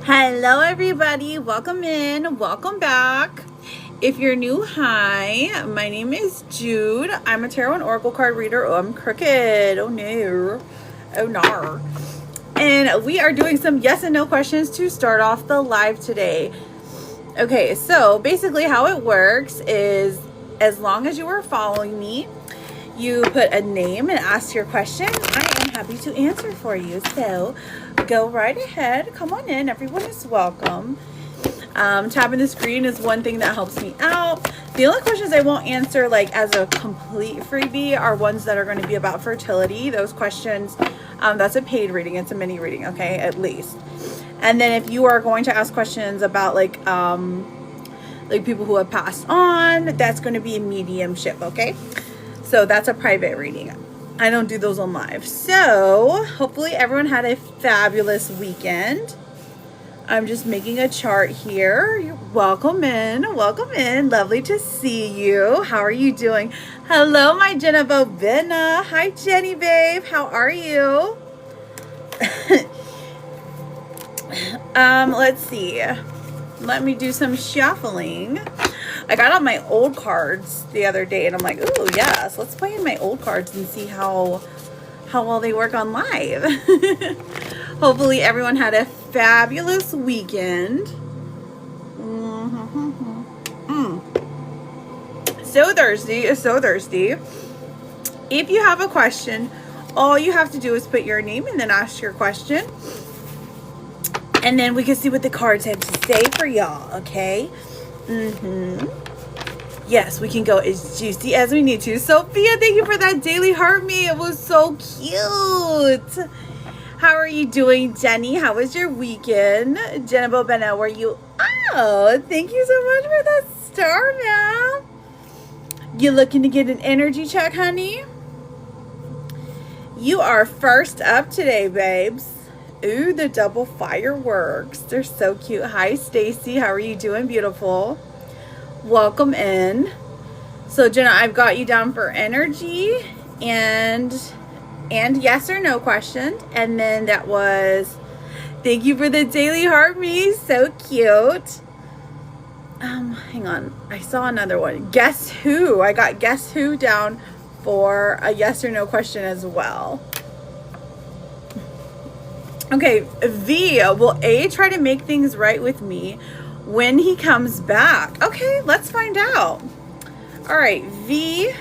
Hello everybody, welcome in, welcome back. If you're new, hi, my name is Jude. I'm a tarot and oracle card reader. Oh, I'm crooked. Oh no. Oh no. And we are doing some yes and no questions to start off the live today. Okay, so basically how it works is as long as you are following me, you put a name and ask your question. I am happy to answer for you. So go right ahead. Come on in. Everyone is welcome. Tapping the screen is one thing that helps me out. The only questions I won't answer like as a complete freebie are ones that are going to be about fertility. Those questions, that's a paid reading. It's a mini reading, okay, at least. And then if you are going to ask questions about like people who have passed on, that's going to be a mediumship, okay? So that's a private reading. I don't do those on live. So hopefully everyone had a fabulous weekend. I'm just making a chart here. Welcome in. Welcome in. Lovely to see you. How are you doing? Hello, my Jenna Bobina. Hi, Jenny, babe. How are you? Let's see. Let me do some shuffling. I got out my old cards the other day and I'm like, ooh, yes, let's play in my old cards and see how well they work on live. Hopefully everyone had a fabulous weekend. So thirsty. If you have a question, all you have to do is put your name and then ask your question. And then we can see what the cards have to say for y'all, okay? Yes, we can go as juicy as we need to. Sophia, thank you for that daily heart me. It was so cute. How are you doing, Jenny? How was your weekend? Jenna Bobena, were you? Oh, thank you so much for that star, man. You looking to get an energy check, honey? You are first up today, babes. Ooh, the double fireworks. They're so cute. Hi, Stacy. How are you doing, beautiful? Welcome in. So, Jenna, I've got you down for energy and yes or no question. And then that was, thank you for the daily heart me. So cute. Hang on. I saw another one. Guess who? I got guess who down for a yes or no question as well. Okay, V, will A try to make things right with me when he comes back? Okay, let's find out. All right, V.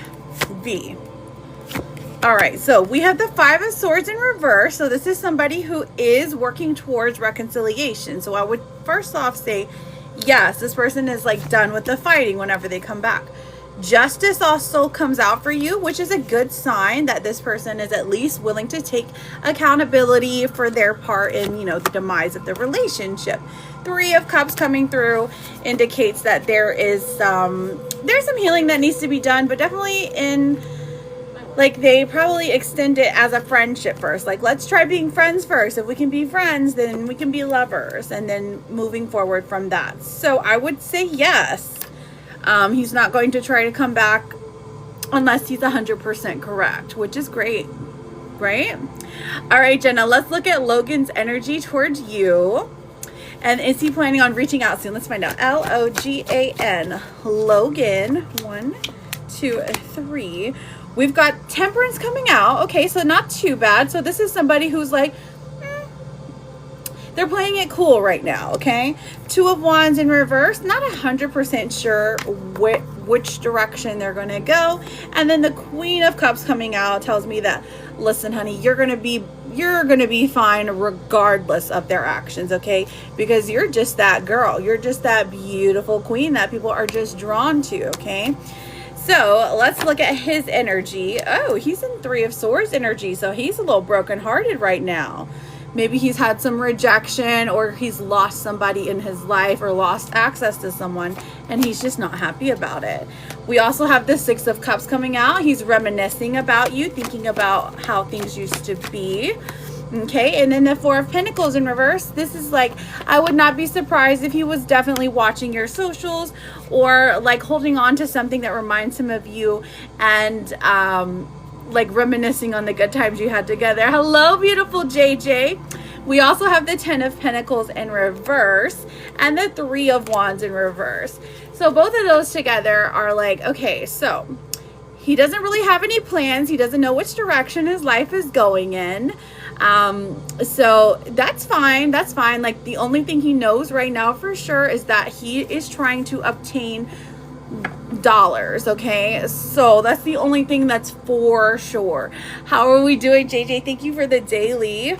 All right, so we have the Five of Swords in reverse. So this is somebody who is working towards reconciliation. So I would first off say, yes, this person is like done with the fighting whenever they come back. Justice also comes out for you, which is a good sign that this person is at least willing to take accountability for their part in, the demise of the relationship. Three of Cups coming through indicates that there's some healing that needs to be done, but definitely they probably extend it as a friendship first. Like, let's try being friends first. If we can be friends, then we can be lovers, and then moving forward from that. So I would say yes. He's not going to try to come back unless he's 100% correct, which is great, right? All right, Jenna, let's look at Logan's energy towards you. And is he planning on reaching out soon? Let's find out. Logan. Logan. 1, 2, 3. We've got Temperance coming out. Okay, so not too bad. So this is somebody who's like, they're playing it cool right now, okay? Two of Wands in reverse. Not 100% sure which direction they're going to go. And then the Queen of Cups coming out tells me that, listen, honey, you're going to be fine regardless of their actions, okay? Because you're just that girl. You're just that beautiful queen that people are just drawn to, okay? So let's look at his energy. Oh, he's in Three of Swords energy. So he's a little brokenhearted right now. Maybe he's had some rejection, or he's lost somebody in his life, or lost access to someone, and he's just not happy about it. We also have the Six of Cups coming out. He's reminiscing about you, thinking about how things used to be. Okay, and then the Four of Pentacles in reverse. This is like, I would not be surprised if he was definitely watching your socials, or like holding on to something that reminds him of you, and like reminiscing on the good times you had together. Hello, beautiful JJ. We also have the 10 of Pentacles in reverse and the 3 of Wands in reverse. So both of those together are like, okay, so he doesn't really have any plans. He doesn't know which direction his life is going in. So that's fine. That's fine. Like, the only thing he knows right now for sure is that he is trying to obtain dollars. Okay, so that's the only thing that's for sure. How are we doing, JJ? Thank you for the daily.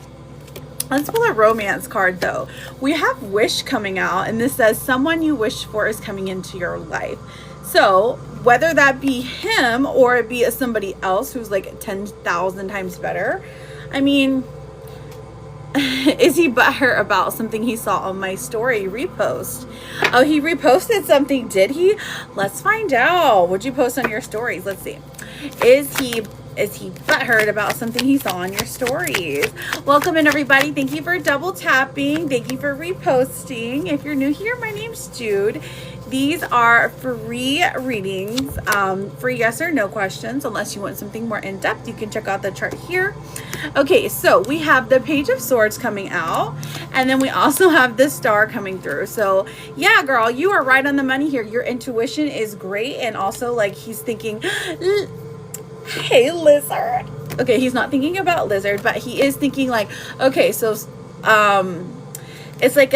Let's pull a romance card though. We have wish coming out, and this says someone you wish for is coming into your life. So whether that be him or it be somebody else who's like 10,000 times better, I mean, is he butthurt about something he saw on my story repost? Oh, he reposted something, did he? Let's find out. What'd you post on your stories? Let's see. Is he butthurt about something he saw on your stories? Welcome in, everybody. Thank you for double tapping. Thank you for reposting. If you're new here, my name's Jude. These are free readings, free yes or no questions. Unless you want something more in-depth, you can check out the chart here. Okay, so we have the Page of Swords coming out, and then we also have the Star coming through. So yeah, girl, you are right on the money here. Your intuition is great, and also like he's thinking, hey, lizard. Okay, he's not thinking about lizard, but he is thinking like, okay, so it's like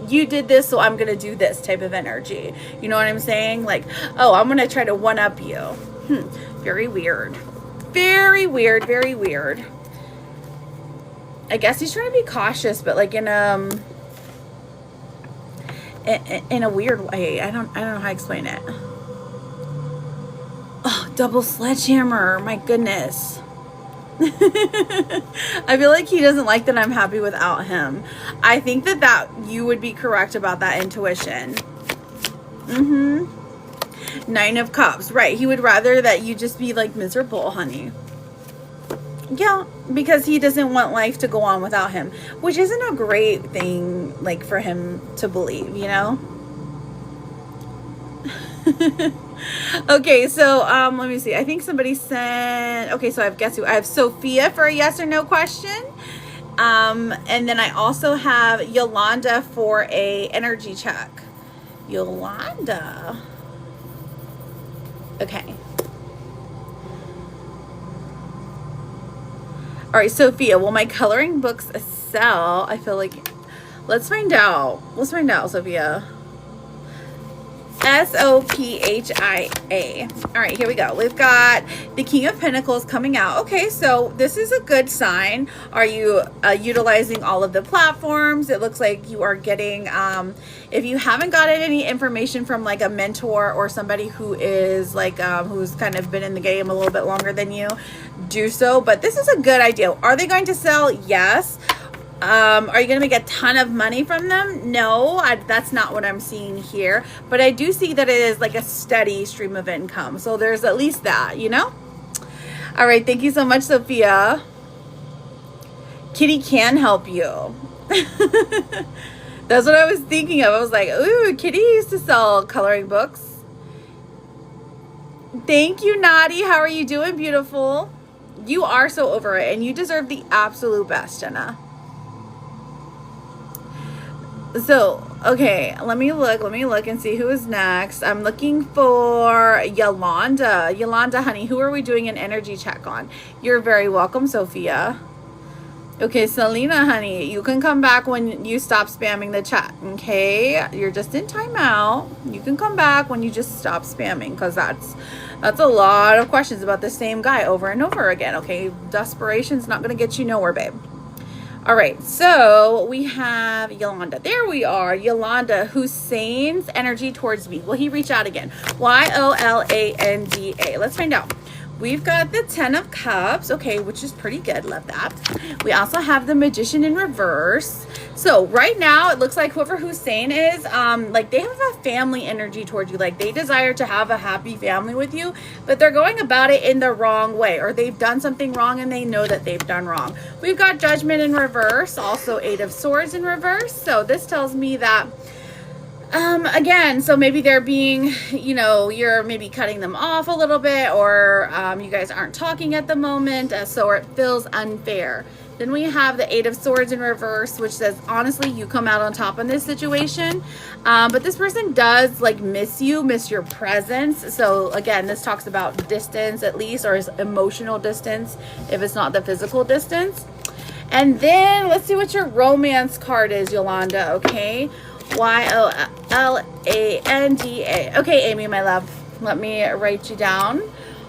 you did this, so I'm gonna do this type of energy. You know what I'm saying? Like, oh, I'm gonna try to one up you. Very weird. Very weird, very weird. I guess he's trying to be cautious, but like in a weird way. I don't know how to explain it. Oh, double sledgehammer. My goodness. I feel like he doesn't like that I'm happy without him. I think that you would be correct about that intuition. 9 of Cups. Right. He would rather that you just be like miserable, honey. Yeah, because he doesn't want life to go on without him, which isn't a great thing like for him to believe, you know? Okay, so let me see. I think somebody sent, okay, so I have Sophia for a yes or no question. And then I also have Yolanda for a energy check. Yolanda. Okay. All right, Sophia, will my coloring books sell? I feel like, let's find out. Let's find out, Sophia. Sophia. All right, here we go. We've got the King of Pentacles coming out. Okay, so this is a good sign. Are you utilizing all of the platforms? It looks like you are getting, if you haven't gotten any information from like a mentor or somebody who is like, who's kind of been in the game a little bit longer than you, do so. But this is a good idea. Are they going to sell? Yes. Are you going to make a ton of money from them? No, that's not what I'm seeing here. But I do see that it is like a steady stream of income. So there's at least that, you know? All right. Thank you so much, Sophia. Kitty can help you. That's what I was thinking of. I was like, ooh, Kitty used to sell coloring books. Thank you, Nadi. How are you doing, beautiful? You are so over it, and you deserve the absolute best, Jenna. So, okay, let me look and see who is next. I'm looking for Yolanda. Yolanda, honey, who are we doing an energy check on? You're very welcome, Sophia. Okay, Selena, honey, you can come back when you stop spamming the chat, okay? You're just in timeout. You can come back when you just stop spamming, because that's a lot of questions about the same guy over and over again, okay? Desperation's not going to get you nowhere, babe. All right, so we have Yolanda. There we are. Yolanda, Hussein's energy towards me. Will he reach out again? Yolanda. Let's find out. We've got the 10 of Cups, okay, which is pretty good. Love that. We also have the Magician in reverse. So right now, it looks like whoever Hussein is, like they have a family energy towards you. Like they desire to have a happy family with you, but they're going about it in the wrong way, or they've done something wrong and they know that they've done wrong. We've got Judgment in reverse, also 8 of Swords in reverse. So this tells me that again, so maybe they're being, you know, you're maybe cutting them off a little bit, or you guys aren't talking at the moment, so it feels unfair. Then we have the Eight of Swords in reverse, which says, honestly, you come out on top in this situation. But this person does like miss you, miss your presence. So again, this talks about distance at least, or emotional distance, if it's not the physical distance. And then let's see what your romance card is, Yolanda, okay? Y-O-L-A-N-D-A. Okay, Amy, my love, let me write you down.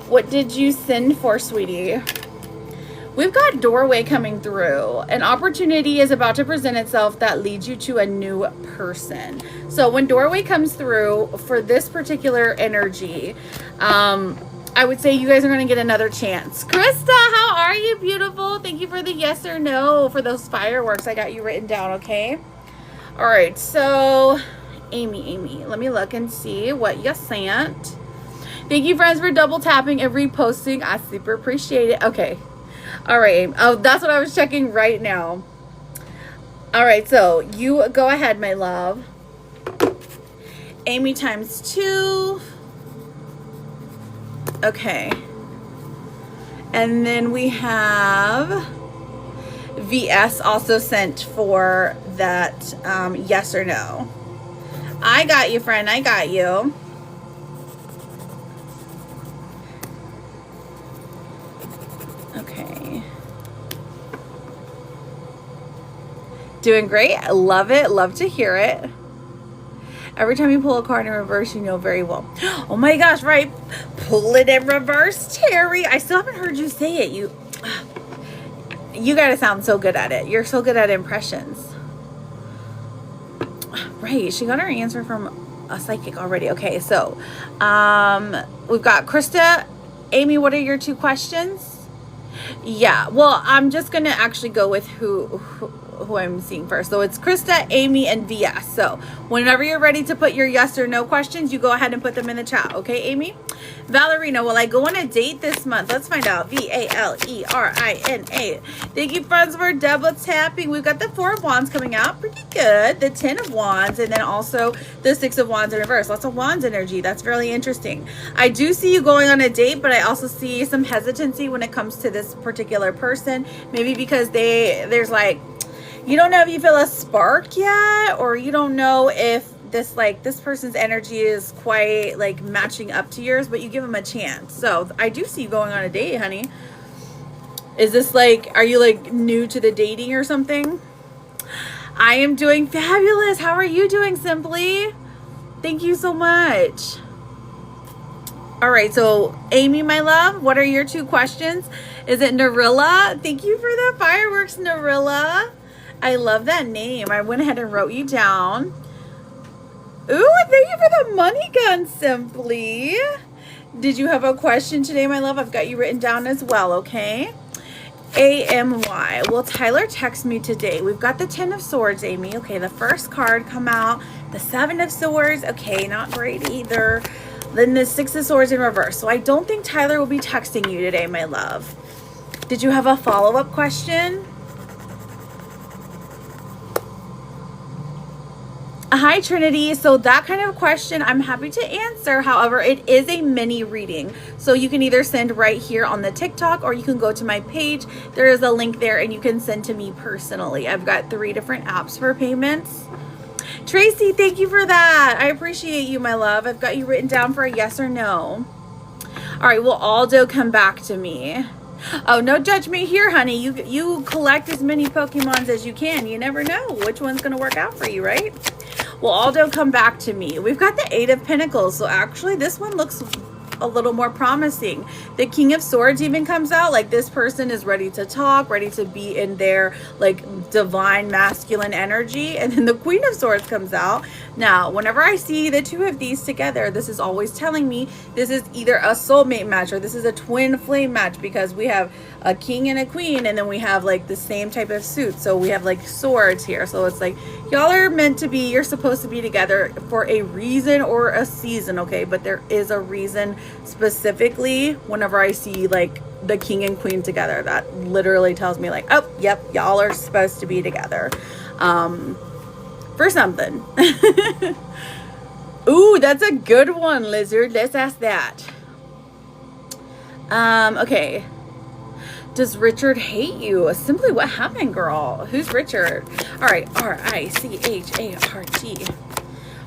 What did you send for, sweetie? We've got doorway coming through. An opportunity is about to present itself that leads you to a new person. So when doorway comes through for this particular energy, I would say you guys are going to get another chance. Krista, how are you, beautiful? Thank you for the yes or no for those fireworks. I got you written down, okay? All right, so Amy, let me look and see what you sent. Thank you, friends, for double tapping and reposting. I super appreciate it. Okay. All right. Oh, that's what I was checking right now. All right, so you go ahead, my love. Amy times 2. Okay. And then we have VS also sent for that yes or no. I got you, friend. I got you. Okay. Doing great. I love it. Love to hear it. Every time you pull a card in reverse, you know very well. Oh my gosh, right? Pull it in reverse, Terry. I still haven't heard you say it. You gotta sound so good at it. You're so good at impressions. Right, she got her answer from a psychic already. Okay, so we've got Krista. Amy, what are your 2 questions? Yeah, well, I'm just gonna actually go with who I'm seeing first. So it's Krista, Amy, and VS. So whenever you're ready to put your yes or no questions, you go ahead and put them in the chat. Okay, Amy? Valerina, will I go on a date this month? Let's find out. V-A-L-E-R-I-N-A. Thank you, friends, for double tapping. We've got the 4 of Wands coming out. Pretty good. The 10 of Wands, and then also the 6 of Wands in reverse. Lots of Wands energy. That's really interesting. I do see you going on a date, but I also see some hesitancy when it comes to this particular person. Maybe because there's like, you don't know if you feel a spark yet, or you don't know if this person's energy is quite like matching up to yours, but you give them a chance. So I do see you going on a date, honey. Is this like, are you like new to the dating or something? I am doing fabulous. How are you doing, Simply? Thank you so much. All right, so Amy, my love, what are your 2 questions? Is it Narilla? Thank you for the fireworks, Narilla. I love that name. I went ahead and wrote you down. Ooh, thank you for the money gun, Simply. Did you have a question today, my love? I've got you written down as well, okay? AMY. Will Tyler text me today? We've got the 10 of Swords, Amy. Okay, the first card come out. The 7 of Swords. Okay, not great either. Then the 6 of Swords in reverse. So I don't think Tyler will be texting you today, my love. Did you have a follow-up question? Hi, Trinity. So that kind of question I'm happy to answer. However, it is a mini reading. So you can either send right here on the TikTok, or you can go to my page. There is a link there and you can send to me personally. I've got 3 different apps for payments. Tracy, thank you for that. I appreciate you, my love. I've got you written down for a yes or no. All right, will Aldo come back to me? Oh, no judgment here, honey. You collect as many Pokemons as you can. You never know which one's going to work out for you, right? Will Aldo come back to me? We've got the 8 of Pentacles. So actually this one looks a little more promising. The King of Swords even comes out. Like, this person is ready to talk, ready to be in their like divine masculine energy. And then the Queen of Swords comes out. Now, whenever I see the 2 of these together, this is always telling me this is either a soulmate match or this is a twin flame match, because we have a king and a queen, and then we have like the same type of suit. So we have like swords here. So it's like, y'all are meant to be, you're supposed to be together for a reason or a season, okay? But there is a reason specifically whenever I see like the king and queen together. That literally tells me like, oh, yep, y'all are supposed to be together. For something. Ooh, that's a good one, Lizard. Let's ask that. Okay. Does Richard hate you? Simply what happened, girl? Who's Richard? All right, Richard.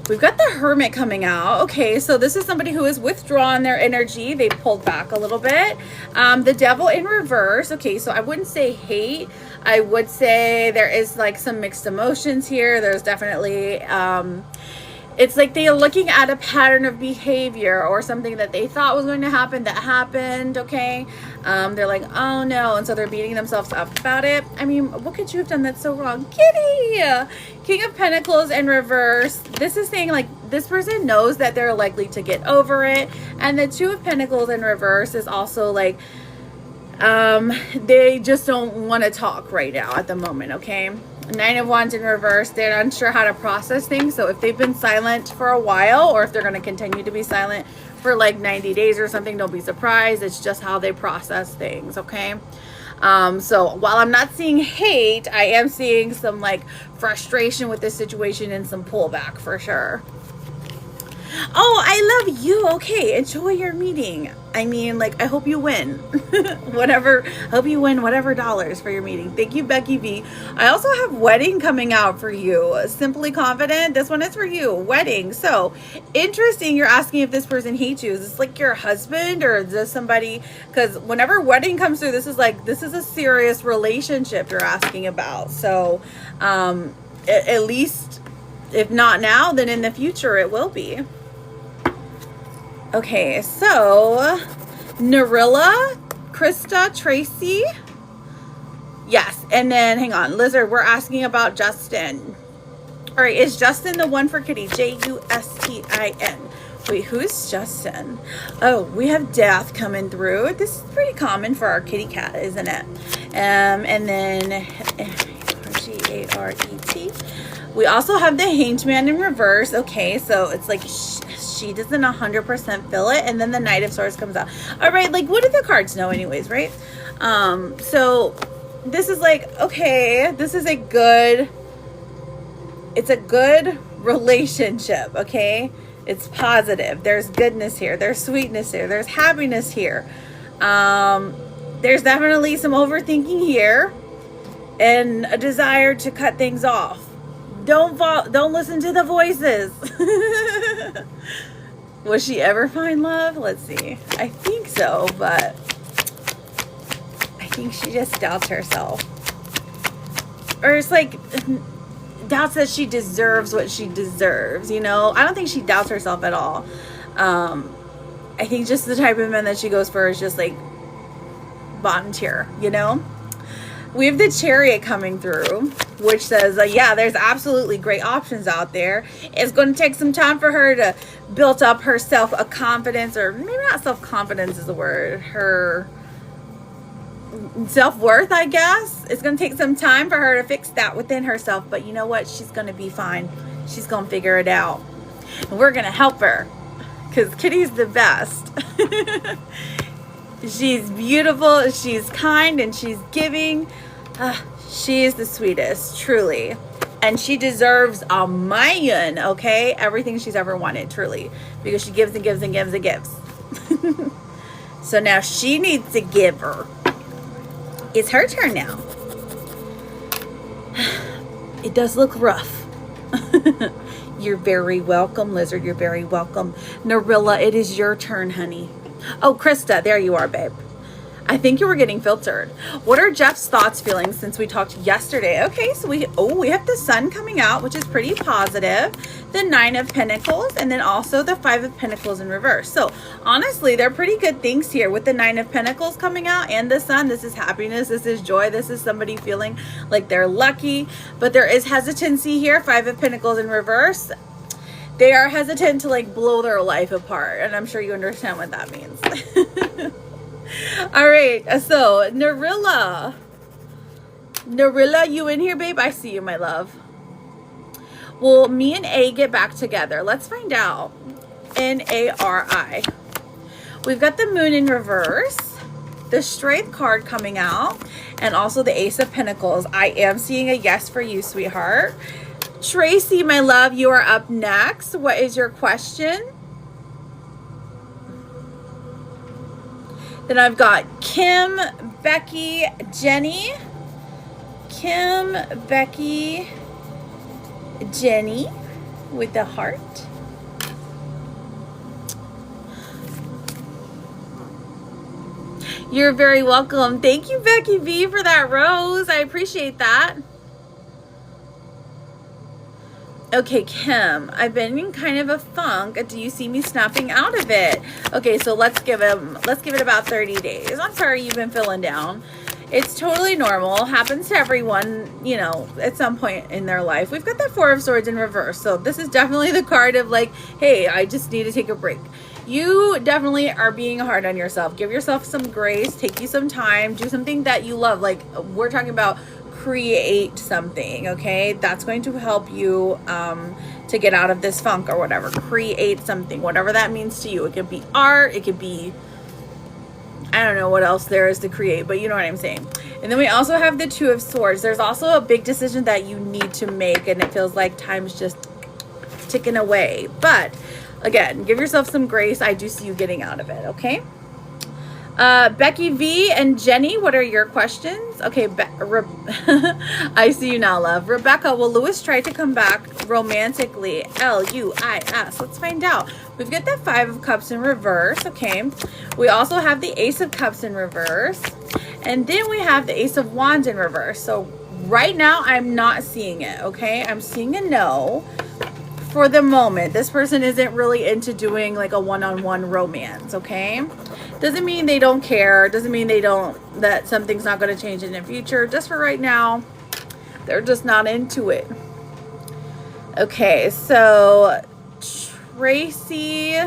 We've got the Hermit coming out. Okay, so this is somebody who has withdrawn their energy. They pulled back a little bit. The Devil in reverse. Okay, so I wouldn't say hate. I would say there is like some mixed emotions here. There's definitely... it's like they are looking at a pattern of behavior or something that they thought was going to happen that happened, okay? They're like, oh no, and so they're beating themselves up about it. I mean, what could you have done that's so wrong? Kitty! King of Pentacles in reverse. This is saying like this person knows that they're likely to get over it. And the Two of Pentacles in reverse is also like, they just don't want to talk right now at the moment, okay? Nine of Wands in reverse. They're unsure how to process things. So if they've been silent for a while, or if they're going to continue to be silent for like 90 days or something, don't be surprised. It's just how they process things, okay? So while I'm not seeing hate, I am seeing some like frustration with this situation and some pullback for sure. Oh, I love you. Okay, enjoy your meeting. I mean, like, I hope you win. Hope you win whatever dollars for your meeting. Thank you, Becky V. I also have wedding coming out for you. Simply Confident. This one is for you. Wedding. So, interesting. You're asking if this person hates you. Is this like your husband or is this somebody? Because whenever wedding comes through, this is a serious relationship you're asking about. So, at least, if not now, then in the future it will be. Okay, so Narilla, Krista, Tracy. Yes, and then hang on, Lizard, we're asking about Justin. All right, is Justin the one for Kitty? Justin. Wait, who's Justin? Oh, we have Death coming through. This is pretty common for our kitty cat, isn't it? And then G-A-R-E-T. We also have the Hanged Man in reverse. Okay, so it's like she doesn't 100% feel it. And then the Knight of Swords comes out. All right, like what do the cards know anyways, right? So this is like, okay, this is a good relationship, okay? It's positive. There's goodness here. There's sweetness here. There's happiness here. There's definitely some overthinking here and a desire to cut things off. Don't listen to the voices. Will she ever find love? Let's see. I think so, but I think she just doubts herself. Or it's like doubts that she deserves what she deserves, you know? I don't think she doubts herself at all. I think just the type of men that she goes for is just like bottom tier, you know? We have the Chariot coming through, which says, yeah, there's absolutely great options out there. It's going to take some time for her to build up her self-confidence, or maybe not self-confidence is the word, her self-worth, I guess. It's going to take some time for her to fix that within herself. But you know what? She's going to be fine. She's going to figure it out. And we're going to help her because Kitty's the best. She's beautiful, she's kind, and she's giving. She is the sweetest, truly. And she deserves a million, okay? Everything she's ever wanted, truly. Because she gives and gives and gives and gives. So now she needs to give her. It's her turn now. It does look rough. You're very welcome, Lizard. You're very welcome. Narilla, it is your turn, honey. Oh, Krista, there you are, babe. I think you were getting filtered. What are Jeff's thoughts, feelings since we talked yesterday? Okay, so we have the Sun coming out, which is pretty positive. The Nine of Pentacles, and then also the Five of Pentacles in reverse. So honestly, they're pretty good things here with the Nine of Pentacles coming out and the Sun. This is happiness. This is joy. This is somebody feeling like they're lucky. But there is hesitancy here. Five of Pentacles in reverse. They are hesitant to like blow their life apart. And I'm sure you understand what that means. All right. So Narilla, you in here, babe? I see you, my love. Will me and A get back together? Let's find out. N-A-R-I. We've got the Moon in reverse. The Strength card coming out. And also the Ace of Pentacles. I am seeing a yes for you, sweetheart. Tracy, my love, you are up next. What is your question? Then I've got Kim, Becky, Jenny. Kim, Becky, Jenny with the heart. You're very welcome. Thank you, Becky V, for that rose. I appreciate that. Okay, Kim, I've been in kind of a funk. Do you see me snapping out of it? Okay, so let's give it about 30 days. I'm sorry you've been feeling down. It's totally normal. Happens to everyone, you know, at some point in their life. We've got that Four of Swords in reverse. So this is definitely the card of like, hey, I just need to take a break. You definitely are being hard on yourself. Give yourself some grace. Take you some time. Do something that you love. Like we're talking about, create something, okay? That's going to help you to get out of this funk or whatever. Create something, whatever that means to you. It could be art. It could be, I don't know what else there is to create, but you know what I'm saying. And then we also have the Two of Swords. There's also a big decision that you need to make, and it feels like time's just ticking away. But again, give yourself some grace. I do see you getting out of it, okay? Becky V and Jenny, what are your questions? Okay, I see you now, love. Rebecca, will Lewis try to come back romantically? L-U-I-S. Let's find out. We've got the Five of Cups in reverse, okay? We also have the Ace of Cups in reverse. And then we have the Ace of Wands in reverse. So right now, I'm not seeing it, okay? I'm seeing a no. For the moment, this person isn't really into doing like a one-on-one romance, okay? Doesn't mean they don't care. Doesn't mean that something's not going to change in the future. Just for right now, they're just not into it. Okay, so Tracy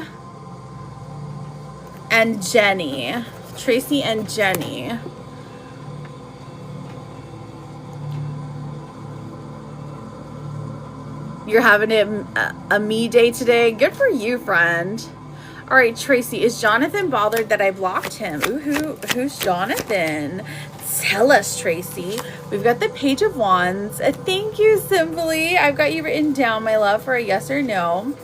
and Jenny. Tracy and Jenny. You're having a me day today. Good for you, friend. All right, Tracy, is Jonathan bothered that I blocked him? Ooh, who's Jonathan? Tell us, Tracy. We've got the Page of Wands. Thank you, Simply. I've got you written down, my love, for a yes or no.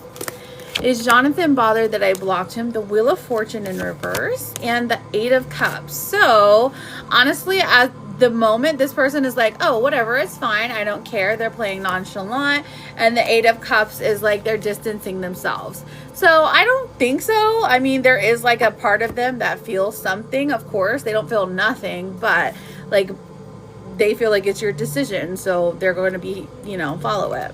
Is Jonathan bothered that I blocked him? The Wheel of Fortune in reverse and the Eight of Cups. So, honestly, at the moment, this person is like, oh, whatever, it's fine. I don't care. They're playing nonchalant. And the Eight of Cups is like they're distancing themselves. So I don't think so. I mean, there is like a part of them that feels something, of course. They don't feel nothing, but like they feel like it's your decision. So they're going to be, you know, follow it.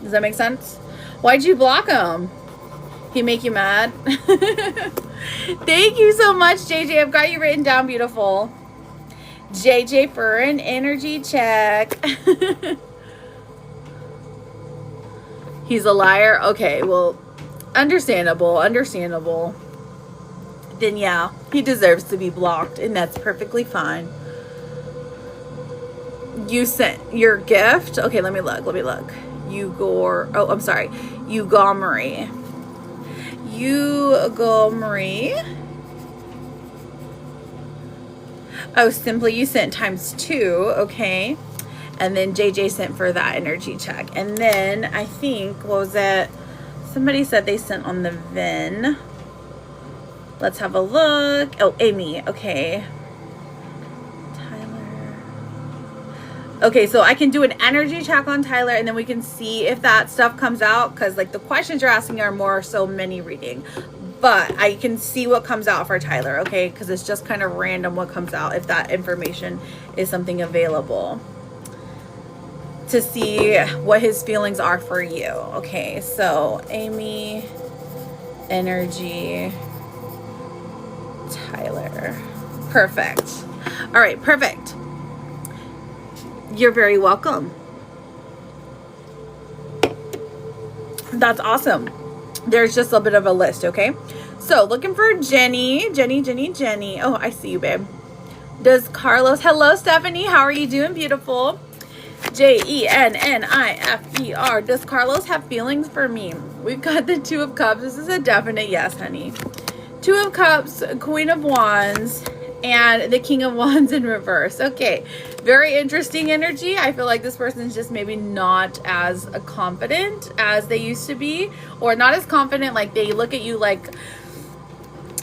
Does that make sense? Why'd you block him? He make you mad? Thank you so much, JJ. I've got you written down, beautiful. JJ for an energy check. He's a liar. Okay, well, understandable. Then yeah, he deserves to be blocked, and that's perfectly fine. You sent your gift. Okay, let me look. Montgomery. Oh, Simply, you sent ×2, okay. And then JJ sent for that energy check. And then I think, what was it? Somebody said they sent on the VIN. Let's have a look. Oh, Amy, okay. Tyler. Okay, so I can do an energy check on Tyler, and then we can see if that stuff comes out, because like the questions you're asking are more so mini reading. But I can see what comes out for Tyler, okay? Because it's just kind of random what comes out, if that information is something available, to see what his feelings are for you. Okay, so Amy, energy, Tyler. Perfect. All right, perfect. You're very welcome. That's awesome. There's just a bit of a list, okay? So, looking for Jenny. Oh, I see you, babe. Does Carlos... Hello, Stephanie. How are you doing, beautiful? Jennifer. Does Carlos have feelings for me? We've got the Two of Cups. This is a definite yes, honey. Two of Cups, Queen of Wands, and the King of Wands in reverse. Okay, very interesting energy. I feel like this person's just maybe not as confident as they used to be, or not as confident. Like they look at you like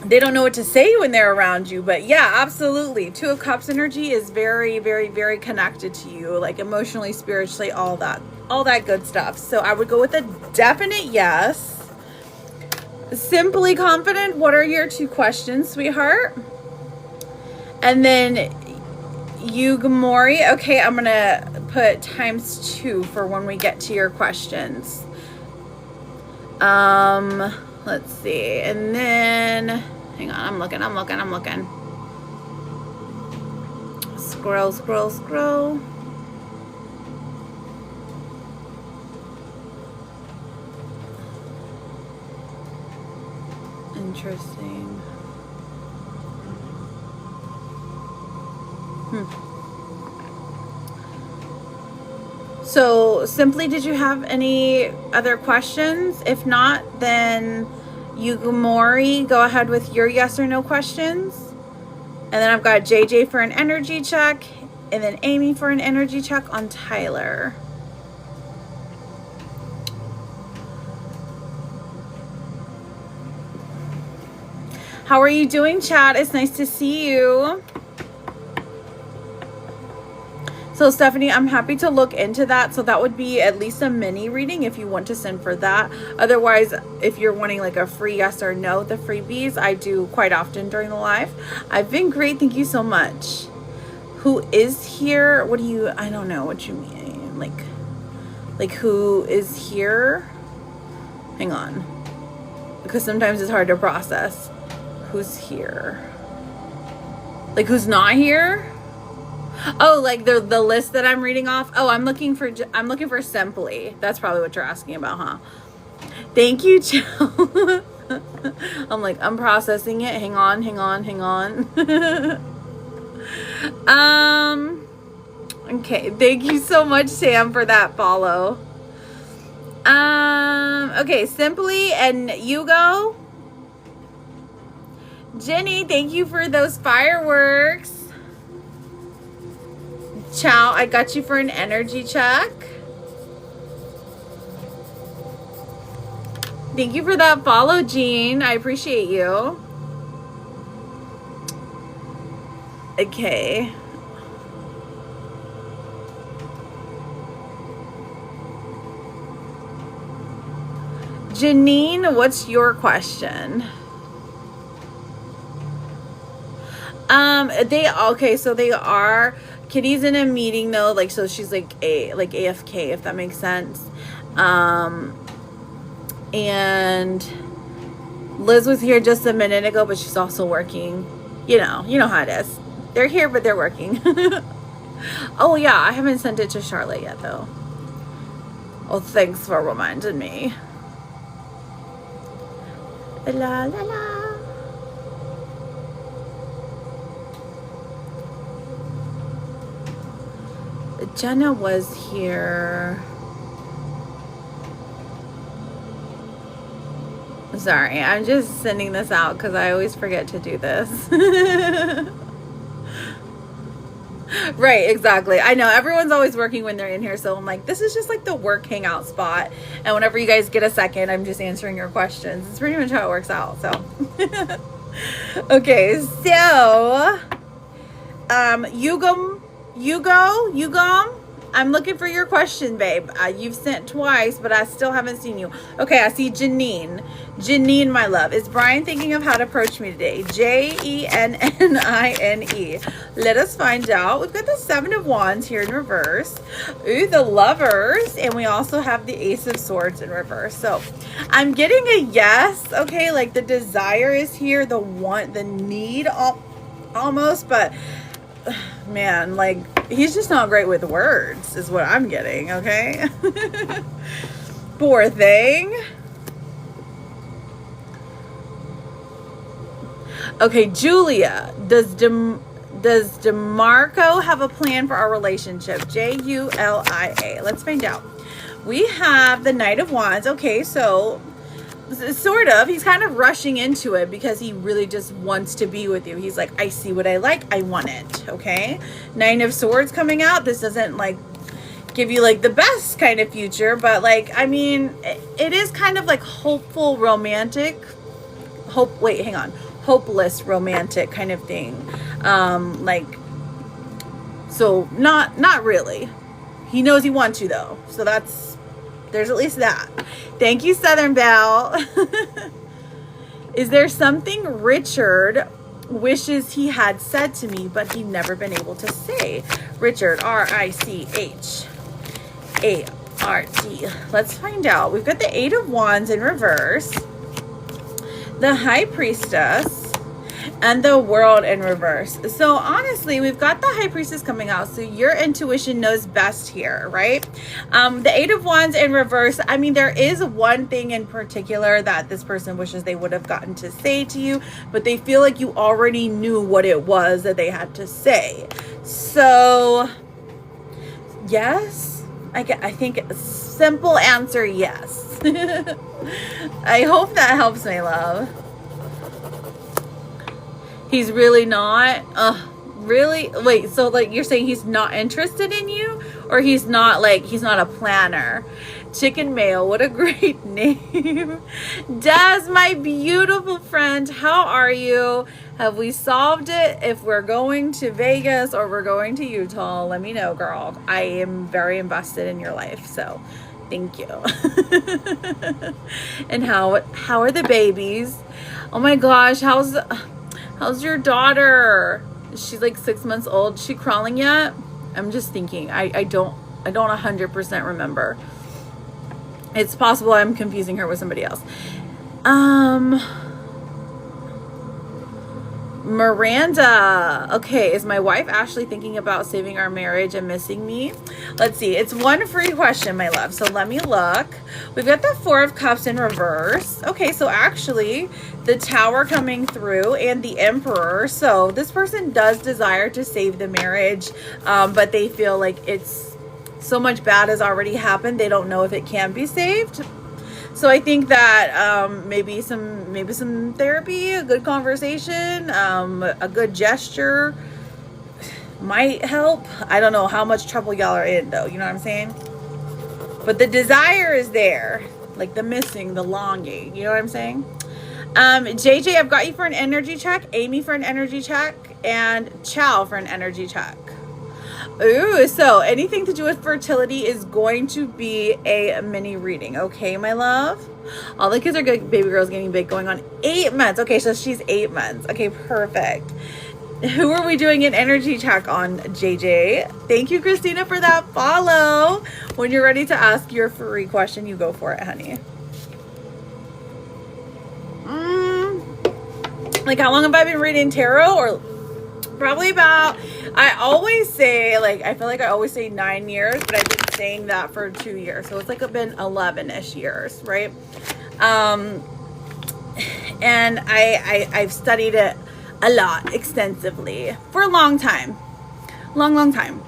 they don't know what to say when they're around you. But yeah, absolutely. Two of Cups energy is very, very, very connected to you, like emotionally, spiritually, all that good stuff. So I would go with a definite yes. Simply Confident, what are your 2 questions, sweetheart? And then Yugimori, okay, I'm gonna put ×2 for when we get to your questions. Let's see, and then hang on, I'm looking. Scroll. Interesting. So simply, did you have any other questions? If not, then Yugimori, go ahead with your yes or no questions. And then I've got JJ for an energy check, and then Amy for an energy check on Tyler. How are you doing, chat? It's nice to see you. So Stephanie, I'm happy to look into that. So that would be at least a mini reading if you want to send for that. Otherwise, if you're wanting like a free yes or no, the freebies I do quite often during the live. I've been great. Thank you so much. Who is here? What do you, I don't know what you mean. Like who is here? Hang on. Because sometimes it's hard to process. Who's here? Like who's not here? Oh, like the list that I'm reading off. Oh, I'm looking for Simply. That's probably what you're asking about, huh? Thank you, Jill. I'm processing it. Hang on. Okay. Thank you so much, Sam, for that follow. Okay, Simply and Hugo. Jenny, thank you for those fireworks. Ciao, I got you for an energy check. Thank you for that follow, Jean. I appreciate you. Okay. Janine, what's your question? So they are. Kitty's in a meeting though, like, so she's like AFK, if that makes sense. And Liz was here just a minute ago, but she's also working. You know how it is. They're here, but they're working. Oh yeah, I haven't sent it to Charlotte yet though. Oh, thanks for reminding me. La la la. Jenna was here. Sorry, I'm just sending this out because I always forget to do this. Right, exactly. I know everyone's always working when they're in here, so I'm like, this is just like the work hangout spot. And whenever you guys get a second, I'm just answering your questions. It's pretty much how it works out. So, okay, so, Yugom, I'm looking for your question, babe. You've sent twice, but I still haven't seen you. Okay, I see Janine. Janine, my love. Is Brian thinking of how to approach me today? Jennine. Let us find out. We've got the 7 of Wands here in reverse. Ooh, the Lovers. And we also have the Ace of Swords in reverse. So I'm getting a yes. Okay, like the desire is here. The want, the need almost, but man, like he's just not great with words is what I'm getting. Okay. Poor thing. Okay, Julia, does DeMarco have a plan for our relationship? Julia. Let's find out. We have the Knight of Wands. Okay, so sort of, he's kind of rushing into it because he really just wants to be with you. He's like, I see what I like, I want it. Okay, 9 of Swords coming out. This doesn't like give you like the best kind of future, but like, I mean, it is kind of like hopeful, romantic. Hopeful hopeless romantic kind of thing. Like, so not really. He knows he wants you though. So there's at least that. Thank you, Southern Belle. Is there something Richard wishes he had said to me, but he'd never been able to say? Richard, R-I-C-H-A-R-D. Let's find out. We've got the Eight of Wands in reverse, the High Priestess, and the World in reverse. So honestly, we've got the High Priestess coming out. So your intuition knows best here, right? The Eight of Wands in reverse. I mean, there is one thing in particular that this person wishes they would have gotten to say to you, but they feel like you already knew what it was that they had to say. So yes, I think a simple answer, yes. I hope that helps, my love. He's really not? Really? Wait, so like you're saying he's not interested in you? Or he's not a planner? Chicken Mail, what a great name. Des, my beautiful friend, how are you? Have we solved it? If we're going to Vegas or we're going to Utah, let me know, girl. I am very invested in your life, so thank you. And how are the babies? Oh my gosh, how's your daughter? She's like 6 months old. Is she crawling yet? I'm just thinking. I don't 100% remember. It's possible I'm confusing her with somebody else. Miranda. Okay, is my wife Ashley thinking about saving our marriage and missing me? Let's see. It's one free question, my love. So let me look. We've got the Four of Cups in reverse. Okay, so actually the Tower coming through and the Emperor. So this person does desire to save the marriage, but they feel like it's so much bad has already happened. They don't know if it can be saved. So I think that maybe some therapy, a good conversation, a good gesture might help. I don't know how much trouble y'all are in though, you know what I'm saying? But the desire is there, like the missing, the longing, you know what I'm saying? JJ, I've got you for an energy check, Amy for an energy check, and Chow for an energy check. Ooh, so anything to do with fertility is going to be a mini reading. Okay, my love? All the kids are good. Baby girl's getting big, going on 8 months. Okay, so she's 8 months. Okay, perfect. Who are we doing an energy check on, JJ? Thank you, Christina, for that follow. When you're ready to ask your free question, you go for it, honey. Like, how long have I been reading tarot? Or probably about, I always say, like, I feel like I always say 9 years, but I've been saying that for 2 years. So it's like been 11-ish years, right? And I've studied it a lot, extensively, for a long time. Long time.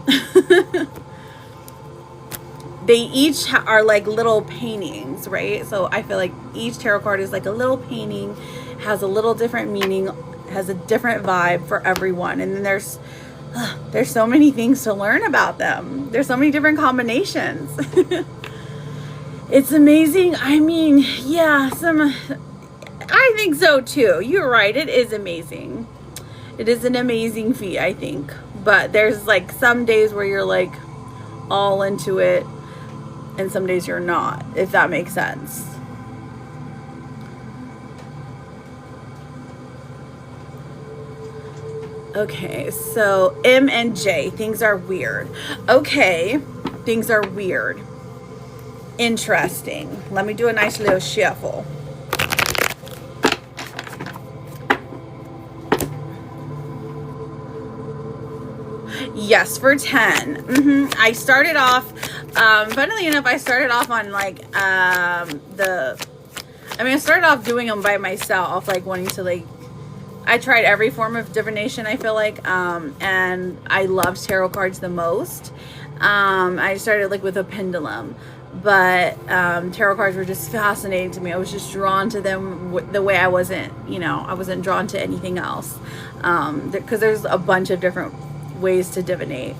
They each are like little paintings, right? So I feel like each tarot card is like a little painting, has a little different meaning, has a different vibe for everyone. And then there's so many things to learn about them. There's so many different combinations. It's amazing. I mean, yeah, I think so too. You're right. It is amazing. It is an amazing feat, I think. But there's like some days where you're like all into it, and some days you're not, if that makes sense. Okay, so M and J, things are weird. Okay, things are weird. Interesting. Let me do a nice little shuffle. Yes, for 10. I started off, funnily enough, I started off on like, I started off doing them by myself, like wanting to like, I tried every form of divination, I feel like, and I loved tarot cards the most. I started like with a pendulum, but tarot cards were just fascinating to me. I was just drawn to them the way I wasn't drawn to anything else, because there's a bunch of different ways to divinate.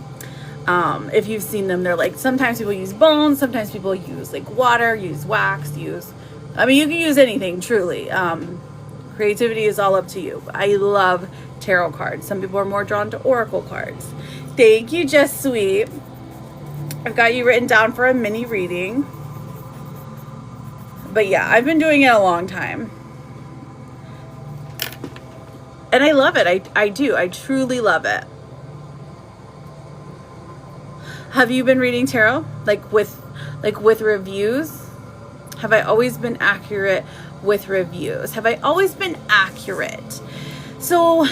If you've seen them, they're like, sometimes people use bones, sometimes people use like water, use wax, you can use anything, truly. Creativity is all up to you. I love tarot cards. Some people are more drawn to oracle cards. Thank you, Just Sweet. I've got you written down for a mini reading. But yeah, I've been doing it a long time. And I love it. I do. I truly love it. Have you been reading tarot? Like with reviews? Have I always been accurate with reviews? Have I always been accurate? So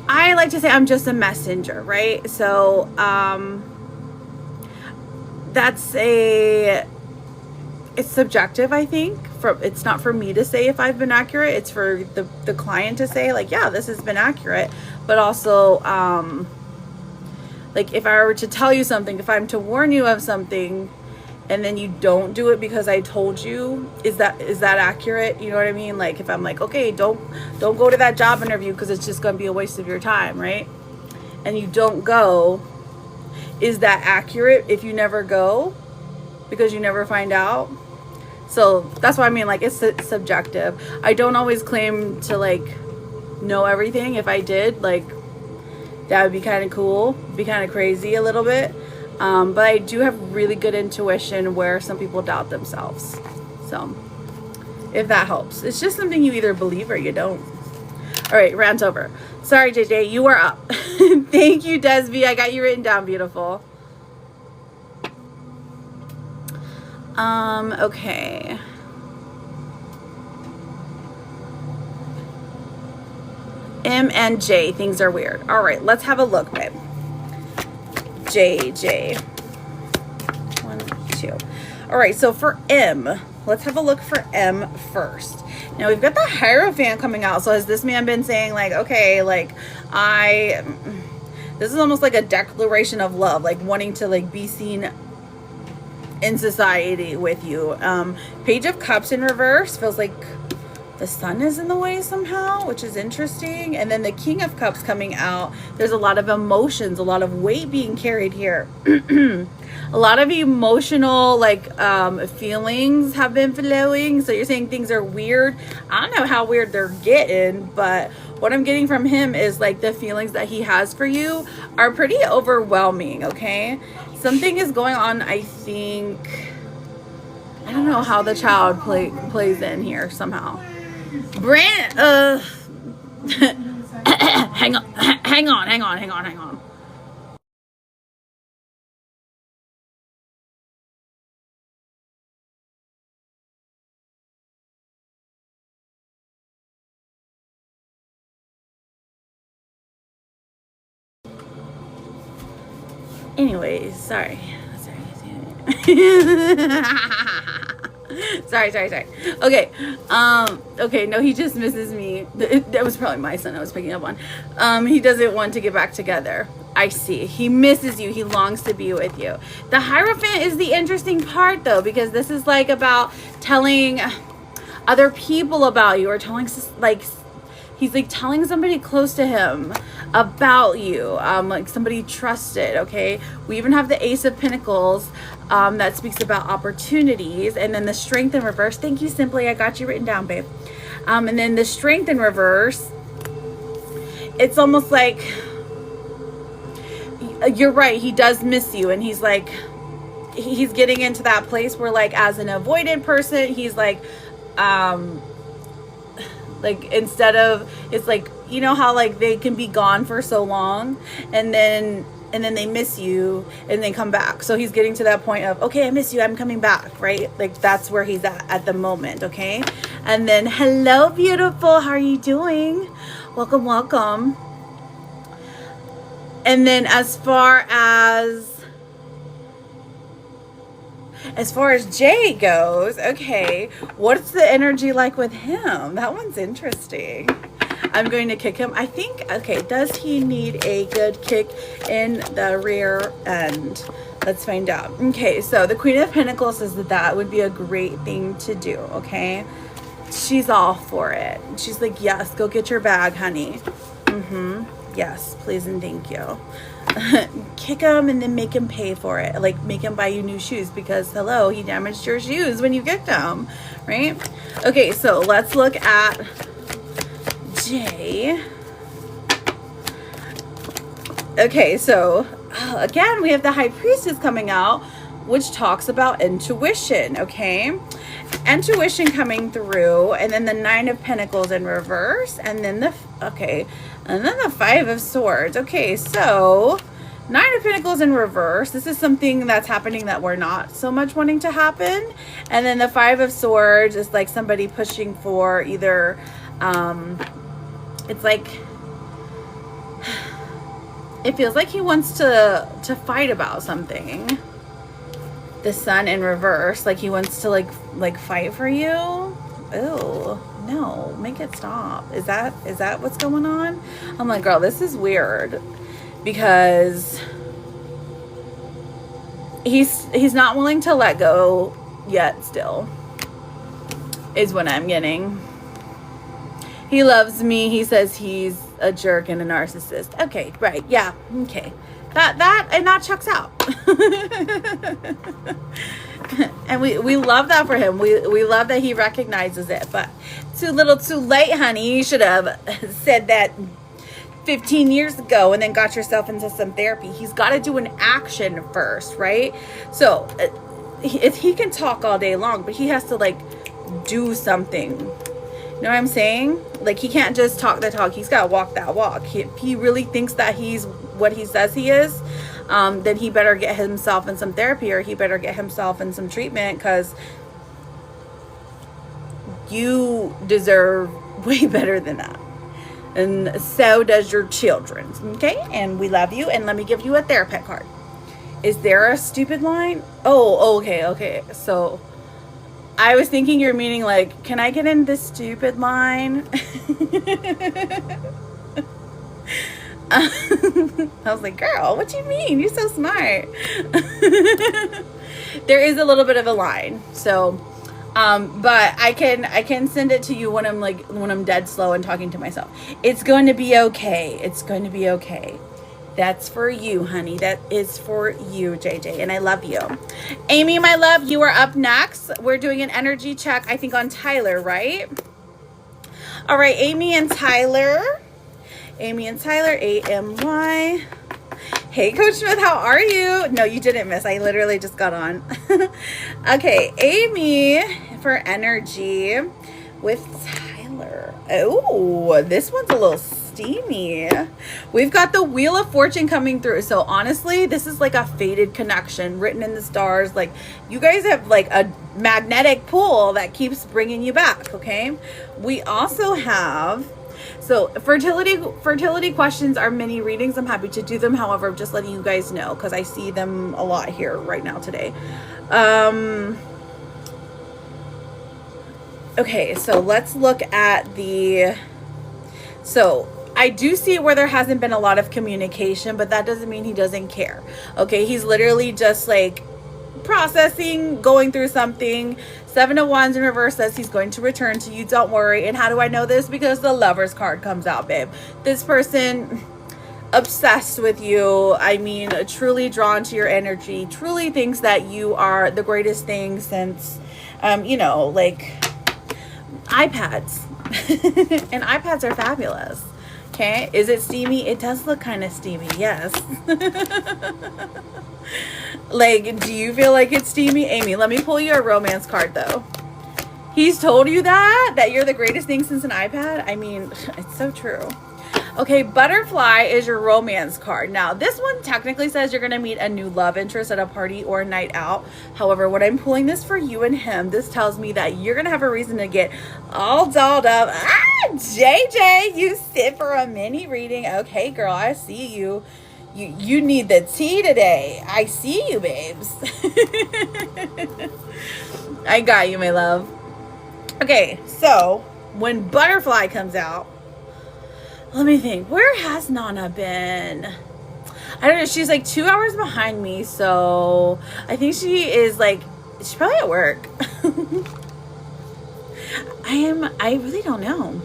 I like to say I'm just a messenger, right? So it's subjective, I think. It's not for me to say if I've been accurate. It's for the client to say, like, yeah, this has been accurate. But also, like, if I were to tell you something, if I'm to warn you of something, and then you don't do it because I told you, is that accurate? You know what I mean? Like, if I'm like, okay, don't go to that job interview because it's just going to be a waste of your time, right? And you don't go, is that accurate if you never go because you never find out? So that's what I mean, like, it's subjective. I don't always claim to, like, know everything. If I did, like, that would be kind of cool, be kind of crazy a little bit. But I do have really good intuition where some people doubt themselves. So if that helps, it's just something you either believe or you don't. All right, rant over. Sorry, JJ, you are up. Thank you, Desby. I got you written down, beautiful. Okay. M and J, things are weird. All right, let's have a look, babe. JJ. 1, 2. All right, so for M, let's have a look for M first. Now we've got the Hierophant coming out. So has this man been saying, like, okay, like, this is almost like a declaration of love, like wanting to, like, be seen in society with you. Page of Cups in reverse feels like the sun is in the way somehow, which is interesting. And then the King of Cups coming out. There's a lot of emotions, a lot of weight being carried here. A lot of emotional, like, feelings have been flowing. So you're saying things are weird. I don't know how weird they're getting, but what I'm getting from him is, like, the feelings that he has for you are pretty overwhelming, okay? Something is going on, I think. I don't know how the child plays in here somehow. Hang on. Anyways, sorry. Sorry. Okay. Okay, no, he just misses me. That was probably my son I was picking up on. He doesn't want to get back together. I see. He misses you. He longs to be with you. The Hierophant is the interesting part, though, because this is, like, about telling other people about you, or telling, like, he's, like, telling somebody close to him about you, like somebody trusted, okay? We even have the Ace of Pentacles that speaks about opportunities, and then the Strength in reverse. Thank you, Simply. I got you written down, babe. And then the Strength in reverse, it's almost like, you're right, he does miss you, and he's like, he's getting into that place where, like, as an avoidant person, he's like instead of, it's like, you know how, like, they can be gone for so long, and then they miss you and they come back. So he's getting to that point of, okay, I miss you, I'm coming back, right? Like, that's where he's at the moment, okay? And then, hello, beautiful, how are you doing? Welcome. And then as far as Jay goes, okay, what's the energy like with him? That one's interesting. I'm going to kick him. I think, okay, does he need a good kick in the rear end? Let's find out. Okay, so the Queen of Pentacles says that would be a great thing to do, okay? She's all for it. She's like, yes, go get your bag, honey. Yes, please and thank you. Kick him and then make him pay for it. Like, make him buy you new shoes because, hello, he damaged your shoes when you kicked him, right? Okay, so let's look at J. Okay, so again, we have the High Priestess coming out, which talks about intuition, okay? Intuition coming through, and then the Nine of Pentacles in reverse, and then the Five of Swords. Okay, so Nine of Pentacles in reverse. This is something that's happening that we're not so much wanting to happen. And then the Five of Swords is like somebody pushing for either, it's like, it feels like he wants to fight about something. The Sun in reverse, like he wants to like fight for you. Oh no, make it stop. Is that what's going on? I'm like, girl, this is weird, because he's not willing to let go yet still, is what I'm getting. He loves me. He says he's a jerk and a narcissist. Okay, right. Yeah. Okay. That checks out. And we love that for him. We love that he recognizes it, but too little too late, honey. You should have said that 15 years ago and then got yourself into some therapy. He's got to do an action first, right? So if he can talk all day long, but he has to like do something. You know what I'm saying? Like, he can't just talk the talk. He's got to walk that walk. If he really thinks that he's what he says he is, then he better get himself in some therapy, or he better get himself in some treatment, because you deserve way better than that. And so does your children. Okay? And we love you. And let me give you a therapist card. Is there a stupid line? Oh, okay. So I was thinking you're meaning like, can I get in this stupid line? I was like, girl, what you mean? You're so smart. There is a little bit of a line. So, but I can send it to you when I'm dead slow and talking to myself. It's going to be okay. It's going to be okay. That's for you, honey. That is for you, JJ. And I love you. Amy, my love, you are up next. We're doing an energy check, I think, on Tyler, right? All right, Amy and Tyler. Amy and Tyler, AMY. Hey, Coach Smith, how are you? No, you didn't miss. I literally just got on. Okay, Amy for energy with Tyler. Oh, this one's a little steamy. We've got the Wheel of Fortune coming through. So honestly, this is like a fated connection written in the stars. Like, you guys have like a magnetic pull that keeps bringing you back. Okay. We also have, so fertility questions are mini readings. I'm happy to do them. However, I'm just letting you guys know, because I see them a lot here right now today. Okay, so let's look at so I do see where there hasn't been a lot of communication, but that doesn't mean he doesn't care. Okay, he's literally just like processing, going through something. Seven of Wands in reverse says he's going to return to you. Don't worry. And how do I know this? Because the Lovers card comes out, babe. This person obsessed with you. I mean, truly drawn to your energy. Truly thinks that you are the greatest thing since, like iPads. And iPads are fabulous. Okay. Is it steamy? It does look kind of steamy. Yes. Like, do you feel like it's steamy? Amy, let me pull you a romance card, though. He's told you that you're the greatest thing since an iPad. I mean, it's so true. Okay, Butterfly is your romance card. Now, this one technically says you're going to meet a new love interest at a party or a night out. However, when I'm pulling this for you and him, this tells me that you're going to have a reason to get all dolled up. JJ, you sit for a mini reading. Okay, girl, I see you. You need the tea today. I see you, babes. I got you, my love. Okay, so when Butterfly comes out, let me think. Where has Nana been? I don't know. She's like 2 hours behind me, so I think she's probably at work. I really don't know.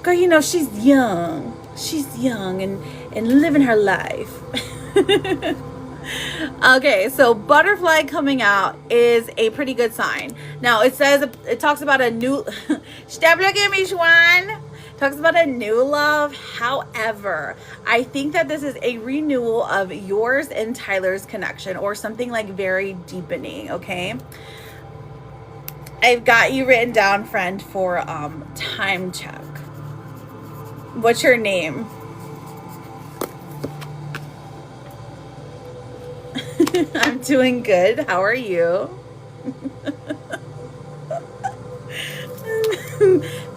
Girl, she's young. She's young and living her life. Okay, so Butterfly coming out is a pretty good sign. Now, it talks about a new... Stop looking at me, Schwan. Talks about a new love. However, I think that this is a renewal of yours and Tyler's connection, or something like very deepening, okay? I've got you written down, friend, for time check. What's your name? I'm doing good. How are you?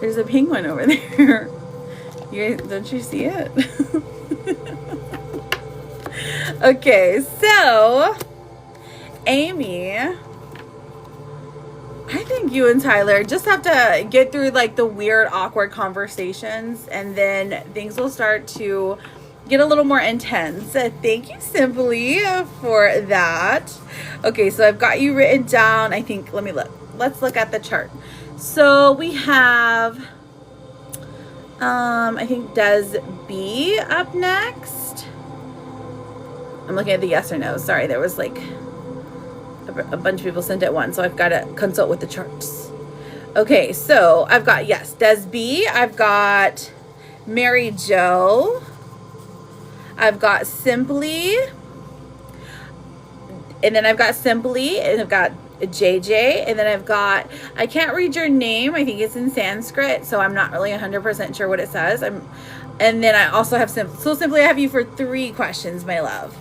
There's a penguin over there. Don't you see it? Okay, so Amy, I think you and Tyler just have to get through like the weird, awkward conversations, and then things will start to get a little more intense. Thank you, Simply, for that. Okay, so I've got you written down. I think, let me look. Let's look at the chart. So we have, I think Des B up next. I'm looking at the yes or no. Sorry, there was like a bunch of people sent at once, so I've got to consult with the charts. Okay, so I've got, yes, Des B. I've got Mary Jo. I've got Simply. And then I've got Simply, and I've got JJ, and then I've got, I can't read your name. I think it's in Sanskrit, so I'm not really 100% sure what it says. And then I also have Simply, I have you for 3 questions, my love.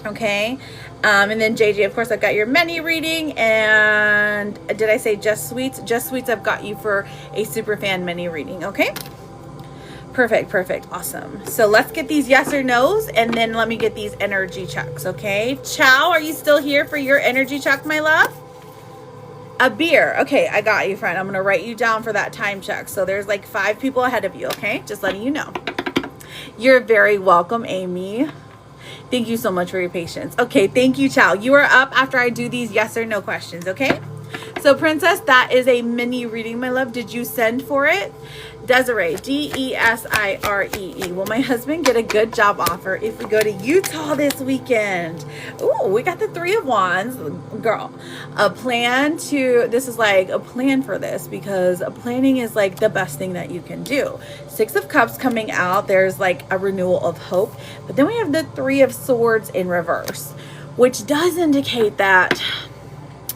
Okay. And then JJ, of course, I've got your mini reading. And did I say Just Sweets? Just Sweets, I've got you for a super fan mini reading. Okay. Perfect. Awesome. So let's get these yes or no's, and then let me get these energy checks. Okay. Chow, are you still here for your energy check, my love? A beer. Okay, I got you, friend. I'm going to write you down for that time check. So there's like 5 people ahead of you. Okay. Just letting you know. You're very welcome, Amy. Thank you so much for your patience. Okay, thank you, Chow. You are up after I do these yes or no questions, okay? So, Princess, that is a mini reading, my love. Did you send for it? Desiree, Desiree. Will my husband get a good job offer if we go to Utah this weekend? Ooh, we got the 3 of Wands. Girl, this is like a plan for this, because planning is like the best thing that you can do. 6 of Cups coming out. There's like a renewal of hope. But then we have the 3 of Swords in reverse, which does indicate that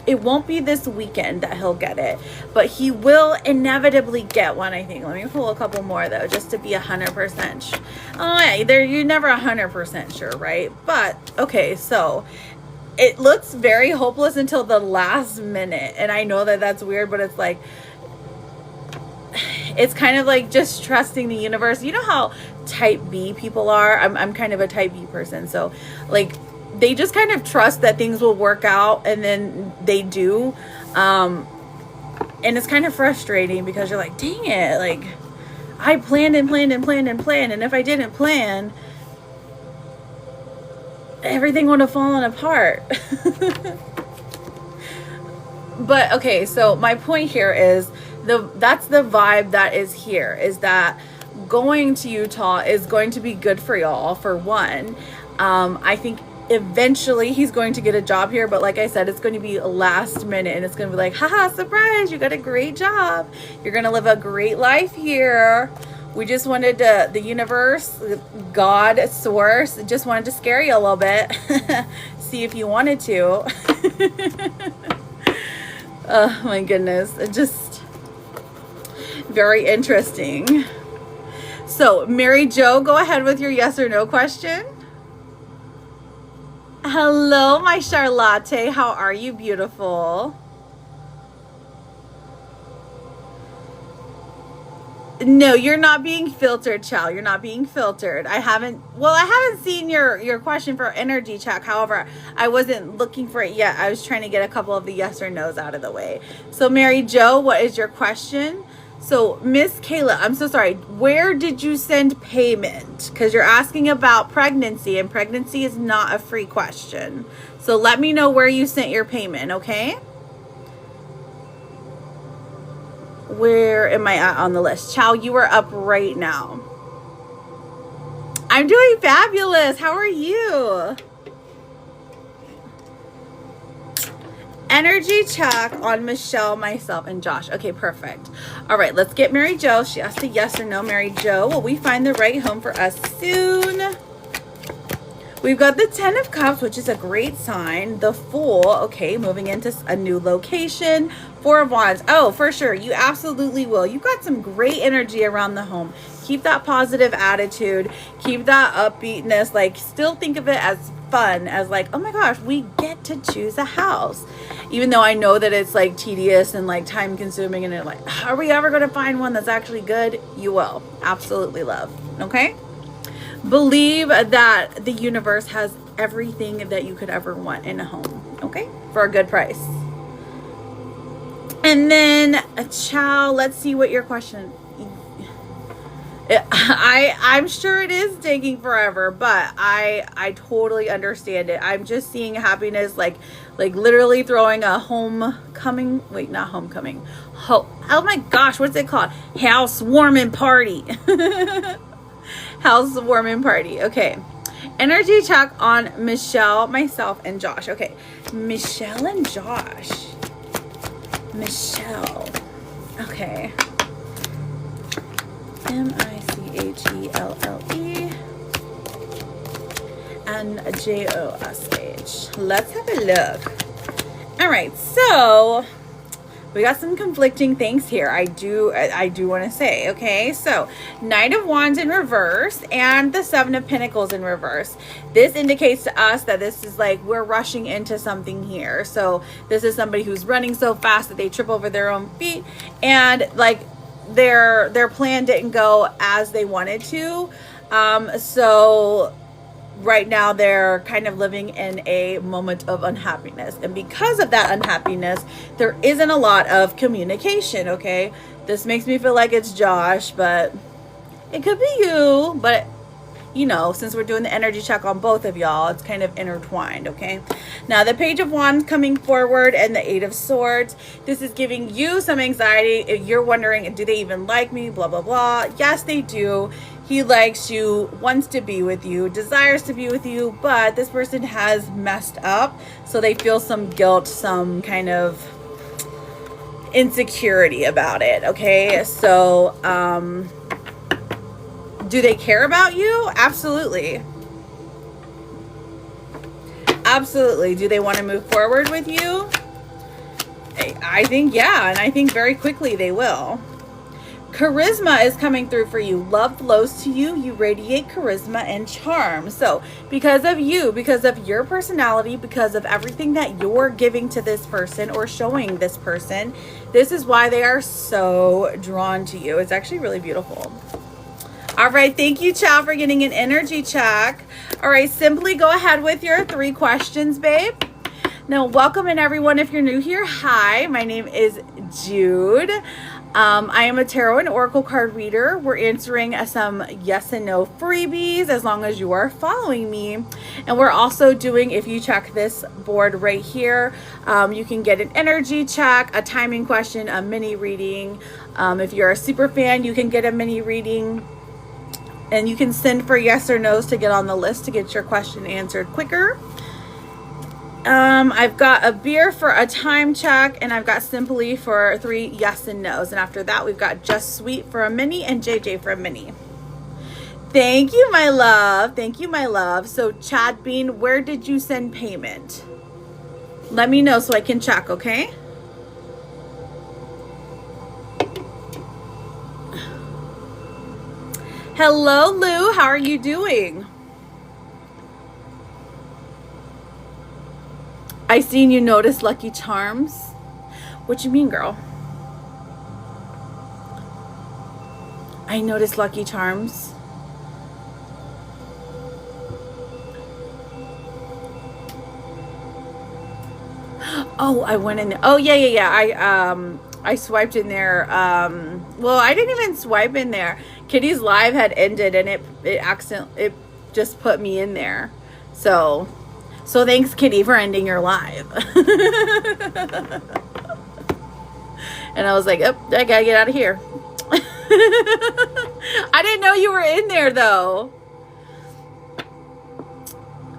it won't be this weekend that he'll get it, but he will inevitably get one, I think. Let me pull a couple more, though, just to be 100%. Oh, yeah, you're never 100% sure, right? But, okay, so it looks very hopeless until the last minute. And I know that that's weird, but it's like, it's kind of like just trusting the universe. You know how type B people are? I'm kind of a type B person. So, like, they just kind of trust that things will work out, and then they do. And it's kind of frustrating, because you're like, dang it, like, I planned, and if I didn't plan, everything would have fallen apart. But okay, so my point here is that's the vibe that is here, is that going to Utah is going to be good for y'all, for one. I think eventually he's going to get a job here, but like I said, it's going to be last minute, and it's going to be like, haha, surprise, you got a great job, you're going to live a great life here. We just wanted to, the universe, God, source, just wanted to scare you a little bit. See if you wanted to. Oh my goodness, it just very interesting. So Mary Jo, go ahead with your yes or no question. Hello, my Charlotte. How are you, beautiful? No, you're not being filtered, Chow. You're not being filtered. I haven't seen your question for energy check. However, I wasn't looking for it yet. I was trying to get a couple of the yes or no's out of the way. So, Mary Jo, what is your question? So, Miss Kayla, I'm so sorry. Where did you send payment? Because you're asking about pregnancy, and pregnancy is not a free question. So, let me know where you sent your payment, okay? Where am I at on the list? Chow, you are up right now. I'm doing fabulous. How are you? Energy check on Michelle, myself, and Josh. Okay, perfect. All right, let's get Mary Jo. She asked a yes or no. Mary Jo, will we find the right home for us soon? We've got the 10 of Cups, which is a great sign. The Fool, okay, moving into a new location. 4 of Wands, oh, for sure, you absolutely will. You've got some great energy around the home. Keep that positive attitude. Keep that upbeatness. Like, still think of it as fun, as like, oh my gosh, we get to choose a house. Even though I know that it's like tedious and like time consuming and like, are we ever going to find one that's actually good? You will. Absolutely, love. Okay? Believe that the universe has everything that you could ever want in a home, okay? For a good price. And then, ciao, let's see what your question... I'm sure it is taking forever, but I totally understand it. I'm just seeing happiness, like literally throwing a homecoming... Wait, not homecoming. Oh my gosh, what's it called? Housewarming party. Housewarming party. Okay. Energy check on Michelle, myself, and Josh. Okay. Michelle and Josh. Michelle. Okay. Michelle and Josh. Let's have a look. All right. So we got some conflicting things here. I do want to say, okay? So, Knight of Wands in reverse and the 7 of Pentacles in reverse. This indicates to us that this is like we're rushing into something here. So, this is somebody who's running so fast that they trip over their own feet and like their plan didn't go as they wanted to. So right now they're kind of living in a moment of unhappiness, and because of that unhappiness there isn't a lot of communication. Okay, this makes me feel like it's Josh, but it could be you. But you know, since we're doing the energy check on both of y'all, it's kind of intertwined. Okay, now the Page of Wands coming forward and the 8 of Swords. This is giving you some anxiety. If you're wondering, do they even like me, blah blah blah, yes they do. He likes you, wants to be with you, desires to be with you, but this person has messed up. So they feel some guilt, some kind of insecurity about it. Okay, so do they care about you? Absolutely. Absolutely. Do they want to move forward with you? I think, yeah, and I think very quickly they will. Charisma is coming through for you. Love flows to you. You radiate charisma and charm. So because of you, because of your personality, because of everything that you're giving to this person or showing this person, this is why they are so drawn to you. It's actually really beautiful. All right. Thank you, Chow, for getting an energy check. All right. Simply go ahead with your 3 questions, babe. Now, welcome in everyone. If you're new here, hi, my name is Jude. I am a tarot and oracle card reader. We're answering some yes and no freebies as long as you are following me. And we're also doing, if you check this board right here, you can get an energy check, a timing question, a mini reading. If you're a super fan, you can get a mini reading. And you can send for yes or no's to get on the list to get your question answered quicker. I've got a beer for a time check, and I've got simply for 3 yes and no's. And after that, we've got just sweet for a mini and JJ for a mini. Thank you, my love. Thank you, my love. So Chad Bean, where did you send payment? Let me know so I can check, okay? Hello, Lou. How are you doing? I seen you notice Lucky Charms. What you mean, girl? I noticed Lucky Charms. Oh, I went in there. Oh, yeah. I swiped in there. Well, I didn't even swipe in there. Kitty's live had ended, and it just put me in there. So thanks, Kitty, for ending your live. And I was like, oh, I gotta get out of here. I didn't know you were in there, though.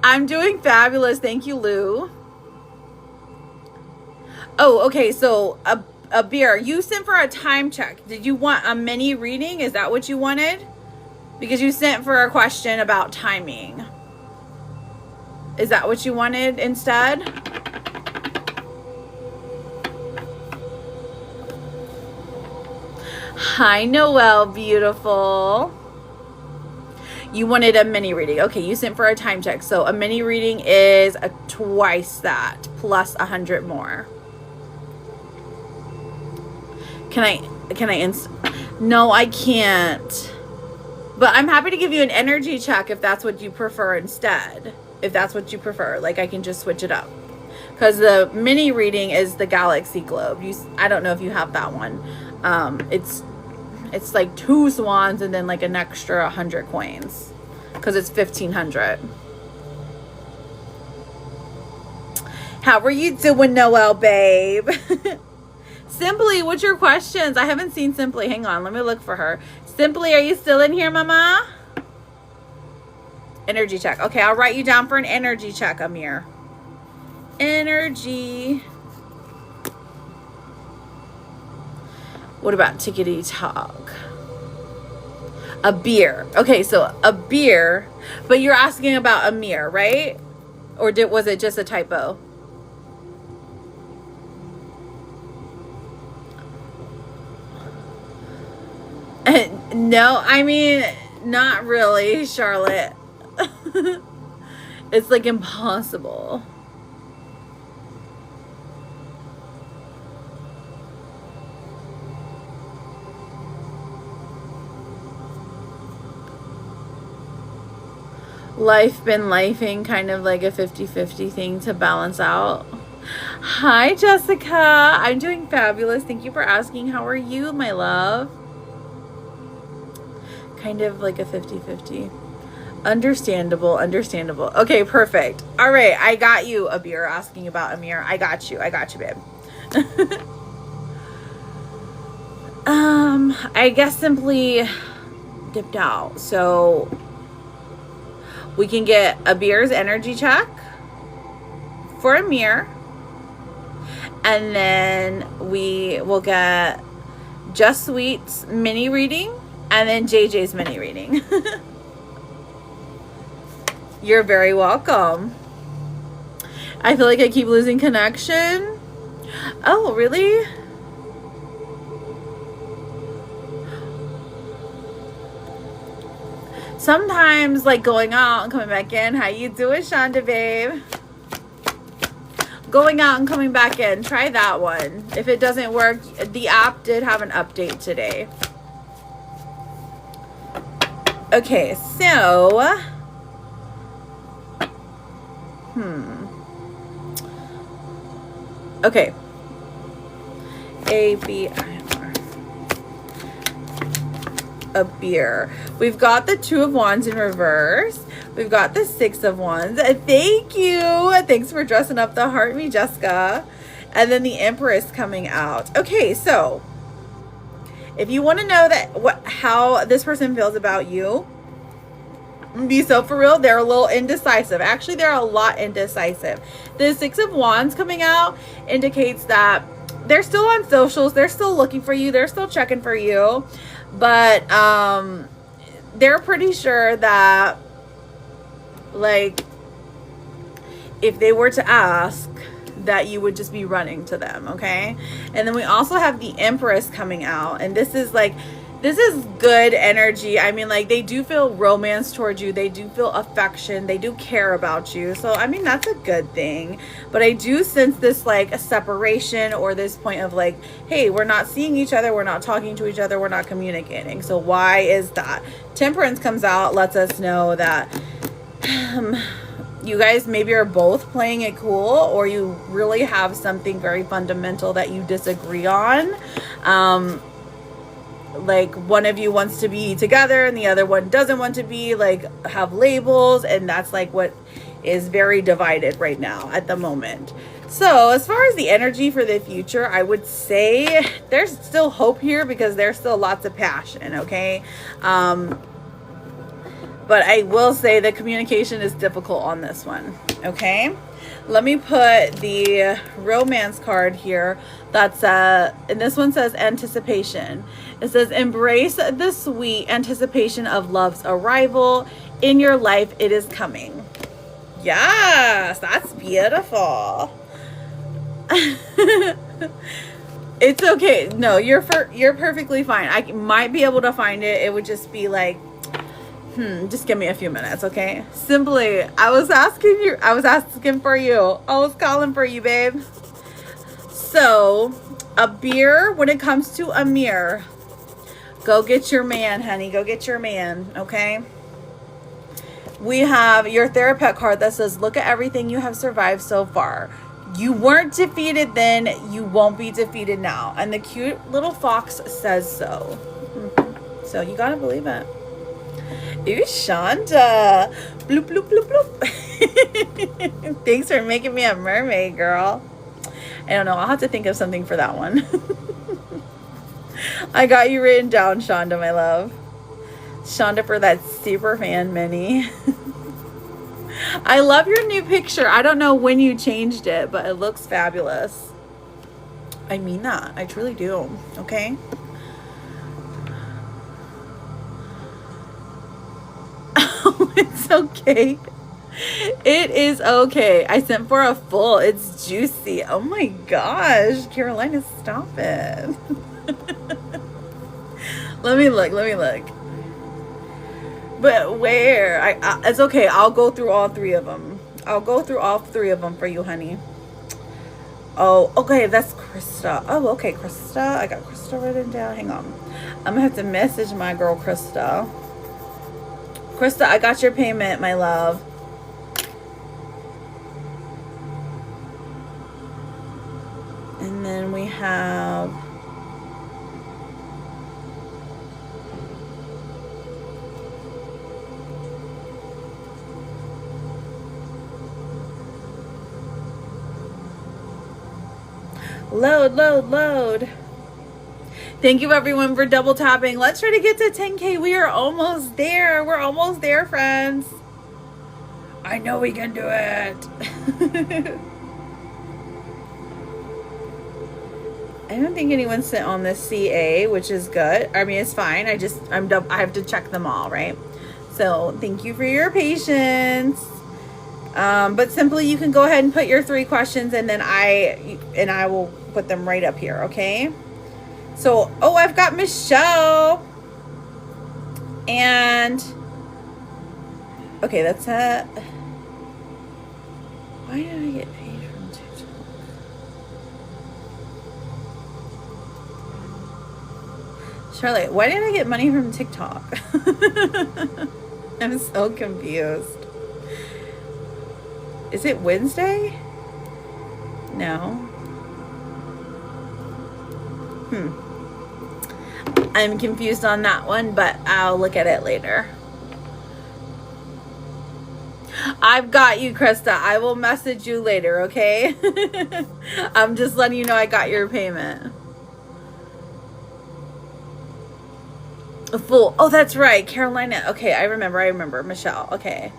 I'm doing fabulous. Thank you, Lou. Oh, okay. So a beer. You sent for a time check. Did you want a mini reading? Is that what you wanted? Because you sent for a question about timing. Is that what you wanted instead? Hi, Noelle, beautiful. You wanted a mini reading. Okay, you sent for a time check. So a mini reading is twice that plus 100 more. Can I no, I can't. But I'm happy to give you an energy check if that's what you prefer instead. If that's what you prefer. Like, I can just switch it up. Because the mini reading is the Galaxy Globe. I don't know if you have that one. It's like 2 swans and then like an extra 100 coins. Because it's 1,500. How are you doing, Noelle, babe? Simply, what's your questions? I haven't seen Simply. Hang on, let me look for her. Simply, are you still in here, mama? Energy check. Okay, I'll write you down for an energy check, Amir. Energy. What about tickety talk? A beer. Okay, so a beer, but you're asking about Amir, right? Or was it just a typo? No, I mean, not really, Charlotte. It's like impossible. Life been lifing, kind of like a 50-50 thing to balance out. Hi, Jessica. I'm doing fabulous. Thank you for asking. How are you, my love? Kind of like a 50-50. Understandable. Okay, perfect. All right, I got you, Abir, asking about Amir. I got you, babe. I guess Simply dipped out. So we can get Abir's energy check for Amir. And then we will get Just Sweet's mini reading. And then JJ's mini reading. You're very welcome. I feel like I keep losing connection. Oh, really? Sometimes, like, going out and coming back in. How you doing, Shonda, babe? Going out and coming back in. Try that one. If it doesn't work, the app did have an update today. Okay, so okay. A beer. We've got the 2 of Wands in reverse. We've got the 6 of Wands. Thank you. Thanks for dressing up the heart, me, Jessica. And then the Empress coming out. Okay, so if you want to know how this person feels about you, be so for real, they're a little indecisive. Actually, they're a lot indecisive. The 6 of Wands coming out indicates that they're still on socials. They're still looking for you. They're still checking for you. But they're pretty sure that, like, if they were to ask, that you would just be running to them, okay? And then we also have the Empress coming out, and this is good energy. I mean, like, they do feel romance towards you. They do feel affection. They do care about you. So, I mean, that's a good thing. But I do sense this, like, a separation, or this point of, like, hey, we're not seeing each other. We're not talking to each other. We're not communicating. So why is that? Temperance comes out, lets us know that you guys maybe are both playing it cool, or you really have something very fundamental that you disagree on. Like, one of you wants to be together and the other one doesn't want to be, like, have labels, and that's like what is very divided right now at the moment. So as far as the energy for the future, I would say there's still hope here, because there's still lots of passion, okay? But I will say the communication is difficult on this one. Okay. Let me put the romance card here. That's and this one says anticipation. It says embrace the sweet anticipation of love's arrival in your life. It is coming. Yes, that's beautiful. It's okay. No, you're perfectly fine. I might be able to find it. It would just be like, just give me a few minutes, okay? Simply, I was asking for you. I was calling for you, babe. So, a beer, when it comes to a mirror, go get your man, honey. Go get your man, okay? We have your therapist card that says, look at everything you have survived so far. You weren't defeated then, you won't be defeated now. And the cute little fox says so. So you gotta believe it. Ooh, Shonda. Bloop, bloop, bloop, bloop. Thanks for making me a mermaid, girl. I don't know. I'll have to think of something for that one. I got you written down, Shonda, my love. Shonda for that super fan mini. I love your new picture. I don't know when you changed it, but it looks fabulous. I mean that. I truly do. Okay? Oh, it's okay. It is okay. I sent for a full. It's juicy. Oh my gosh. Carolina, stop it. Let me look. But where? It's okay. I'll go through all three of them. I'll go through all three of them for you, honey. Oh, okay. That's Krista. Oh, okay. Krista. I got Krista written down. Hang on. I'm going to have to message my girl, Krista. Krista, I got your payment, my love. And then we have... Load. Thank you everyone for double tapping. Let's try to get to 10K. We are almost there. We're almost there, friends. I know we can do it. I don't think anyone sent on the CA, which is good. I mean, it's fine. I have to check them all, right? So thank you for your patience. But simply you can go ahead and put your 3 questions and then I will put them right up here, okay? So, oh, I've got Michelle. And, okay, that's it. Why did I get paid from TikTok? Charlotte, why did I get money from TikTok? I'm so confused. Is it Wednesday? No. I'm confused on that one, but I'll look at it later. I've got you, Krista. I will message you later, okay? I'm just letting you know I got your payment. A fool. Oh, that's right. Carolina. Okay, I remember. Michelle. Okay.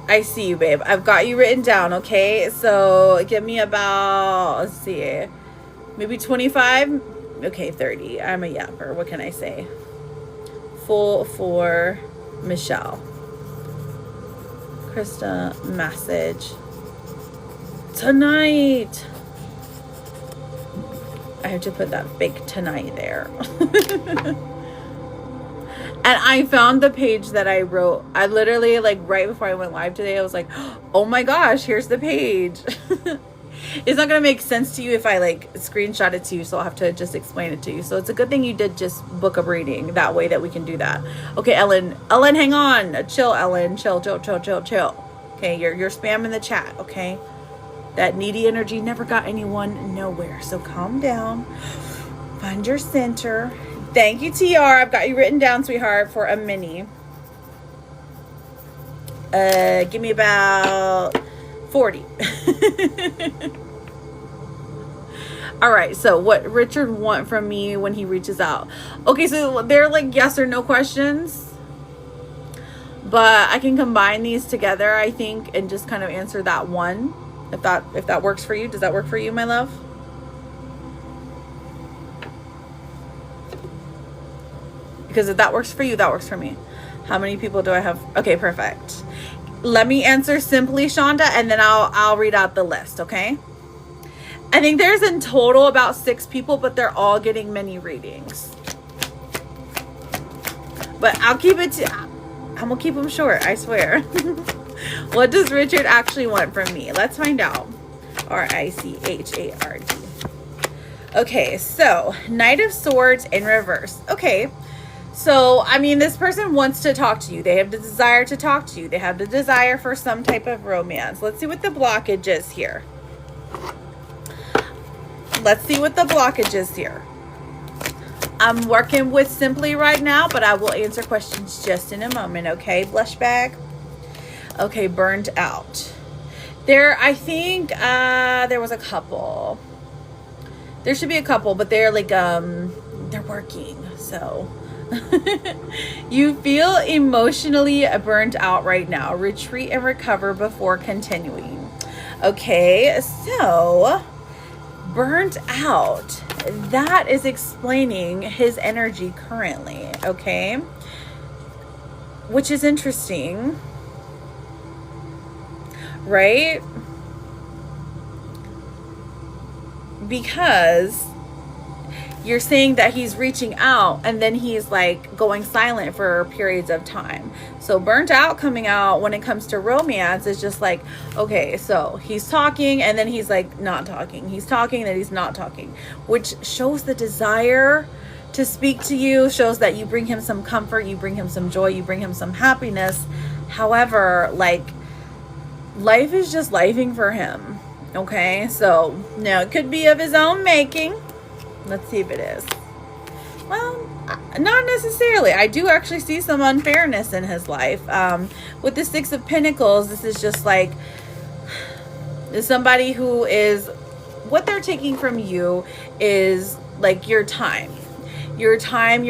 I see you, babe. I've got you written down, okay? So give me about, let's see, maybe 25? Okay, 30. I'm a yapper. What can I say? Full for Michelle. Krista, message. Tonight. I have to put that big tonight there. And I found the page that I wrote. I literally, like, right before I went live today, I was like, oh my gosh, here's the page. It's not going to make sense to you if I, like, screenshot it to you, so I'll have to just explain it to you. So it's a good thing you did just book a reading. That way that we can do that. Okay, Ellen, hang on. Chill, Ellen. Chill. Okay, you're spamming the chat, okay? That needy energy never got anyone nowhere. So calm down. Find your center. Thank you, TR. I've got you written down, sweetheart, for a mini. Give me about 40. All right, so what Richard want from me when he reaches out? Okay, so they're like yes or no questions. but I can combine these together, I think, and just kind of answer that one. If that works for you. Does that work for you, my love? Because if that works for you, that works for me. How many people do I have? Okay, perfect. Let me answer simply, Shonda, and then I'll read out the list, okay? I think there's in total about 6 people, but they're all getting mini readings. But I'm gonna keep them short, I swear. What does Richard actually want from me? Let's find out. Richard. Okay, so Knight of Swords in reverse. Okay, so I mean, this person wants to talk to you. They have the desire to talk to you. They have the desire for some type of romance. Let's see what the blockage is here. I'm working with Simply right now, but I will answer questions just in a moment, okay? Blush bag. Okay, burned out. I think there was a couple. There should be a couple, but they're like, they're working, so. You feel emotionally burnt out right now. Retreat and recover before continuing. Okay, so burnt out. That is explaining his energy currently, okay? Which is interesting, right? Because you're saying that he's reaching out and then he's like going silent for periods of time. So burnt out coming out when it comes to romance is just like, okay, so he's talking and then he's like not talking. He's talking and then he's not talking, which shows the desire to speak to you, shows that you bring him some comfort, you bring him some joy, you bring him some happiness. However, like, life is just lifing for him. Okay, so now it could be of his own making. Let's see if it is. Well, not necessarily. I do actually see some unfairness in his life. With the 6 of Pentacles, this is just like somebody who is, what they're taking from you is like your time, your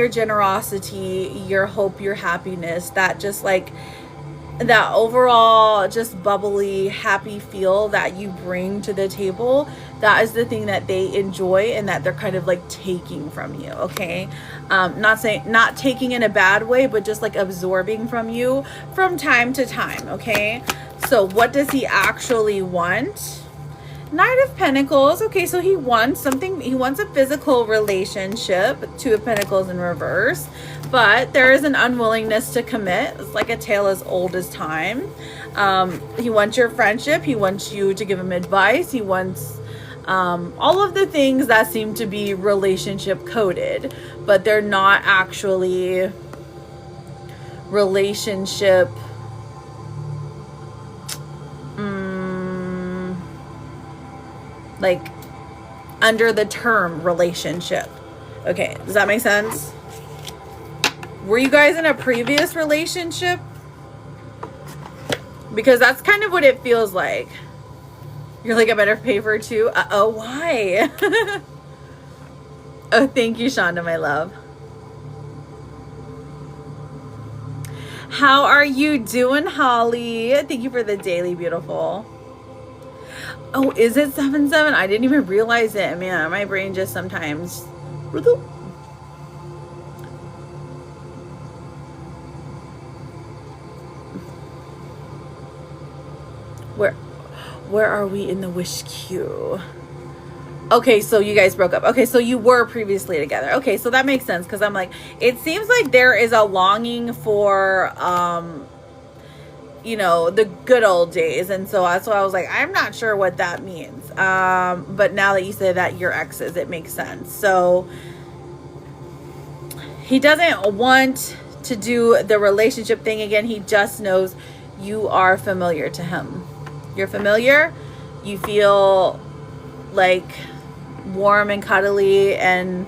generosity, your hope, your happiness, that just like that overall just bubbly, happy feel that you bring to the table. That is the thing that they enjoy and that they're kind of like taking from you, okay? Not taking in a bad way, but just like absorbing from you from time to time, okay? So what does he actually want? Knight of Pentacles. Okay, so he wants something. He wants a physical relationship. 2 of Pentacles in reverse. But there is an unwillingness to commit. It's like a tale as old as time. He wants your friendship. He wants you to give him advice. He wants all of the things that seem to be relationship coded, but they're not actually relationship like under the term relationship. Okay, does that make sense? Were you guys in a previous relationship? Because that's kind of what it feels like. You're like, I better pay for 2. Uh-oh, why? Oh, thank you, Shonda, my love. How are you doing, Holly? Thank you for the daily, beautiful. Oh, is it 7-7? I didn't even realize it. Man, my brain just sometimes. Where are we in the wish queue? Okay, so you guys broke up. Okay, so you were previously together. Okay, so that makes sense, because I'm like, it seems like there is a longing for you know, the good old days. And so that's why I was like, I'm not sure what that means. But now that you say that you're exes, it makes sense. So he doesn't want to do the relationship thing again. He just knows you are familiar to him. You're familiar. You feel like warm and cuddly and,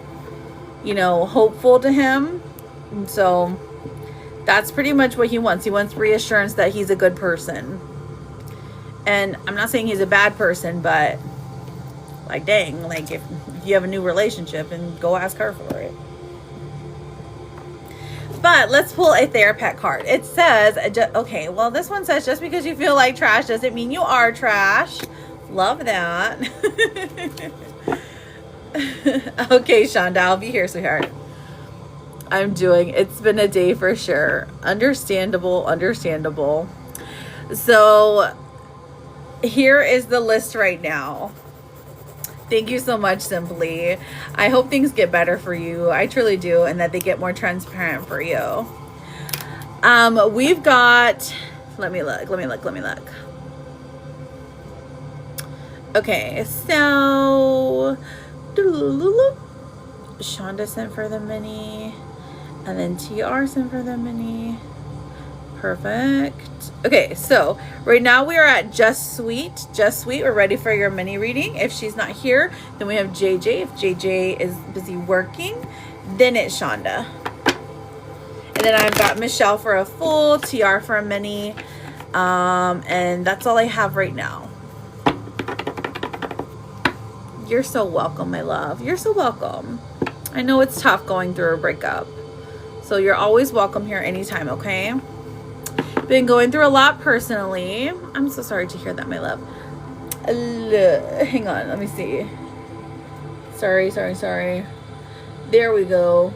you know, hopeful to him. And so that's pretty much what he wants. He wants reassurance that he's a good person. And I'm not saying he's a bad person, but like, dang, like if you have a new relationship, and go ask her for it. But let's pull a Therapet card. It says, okay, well, this one says just because you feel like trash doesn't mean you are trash. Love that. Okay, Shonda, I'll be here, sweetheart. It's been a day for sure. Understandable. So here is the list right now. Thank you so much, Simply. I hope things get better for you. I truly do, and that they get more transparent for you. We've got, let me look. Okay, so Shonda sent for the mini, and then TR sent for the mini. Perfect. Okay, so right now we are at Just Sweet. We're ready for your mini reading. If she's not here, then we have JJ. If JJ is busy working, then it's Shonda. And then I've got Michelle for a full, TR for a mini, and that's all I have right now. You're so welcome, my love. You're so welcome. I know it's tough going through a breakup, so you're always welcome here anytime, okay? Been going through a lot personally. I'm so sorry to hear that, my love. Hang on, let me see. Sorry. There we go.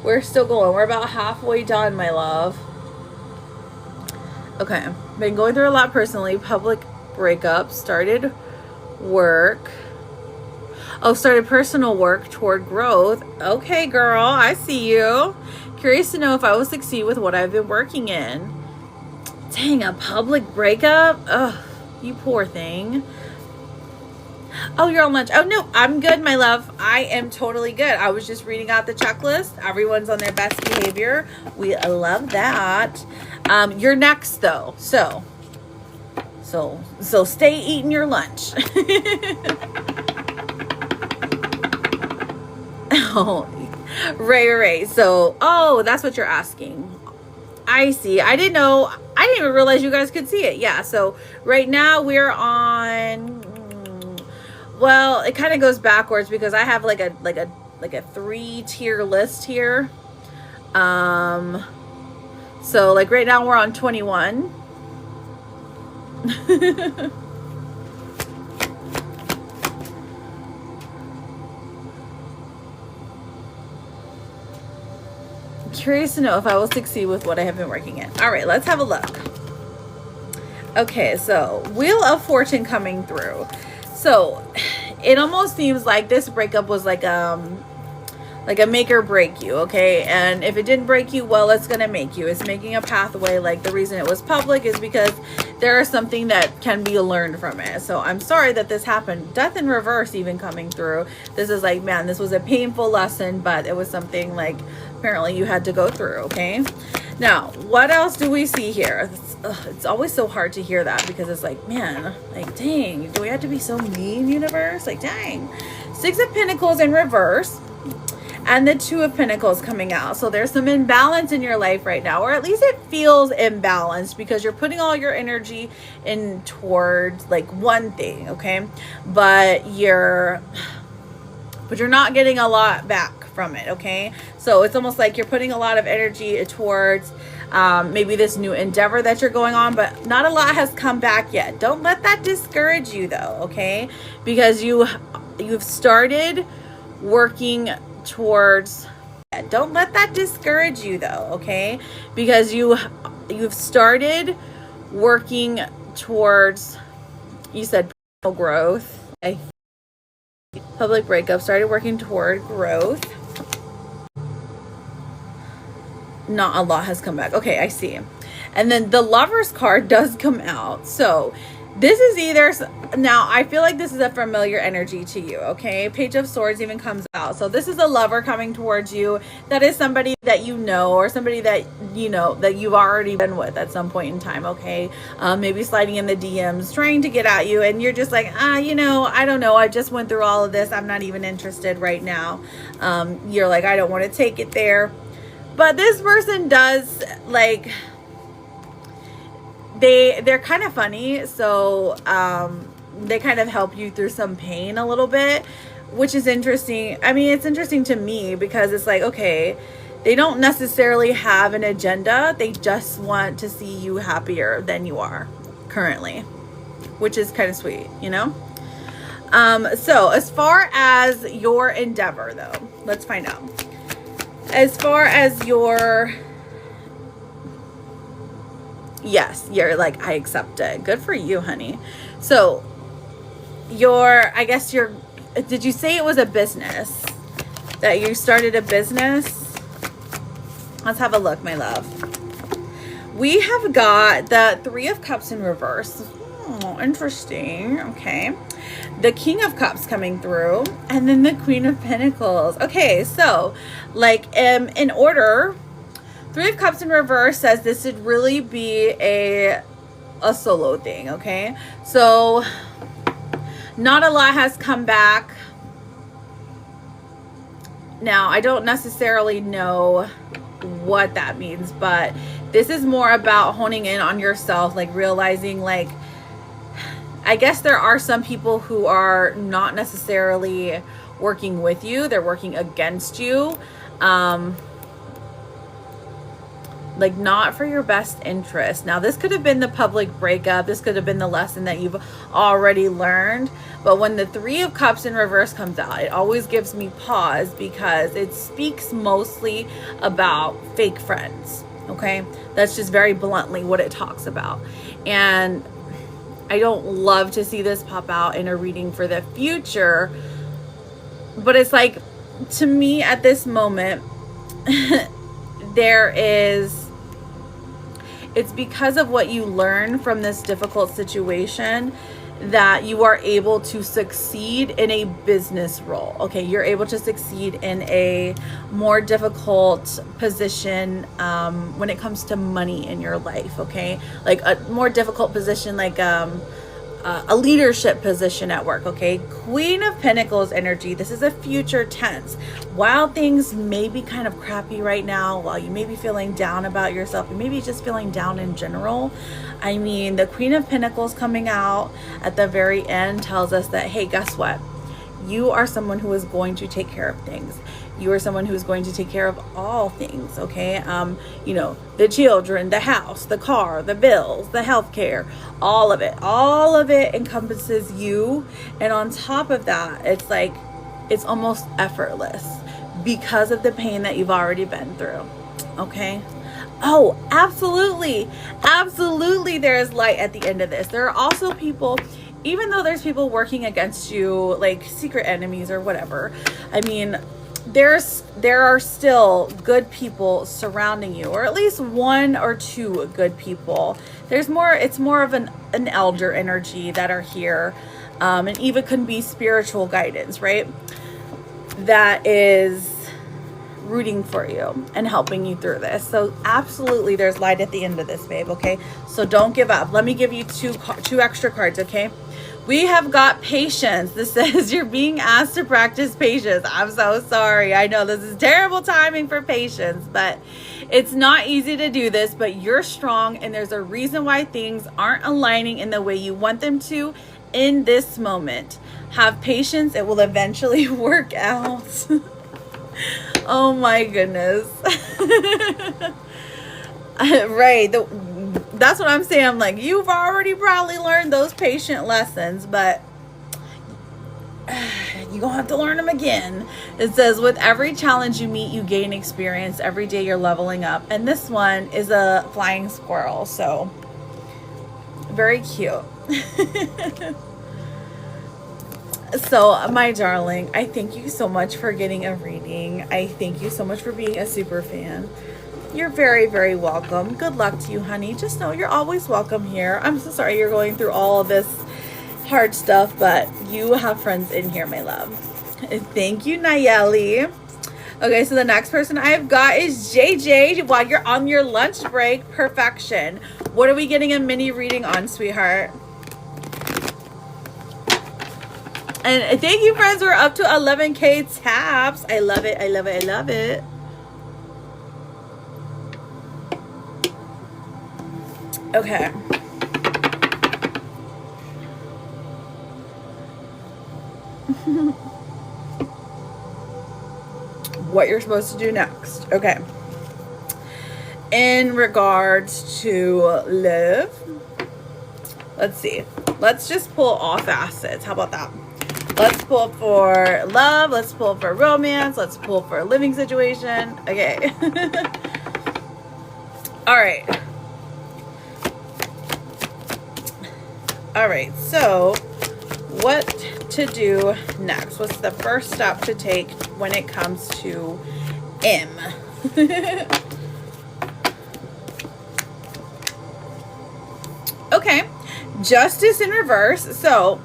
We're still going. We're about halfway done, my love. Okay. Been going through a lot personally. Public breakup. Started personal work toward growth. Okay, girl, I see you. Curious to know if I will succeed with what I've been working in. Dang, a public breakup? Ugh, you poor thing. Oh, you're on lunch. Oh, no, I'm good, my love. I am totally good. I was just reading out the checklist. Everyone's on their best behavior. We love that. You're next, though. So stay eating your lunch. Oh, Ray. So, that's what you're asking. I see. I didn't even realize you guys could see it. Yeah. So right now we're on, well, it kind of goes backwards because I have like a 3-tier list here. So like right now we're on 21. Curious to know if I will succeed with what I have been working in. All right, let's have a look. Okay, so Wheel of Fortune coming through. So it almost seems like this breakup was like a make or break you, okay? And if it didn't break you, well, it's gonna make you. It's making a pathway. Like the reason it was public is because there is something that can be learned from it. So I'm sorry that this happened. Death in reverse even coming through. This is like, man, this was a painful lesson, but it was something like apparently you had to go through, okay? Now, what else do we see here? It's always so hard to hear that because it's like, man, like, dang, do we have to be so mean, universe? Like, dang. 6 of Pentacles in reverse. And the 2 of Pentacles coming out. So there's some imbalance in your life right now, or at least it feels imbalanced because you're putting all your energy in towards like one thing, okay? But you're not getting a lot back from it, okay? So it's almost like you're putting a lot of energy towards maybe this new endeavor that you're going on, but not a lot has come back yet. Don't let that discourage you though, okay? Because you've started working towards, don't let that discourage you though, okay? Because you've started working towards, you said personal growth, okay? Public breakup, started working toward growth. Not a lot has come back. Okay, I see. And then the Lover's card does come out. So this is either, now I feel like this is a familiar energy to you, okay? Page of Swords even comes out. So this is a lover coming towards you. That is somebody that you know, or somebody that you know that you've already been with at some point in time, okay? Maybe sliding in the DMs, trying to get at you, and you're just like, I don't know. I just went through all of this. I'm not even interested right now. You're like, I don't want to take it there. But this person does, like, they're kind of funny, so they kind of help you through some pain a little bit, which is interesting. I mean, it's interesting to me because it's like, okay, They don't necessarily have an agenda. They just want to see you happier than you are currently, which is kind of sweet, you know? So as far as your endeavor though, let's find out. As far as your, yes, you're like, I accept it. Good for you, honey. So I guess did you say it was a business? That you started a business? Let's have a look, my love. We have got the Three of Cups in reverse. Oh, interesting. Okay. The King of Cups coming through, and then the Queen of Pentacles. Okay, so like in order, Three of Cups in reverse says this should really be a solo thing, okay? So not a lot has come back. Now, I don't necessarily know what that means, but this is more about honing in on yourself, like realizing, like, I guess there are some people who are not necessarily working with you, they're working against you, like not for your best interest. Now, this could have been the public breakup, this could have been the lesson that you've already learned, but when the Three of Cups in reverse comes out, it always gives me pause because it speaks mostly about fake friends, okay? That's just very bluntly what it talks about. And I don't love to see this pop out in a reading for the future, but it's like, to me at this moment, it's because of what you learn from this difficult situation that you are able to succeed in a business role. Okay, you're able to succeed in a more difficult position when it comes to money in your life, okay? Like a more difficult position, like a leadership position at work, okay? Queen of Pentacles energy. This is a future tense. While things may be kind of crappy right now, while you may be feeling down about yourself, and maybe just feeling down in general, I mean, the Queen of Pentacles coming out at the very end tells us that, hey, guess what? You are someone who is going to take care of things. You are someone who's going to take care of all things, okay? You know, the children, the house, the car, the bills, the healthcare, all of it encompasses you. And on top of that, it's like, it's almost effortless because of the pain that you've already been through, okay? Oh, absolutely. Absolutely, there is light at the end of this. There are also people, even though there's people working against you, like secret enemies or whatever, I mean, there are still good people surrounding you, or at least one or two good people. It's more of an elder energy that are here, and even can be spiritual guidance, right? That is rooting for you and helping you through this. So absolutely there's light at the end of this, babe, okay? So don't give up. Let me give you two extra cards, okay? We have got patience. This says you're being asked to practice patience. I'm so sorry. I know this is terrible timing for patience, but it's not easy to do this, but you're strong, and there's a reason why things aren't aligning in the way you want them to in this moment. Have patience. It will eventually work out. Oh my goodness. Right. That's what I'm saying. I'm like, you've already probably learned those patient lessons, but you're gonna have to learn them again. It says, with every challenge you meet, you gain experience. Every day you're leveling up. And this one is a flying squirrel. So very cute. So, my darling, I thank you so much for getting a reading. I thank you so much for being a super fan. You're very, very welcome. Good luck to you, honey. Just know you're always welcome here. I'm so sorry you're going through all of this hard stuff, but you have friends in here, my love. Thank you, Nayeli. Okay, so the next person I've got is JJ. While you're on your lunch break, perfection. What are we getting a mini reading on, sweetheart? And thank you, friends. We're up to 11K taps. I love it. I love it. I love it. Okay. what you're supposed to do next. Okay. In regards to love, let's see. Let's just pull all facets. How about that? Let's pull for love. Let's pull for romance. Let's pull for a living situation. Okay. All right. All right. So what to do next? What's the first step to take when it comes to M? Okay. Justice in reverse. So,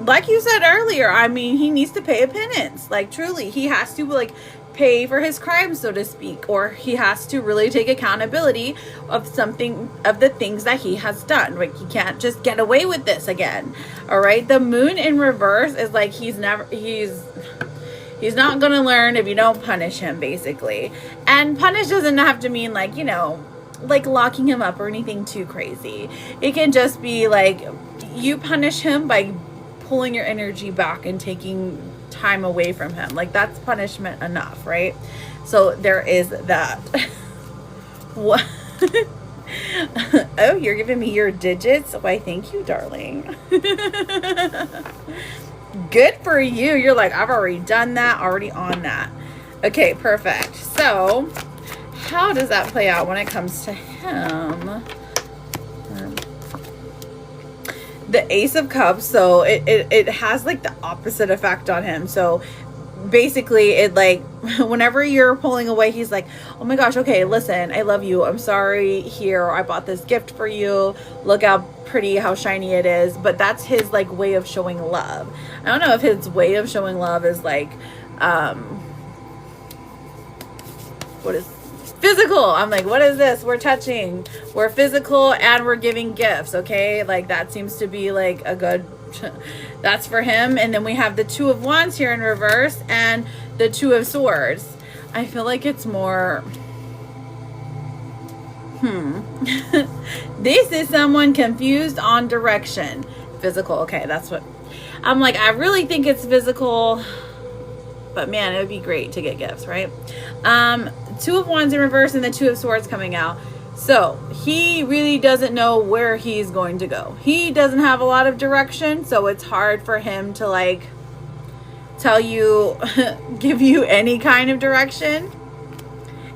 like you said earlier, I mean, he needs to pay a penance. Like, truly, he has to, like, pay for his crimes, so to speak, or he has to really take accountability of something, of the things that he has done. Like, he can't just get away with this again. All right. The moon in reverse is like he's not going to learn if you don't punish him, basically. And punish doesn't have to mean, like, you know, like locking him up or anything too crazy. It can just be like you punish him by pulling your energy back and taking time away from him. Like, that's punishment enough, right? So there is that. What? Oh, you're giving me your digits? Why, thank you, darling. Good for you. You're like, I've already done that, already on that. Okay, perfect. So how does that play out when it comes to him? The Ace of Cups, so it has like the opposite effect on him. So basically, it like whenever you're pulling away, he's like, oh my gosh, okay, listen, I love you, I'm sorry, here, I bought this gift for you, look how pretty, how shiny it is. But that's his like way of showing love. I don't know if his way of showing love is like what is physical. I'm like, what is this? We're touching, we're physical, and we're giving gifts. Okay, like that seems to be like a good that's for him. And then we have the Two of Wands here in reverse and the Two of Swords. I feel like it's more this is someone confused on direction. Physical. Okay, that's what I'm like. I really think it's physical, but man, it would be great to get gifts, right? Two of Wands in reverse and the Two of Swords coming out. So he really doesn't know where he's going to go. He doesn't have a lot of direction, so it's hard for him to like tell you, give you any kind of direction.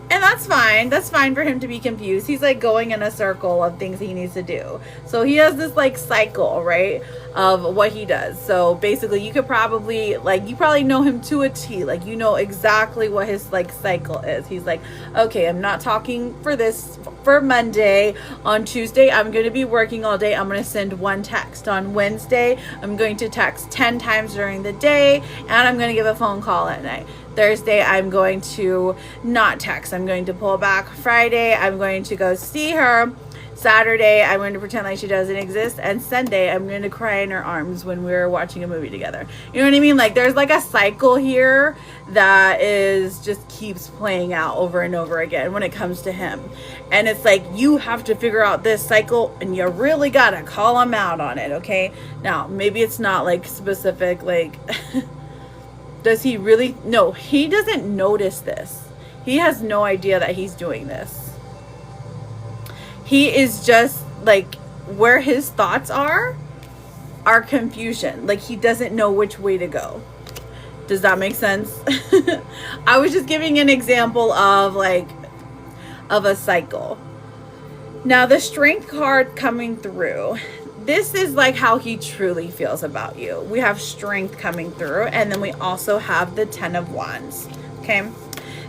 And that's fine. That's fine for him to be confused. He's like going in a circle of things he needs to do. So he has this like cycle, right, of what he does. So basically you could probably like, you probably know him to a T. Like, you know exactly what his like cycle is. He's like, okay, I'm not talking for this for Monday. On Tuesday, I'm going to be working all day. I'm going to send one text. On Wednesday, I'm going to text 10 times during the day, and I'm going to give a phone call at night. Thursday, I'm going to not text. I'm going to pull back. Friday, I'm going to go see her. Saturday, I'm going to pretend like she doesn't exist. And Sunday, I'm going to cry in her arms when we're watching a movie together. You know what I mean? Like, there's like a cycle here that is just keeps playing out over and over again when it comes to him. And it's like, you have to figure out this cycle and you really got to call him out on it, okay? Now, maybe it's not like specific, like... Does he really? No, he doesn't notice this. He has no idea that he's doing this. He is just like, where his thoughts are confusion. Like, he doesn't know which way to go. Does that make sense? I was just giving an example of like, of a cycle. Now, the Strength card coming through. This is like how he truly feels about you. We have strength coming through, and then we also have the 10 of Wands. Okay.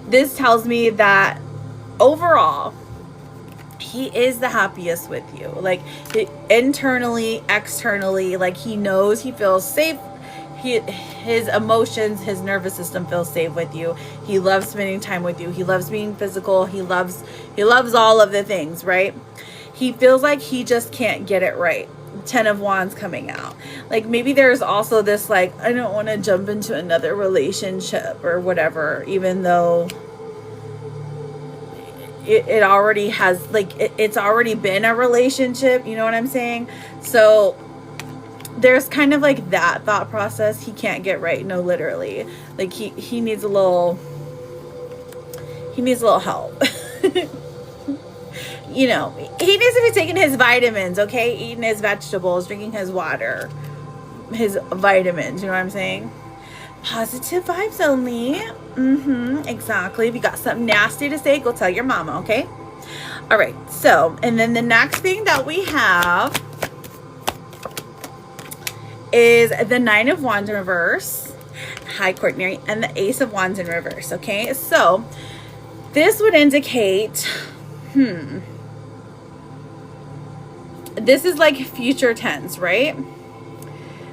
This tells me that overall, he is the happiest with you. Like, internally, externally, like he knows, he feels safe. His emotions, his nervous system feels safe with you. He loves spending time with you. He loves being physical. He loves all of the things, right? He feels like he just can't get it right. 10 of Wands coming out. Like, maybe there's also this like, I don't want to jump into another relationship or whatever, even though it already has, like, it's already been a relationship, you know what I'm saying? So there's kind of like that thought process he can't get right. No, literally, like he needs a little He needs a little help. You know, he needs to be taking his vitamins, okay? Eating his vegetables, drinking his water, his vitamins, you know what I'm saying? Positive vibes only. Exactly. If you got something nasty to say, go tell your mama, okay? All right, so, and then the next thing that we have is the Nine of Wands in reverse. Hi, Courtney. And the Ace of Wands in reverse, okay? So, this would indicate, this is like future tense, right?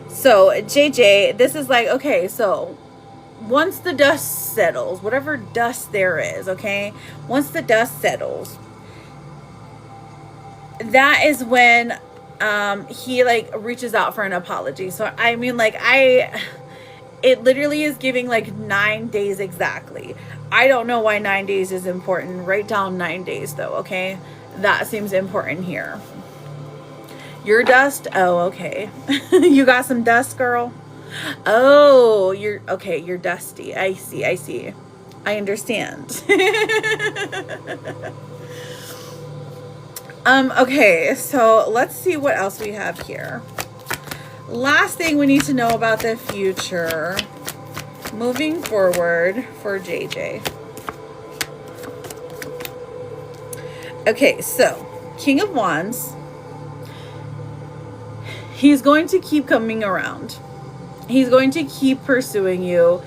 So, JJ, this is like, okay, so once the dust settles, whatever dust there is, okay? Once the dust settles, that is when he like reaches out for an apology. So, I mean, like, it literally is giving like 9 days exactly. I don't know why 9 days is important. Write down 9 days though, okay? That seems important here. Your dust? Oh, okay. You got some dust, girl? Oh, you're okay. You're dusty. I see. I understand. Okay, so let's see what else we have here. Last thing we need to know about the future. Moving forward for JJ. Okay, so King of Wands. He's going to keep coming around. He's going to keep pursuing you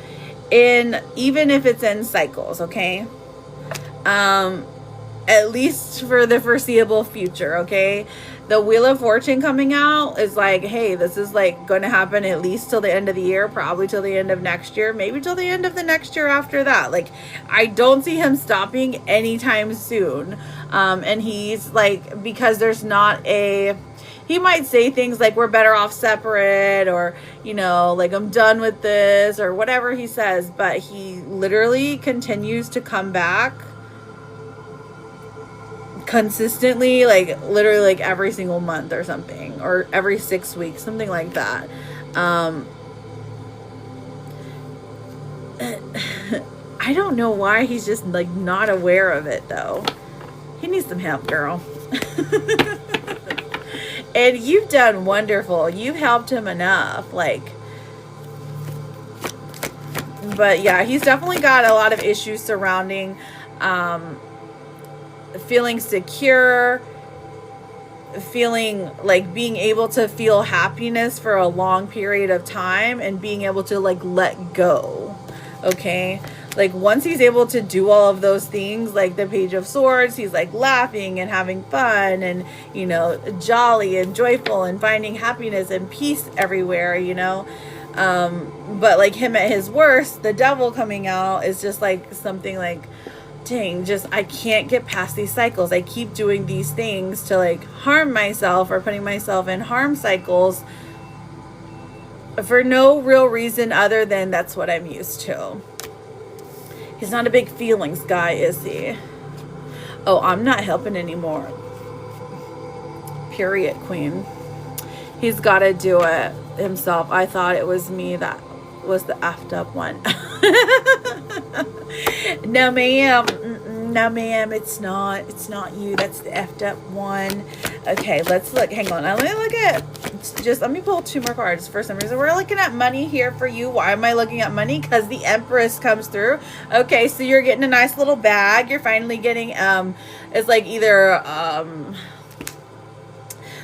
even if it's in cycles, okay? At least for the foreseeable future, okay? The Wheel of Fortune coming out is like, hey, this is like going to happen at least till the end of the year, probably till the end of next year, maybe till the end of the next year after that. Like, I don't see him stopping anytime soon. And he's like, because there's not he might say things like, we're better off separate, or, you know, like, I'm done with this, or whatever he says, but he literally continues to come back consistently, like, literally, like, every single month or something, or every 6 weeks, something like that. I don't know why he's just, like, not aware of it, though. He needs some help, girl. And you've done wonderful. You've helped him enough. Like, but yeah, he's definitely got a lot of issues surrounding feeling secure, feeling like being able to feel happiness for a long period of time, and being able to like let go. Okay. Like, once he's able to do all of those things, like the Page of Swords, he's like laughing and having fun and, you know, jolly and joyful and finding happiness and peace everywhere, you know. But like him at his worst, the devil coming out is just like something like, dang, just I can't get past these cycles. I keep doing these things to like harm myself, or putting myself in harm cycles for no real reason other than that's what I'm used to. He's not a big feelings guy, is he? Oh, I'm not helping anymore. Period, queen. He's got to do it himself. I thought it was me that was the effed up one. No, ma'am. No, ma'am. It's not you. That's the effed up one. Okay, let's look. Hang on. Now, let me look at... let me pull 2 more cards for some reason. We're looking at money here for you. Why am I looking at money? Because the Empress comes through. Okay, so you're getting a nice little bag. You're finally getting, it's like either,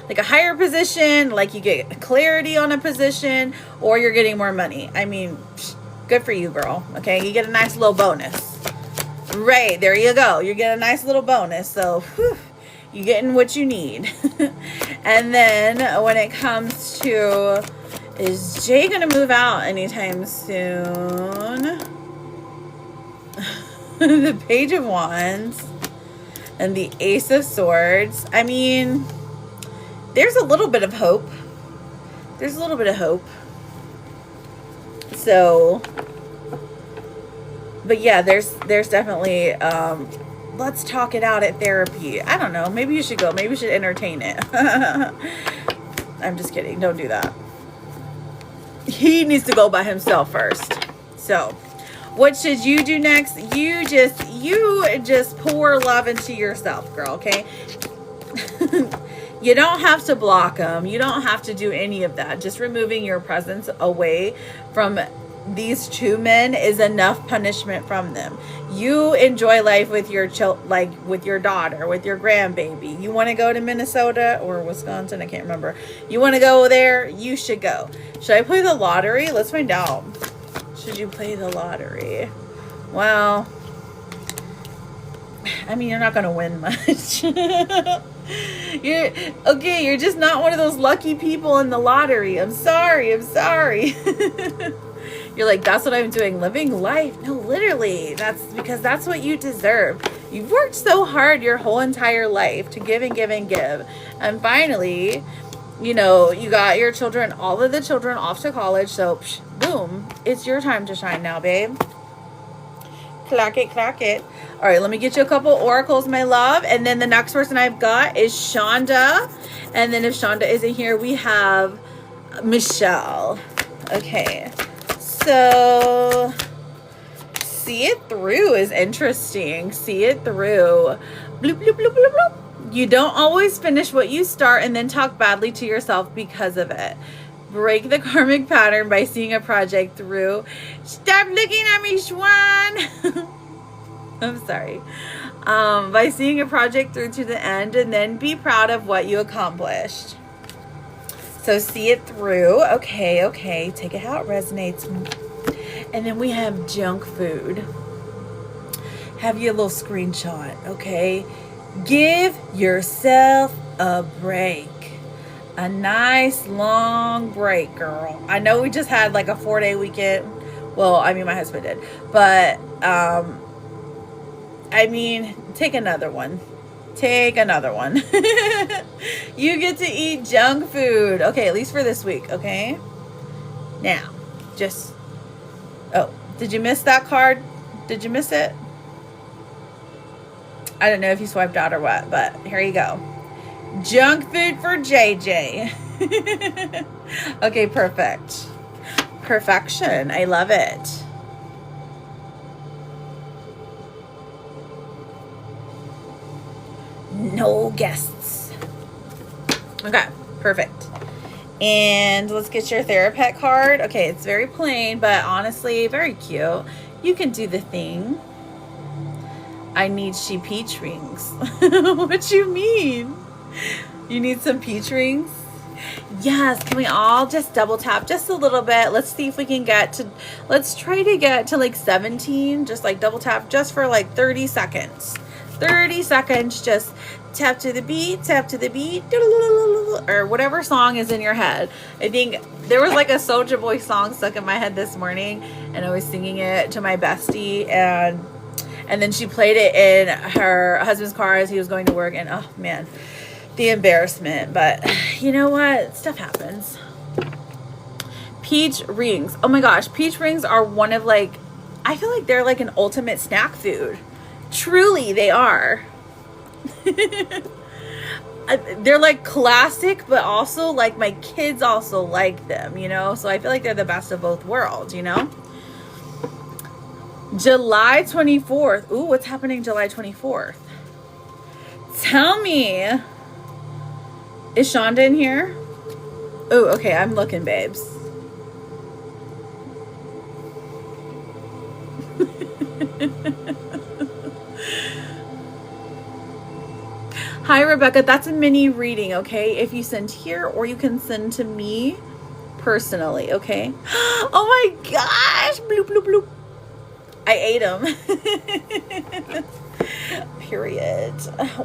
like a higher position, like you get clarity on a position, or you're getting more money. I mean, good for you, girl. Okay, you get a nice little bonus. Right, there you go. You get a nice little bonus. So, whew, you're getting what you need. And then when it comes to, is Jay going to move out anytime soon? The Page of Wands and the Ace of Swords. I mean, there's a little bit of hope. There's a little bit of hope. So, but yeah, there's definitely, let's talk it out at therapy. I don't know. Maybe you should go. Maybe you should entertain it. I'm just kidding. Don't do that. He needs to go by himself first. So, What should you do next? You just pour love into yourself, girl, okay? You don't have to block them. You don't have to do any of that. Just removing your presence away from these two men is enough punishment from them. You enjoy life with your with your daughter, with your grandbaby. You want to go to Minnesota or Wisconsin? I can't remember. You want to go there? You should go. Should I play the lottery? Let's find out. Should you play the lottery? Well, I mean, you're not going to win much. You're just not one of those lucky people in the lottery. I'm sorry. You're like, that's what I'm doing, living life. No, literally, that's because that's what you deserve. You've worked so hard your whole entire life to give and give and give. And finally, you got your children, all of the children off to college. So boom, it's your time to shine now, babe. Clack it. All right, let me get you a couple oracles, my love. And then the next person I've got is Shonda. And then if Shonda isn't here, we have Michelle. Okay, so see it through is interesting. See it through. Bloop, bloop, bloop, bloop, bloop. You don't always finish what you start and then talk badly to yourself because of it. Break the karmic pattern by seeing a project through. Stop looking at me, Schwan. I'm sorry. By seeing a project through to the end and then be proud of what you accomplished. So see it through. Okay. Take it how it resonates. And then we have junk food. Have your little screenshot, okay? Give yourself a break. A nice long break, girl. I know we just had like a 4-day weekend. Well, I mean, my husband did. But, I mean, take another one. You get to eat junk food. Okay, at least for this week, okay? Now, did you miss that card? Did you miss it? I don't know if you swiped out or what, but here you go. Junk food for JJ. Okay, perfect. Perfection. I love it. No guests. Okay, perfect. And let's get your Therapet card. Okay, it's very plain, but honestly, very cute. You can do the thing. I need peach rings. What you mean? You need some peach rings? Yes, can we all just double tap just a little bit? Let's see if we can let's try to get to like 17. Just like double tap just for like 30 seconds. 30 seconds, just tap to the beat, or whatever song is in your head. I think there was like a Soulja Boy song stuck in my head this morning, and I was singing it to my bestie, and then she played it in her husband's car as he was going to work, and oh man, the embarrassment. But you know what? Stuff happens. Peach rings. Oh my gosh, peach rings are one of I feel like they're like an ultimate snack food. Truly, they are. They're like classic, but also like my kids also like them, so I feel like they're the best of both worlds. July 24th. Ooh, what's happening July 24th? Tell me. Is Shonda in here? Oh, okay, I'm looking, babes. Hi, Rebecca. That's a mini reading, okay? If you send here, or you can send to me personally, okay? Oh my gosh! Bloop, bloop, bloop. I ate them. Period.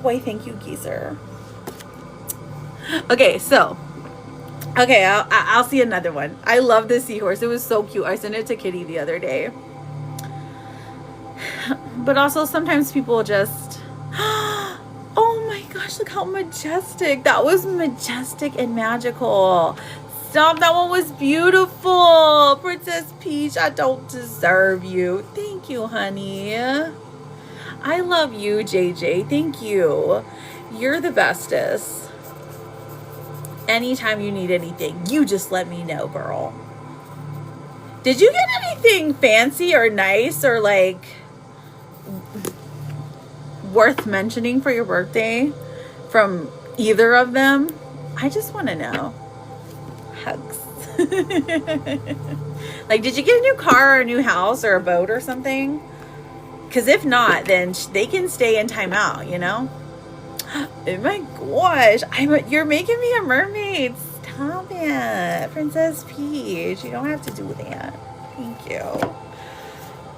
Why, thank you, geezer. Okay, so. Okay, I'll see another one. I love this seahorse. It was so cute. I sent it to Kitty the other day. But also, sometimes people just... Oh my gosh, look how majestic. That was majestic and magical. Stop, that one was beautiful. Princess Peach, I don't deserve you. Thank you, honey. I love you, JJ. Thank you. You're the bestest. Anytime you need anything, you just let me know, girl. Did you get anything fancy or nice or like worth mentioning for your birthday from either of them? I just want to know. Hugs. Like, did you get a new car or a new house or a boat or something? Because if not, then they can stay in timeout, you know? Oh my gosh. You're making me a mermaid. Stop it. Princess Peach. You don't have to do that. Thank you.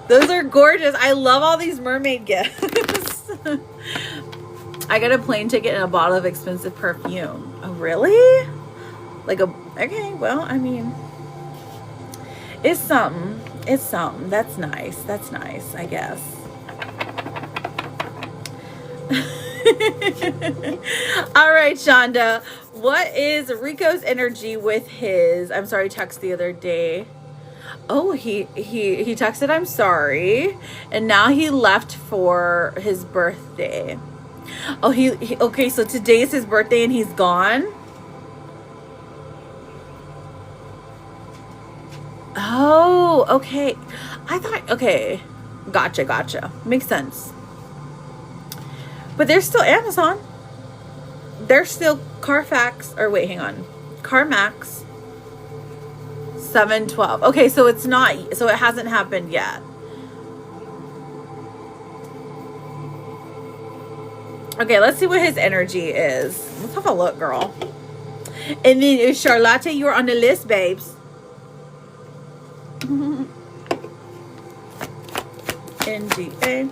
Those are gorgeous. I love all these mermaid gifts. I got a plane ticket and a bottle of expensive perfume. Oh, really? Like okay, well, I mean, it's something. It's something. That's nice. That's nice, I guess. All right, Shonda. What is Rico's energy with his, I'm sorry, text the other day? Oh, he texted, I'm sorry. And now he left for his birthday. Oh, he okay, so today is his birthday and he's gone? Oh, okay. I thought, okay. Gotcha. Makes sense. But there's still Amazon. There's still Carfax, or wait, hang on. CarMax 712. Okay, so it's not, so it hasn't happened yet. Okay, let's see what his energy is. Let's have a look, girl. And then Charlotte, you're on the list, babes. NGA.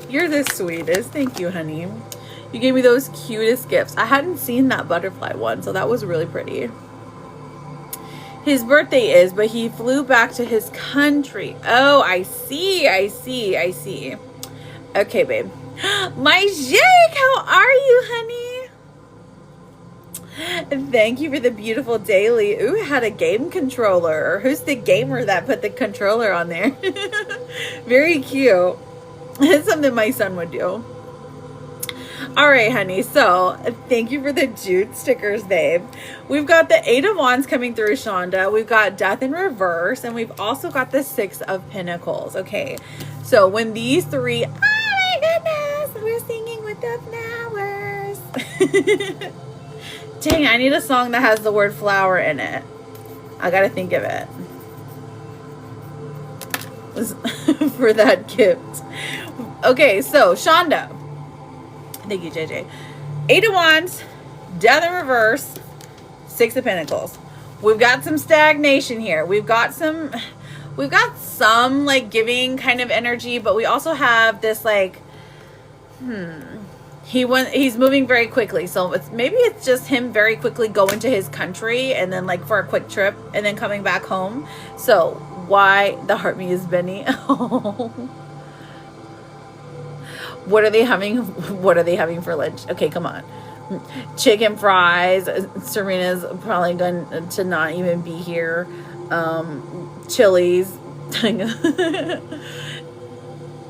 You're the sweetest. Thank you, honey. You gave me those cutest gifts. I hadn't seen that butterfly one, so that was really pretty. His birthday is, but he flew back to his country. Oh, I see. Okay, babe. My Jake, how are you, honey? Thank you for the beautiful daily. Ooh, it had a game controller. Who's the gamer that put the controller on there? Very cute. It's something my son would do. All right, honey. So thank you for the jute stickers, babe. We've got the 8 of Wands coming through, Shonda. We've got Death in reverse, and we've also got the 6 of Pentacles. Okay, so when these three, oh my goodness, we're singing with the flowers. Dang, I need a song that has the word flower in it. I gotta think of it. For that gift. Okay, so Shonda. Thank you, JJ. 8 of Wands, Death in reverse, 6 of Pentacles. We've got some stagnation here. We've got some like giving kind of energy, but we also have this like, he's moving very quickly. So maybe it's just him very quickly going to his country and then like for a quick trip and then coming back home. So why the heart me is Benny? What are they having for lunch? Okay, come on. Chicken fries. Serena's probably going to not even be here. Chili's.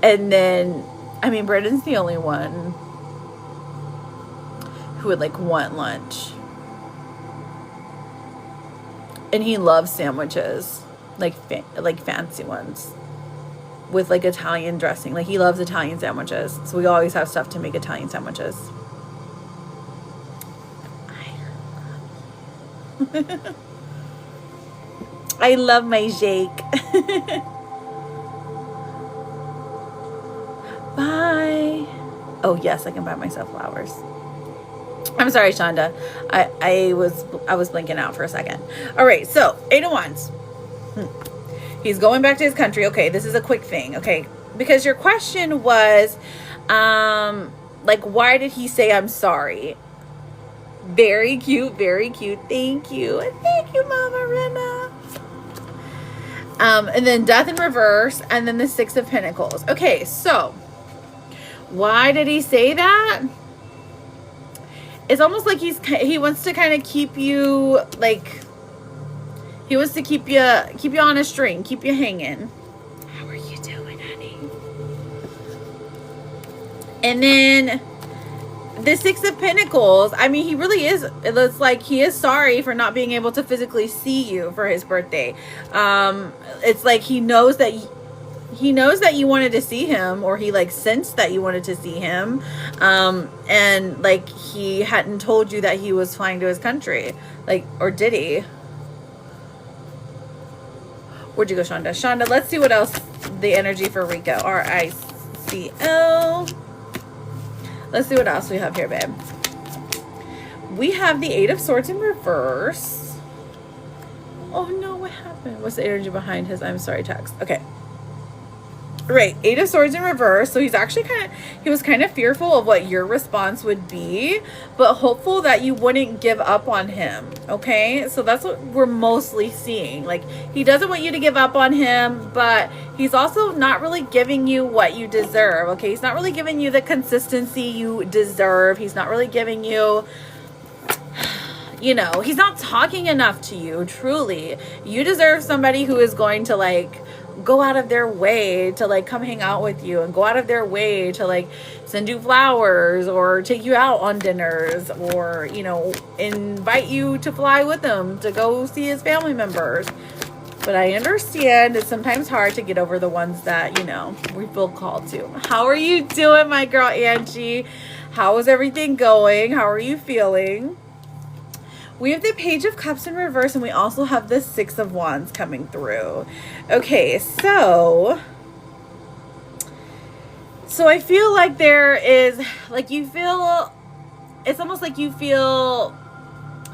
And then, I mean, Brendan's the only one who would like want lunch. And he loves sandwiches, like fancy ones with like Italian dressing. Like he loves Italian sandwiches. So we always have stuff to make Italian sandwiches. I love my Jake. Bye. Oh yes, I can buy myself flowers. I'm sorry, Shonda. I was blinking out for a second. All right, so 8 of Wands. He's going back to his country. Okay, this is a quick thing. Okay, because your question was, like, why did he say I'm sorry? Very cute, very cute. Thank you, Mama Rena. And then Death in reverse, and then the 6 of Pentacles. Okay, so why did he say that? It's almost like he wants to kind of keep you like, he wants to keep you on a string, keep you hanging. How are you doing, honey? And then the Six of Pentacles, I mean, he really is, it looks like he is sorry for not being able to physically see you for his birthday. It's like he knows that you wanted to see him, or he like sensed that you wanted to see him. And like he hadn't told you that he was flying to his country. Like, or did he? Where'd you go, Shonda? Shonda, let's see what else the energy for Rico. R-I-C-O. Let's see what else we have here, babe. We have the Eight of Swords in reverse. Oh no, what happened? What's the energy behind his I'm sorry text? Okay. Right, Eight of Swords in reverse. So he's actually he was kind of fearful of what your response would be, but hopeful that you wouldn't give up on him. Okay, so that's what we're mostly seeing. Like, he doesn't want you to give up on him, but he's also not really giving you what you deserve. Okay, he's not really giving you the consistency you deserve. He's not really giving you, you know, he's not talking enough to you. Truly, you deserve somebody who is going to like go out of their way to like come hang out with you, and go out of their way to like send you flowers, or take you out on dinners, or, you know, invite you to fly with them to go see his family members. But I understand it's sometimes hard to get over the ones that, you know, we feel called to. How are you doing, my girl Angie? How is everything going? How are you feeling? We have the Page of Cups in reverse, and we also have the Six of Wands coming through. Okay, so I feel like there is, like, you feel, it's almost like you feel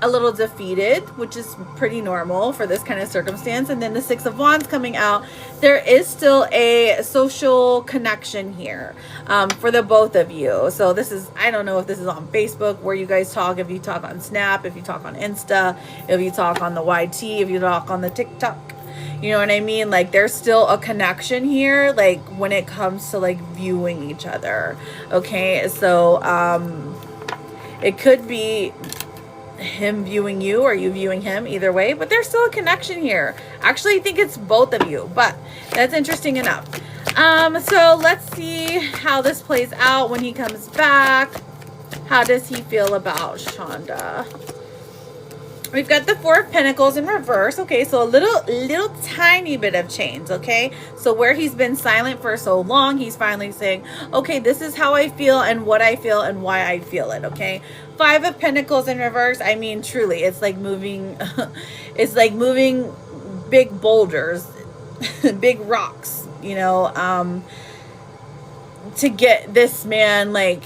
a little defeated, which is pretty normal for this kind of circumstance. And then the Six of Wands coming out, there is still a social connection here for the both of you. So this is, I don't know if this is on Facebook where you guys talk, if you talk on Snap, if you talk on Insta, if you talk on the YT, if you talk on the TikTok, you know what I mean? Like, there's still a connection here, like when it comes to like viewing each other. Okay, so it could be him viewing you or you viewing him, either way, but there's still a connection here. Actually, I think it's both of you, but that's interesting enough. So let's see how this plays out when he comes back. How does he feel about Shonda? We've got the Four of Pentacles in reverse. Okay, so a little tiny bit of change. Okay, so where he's been silent for so long, he's finally saying, okay, this is how I feel and what I feel and why I feel it. Okay, Five of Pentacles in reverse. I mean, truly, it's like moving it's like moving big boulders, big rocks, you know, to get this man like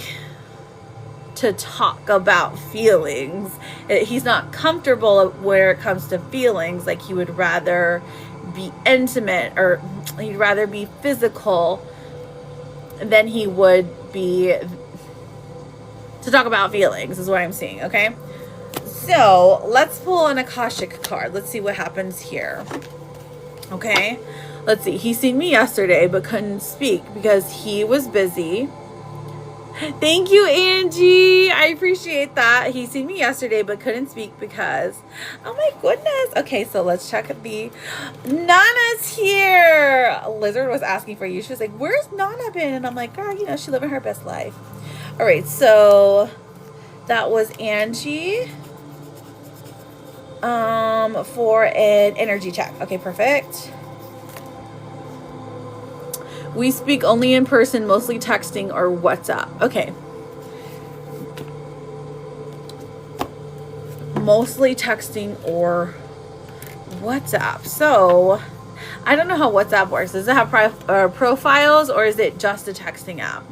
to talk about feelings. He's not comfortable where it comes to feelings. Like, he would rather be intimate, or he'd rather be physical than he would be to talk about feelings, is what I'm seeing. Okay, so let's pull an Akashic card. Let's see what happens here. Okay, let's see. He seen me yesterday but couldn't speak because he was busy. Thank you, Angie. I appreciate that. He seen me yesterday but couldn't speak because, oh my goodness. Okay, so let's check the Nana's here. Lizard was asking for you. She was like, where's Nana been? And I'm like, girl, you know, she living her best life. All right, so that was Angie for an energy check. Okay, perfect. We speak only in person, mostly texting or WhatsApp. Okay. Mostly texting or WhatsApp. So, I don't know how WhatsApp works. Does it have profiles, or is it just a texting app?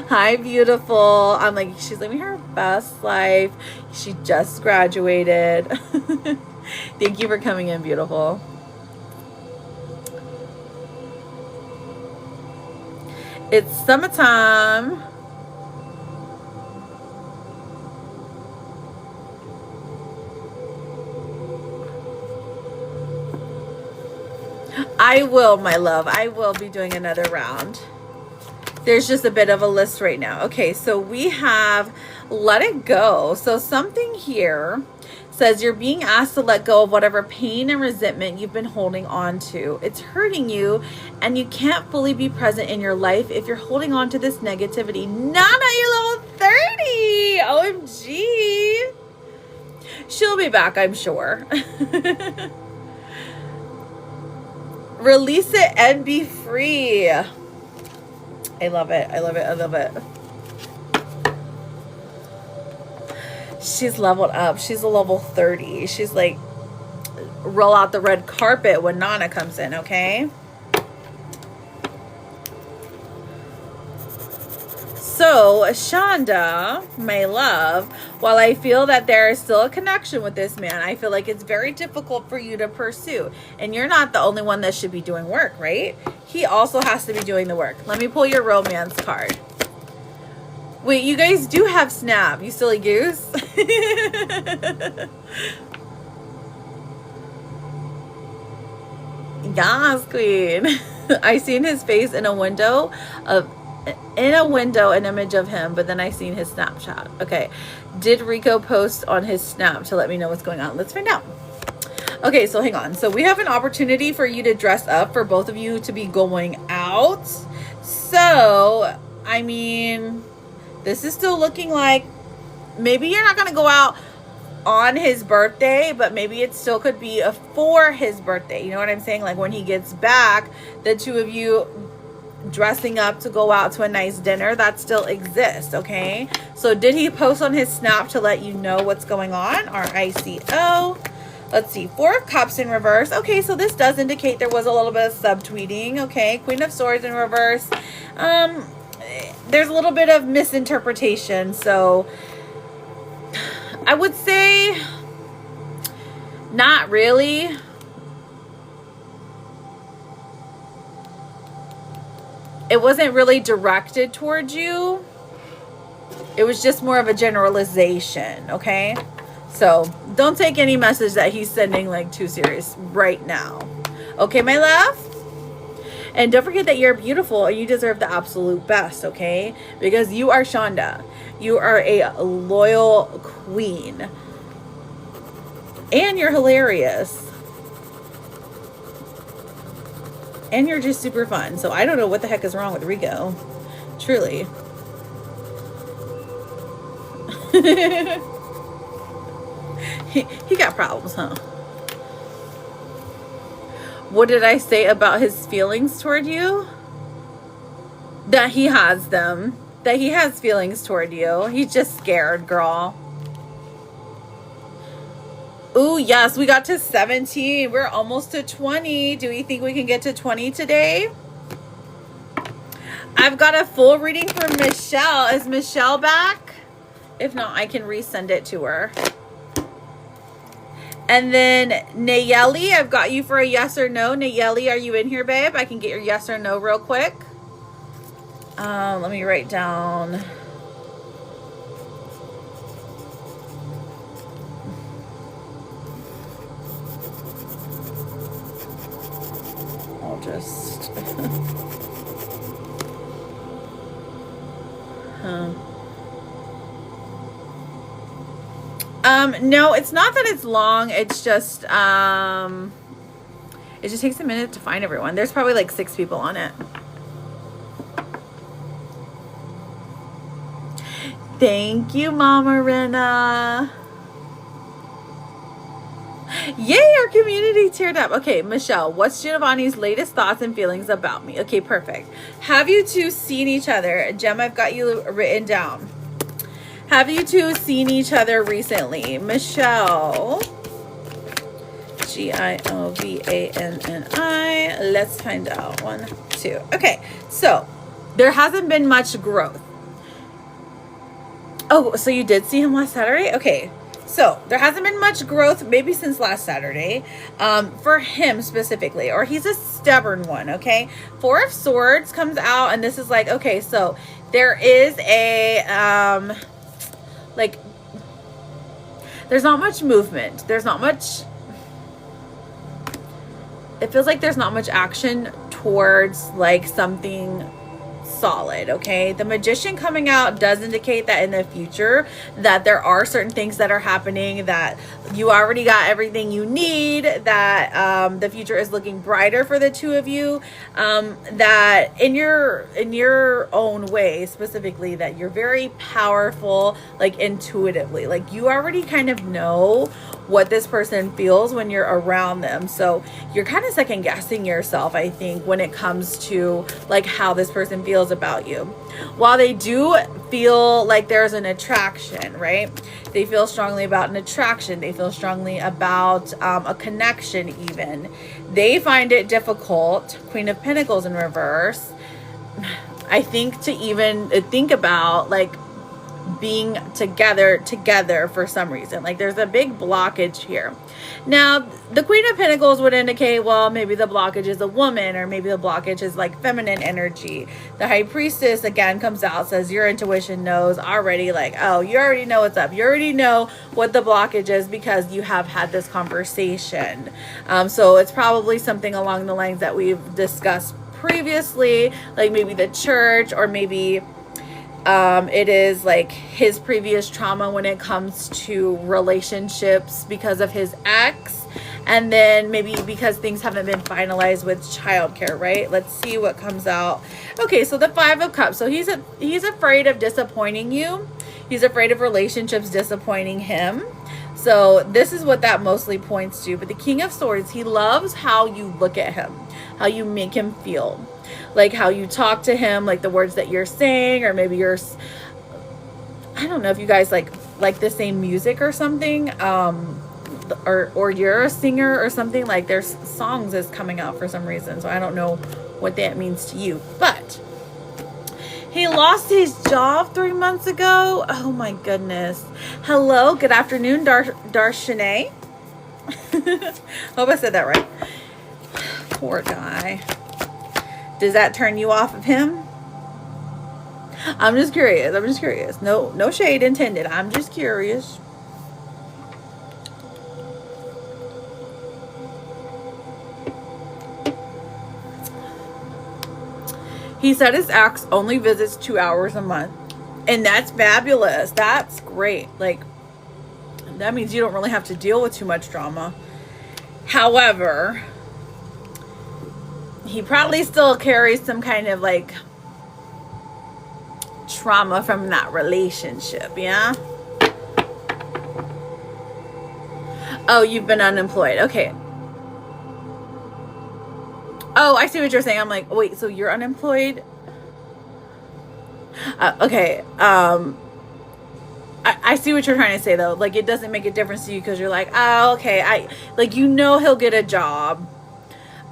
Hi, beautiful. I'm like, she's living her best life. She just graduated. Thank you for coming in, beautiful. It's summertime. I will, my love. I will be doing another round. There's just a bit of a list right now. Okay, so we have Let It Go. So something here Says you're being asked to let go of whatever pain and resentment you've been holding on to. It's hurting you, and you can't fully be present in your life if you're holding on to this negativity. Not at your level 30. OMG. She'll be back, I'm sure. Release it and be free. I love it. I love it. I love it. She's leveled up. She's a level 30. She's like, roll out the red carpet when Nana comes in, okay? So, Shonda, my love, while I feel that there is still a connection with this man, I feel like it's very difficult for you to pursue. And you're not the only one that should be doing work, right? He also has to be doing the work. Let me pull your romance card. Wait, you guys do have Snap, you silly goose. Yes, queen. I seen his face in a window, an image of him, but then I seen his Snapchat. Okay. Did Rico post on his Snap to let me know what's going on? Let's find out. Okay, so hang on. So we have an opportunity for you to dress up, for both of you to be going out. So, I mean, this is still looking like maybe you're not going to go out on his birthday, but maybe it still could be for his birthday. You know what I'm saying? Like when he gets back, the two of you dressing up to go out to a nice dinner, that still exists, okay? So did he post on his Snap to let you know what's going on? R-I-C-O. Let's see. 4 of Cups in reverse. Okay, so this does indicate there was a little bit of subtweeting, okay? Queen of Swords in reverse. There's a little bit of misinterpretation, so I would say not really. It wasn't really directed towards you. It was just more of a generalization, okay? So don't take any message that he's sending like too serious right now. Okay, my love? And don't forget that you're beautiful and you deserve the absolute best, okay? Because you are Shonda. You are a loyal queen. And you're hilarious. And you're just super fun. So I don't know what the heck is wrong with Rico. Truly. He got problems, huh? What did I say about his feelings toward you? That he has them. That he has feelings toward you. He's just scared, girl. Ooh, yes, we got to 17. We're almost to 20. Do we think we can get to 20 today? I've got a full reading from Michelle. Is Michelle back? If not, I can resend it to her. And then Nayeli, I've got you for a yes or no. Nayeli, are you in here, babe? I can get your yes or no real quick. Let me write down. I'll just... No, it's not that it's long. It's just, it just takes a minute to find everyone. There's probably like 6 people on it. Thank you, Mama Rena. Yay, our community teared up. Okay, Michelle, what's Giovanni's latest thoughts and feelings about me? Okay, perfect. Have you two seen each other? Gem, I've got you written down. Have you two seen each other recently? Michelle. Giovanni. Let's find out. 1, 2. Okay, so there hasn't been much growth. Oh, so you did see him last Saturday? Okay. So there hasn't been much growth, maybe since last Saturday, for him specifically, or he's a stubborn one. Okay. 4 of Swords comes out, and this is like, okay, so there is a, like, there's not much movement. There's not much, it feels like there's not much action towards like something solid. Okay, the Magician coming out does indicate that in the future that there are certain things that are happening, that you already got everything you need, that the future is looking brighter for the two of you, that in your own way, specifically, that you're very powerful, like intuitively, like you already kind of know what this person feels when you're around them. So you're kind of second guessing yourself, I think, when it comes to like how this person feels about you. While they do feel like there's an attraction, right? They feel strongly about an attraction. They feel strongly about a connection even. They find it difficult, Queen of Pentacles in reverse, I think, to even think about like being together for some reason. Like there's a big blockage here. Now the Queen of Pentacles would indicate, well, maybe the blockage is a woman, or maybe the blockage is like feminine energy. The High Priestess again comes out, says your intuition knows already, like, oh, you already know what's up, you already know what the blockage is because you have had this conversation. So it's probably something along the lines that we've discussed previously, like maybe the church, or maybe it is like his previous trauma when it comes to relationships because of his ex, and then maybe because things haven't been finalized with childcare, right? Let's see what comes out. Okay, so the Five of Cups. So he's afraid of disappointing you. He's afraid of relationships disappointing him. So this is what that mostly points to. But the King of Swords, he loves how you look at him, how you make him feel, like how you talk to him, like the words that you're saying, or maybe you're, I don't know if you guys like the same music or something, or you're a singer or something, like there's songs is coming out for some reason. So I don't know what that means to you, but he lost his job 3 months ago. Oh my goodness. Hello, good afternoon, Darshanae. Hope I said that right. Poor guy. Does that turn you off of him? I'm just curious. No shade intended. I'm just curious. He said his ex only visits 2 hours a month. And that's fabulous. That's great. Like, that means you don't really have to deal with too much drama. However, he probably still carries some kind of like trauma from that relationship, yeah? Oh, you've been unemployed. Okay. Oh, I see what you're saying. I'm like, wait, so you're unemployed? Okay. I see what you're trying to say though. Like, it doesn't make a difference to you because you're like, oh, okay. Like, you know, he'll get a job.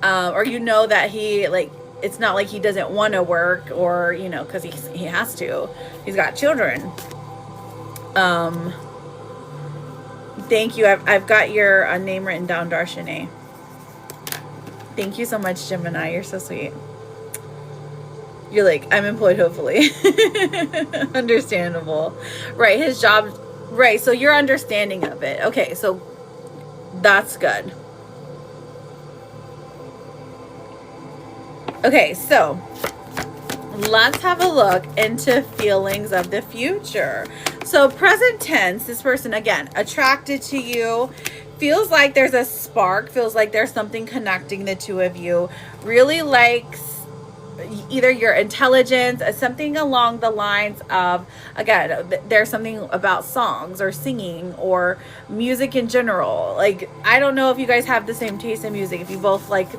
Or you know that he, like, it's not like he doesn't want to work, or, you know, because he has to. He's got children. Thank you. I've got your name written down, Darshanae. Thank you so much, Gemini. You're so sweet. You're like, I'm employed, hopefully. Understandable. Right, his job. Right, so you're understanding of it. Okay, so that's good. Okay, so let's have a look into feelings of the future. So present tense, this person, again, attracted to you, feels like there's a spark, feels like there's something connecting the two of you, really likes either your intelligence, something along the lines of, again, there's something about songs or singing or music in general. Like, I don't know if you guys have the same taste in music, if you both like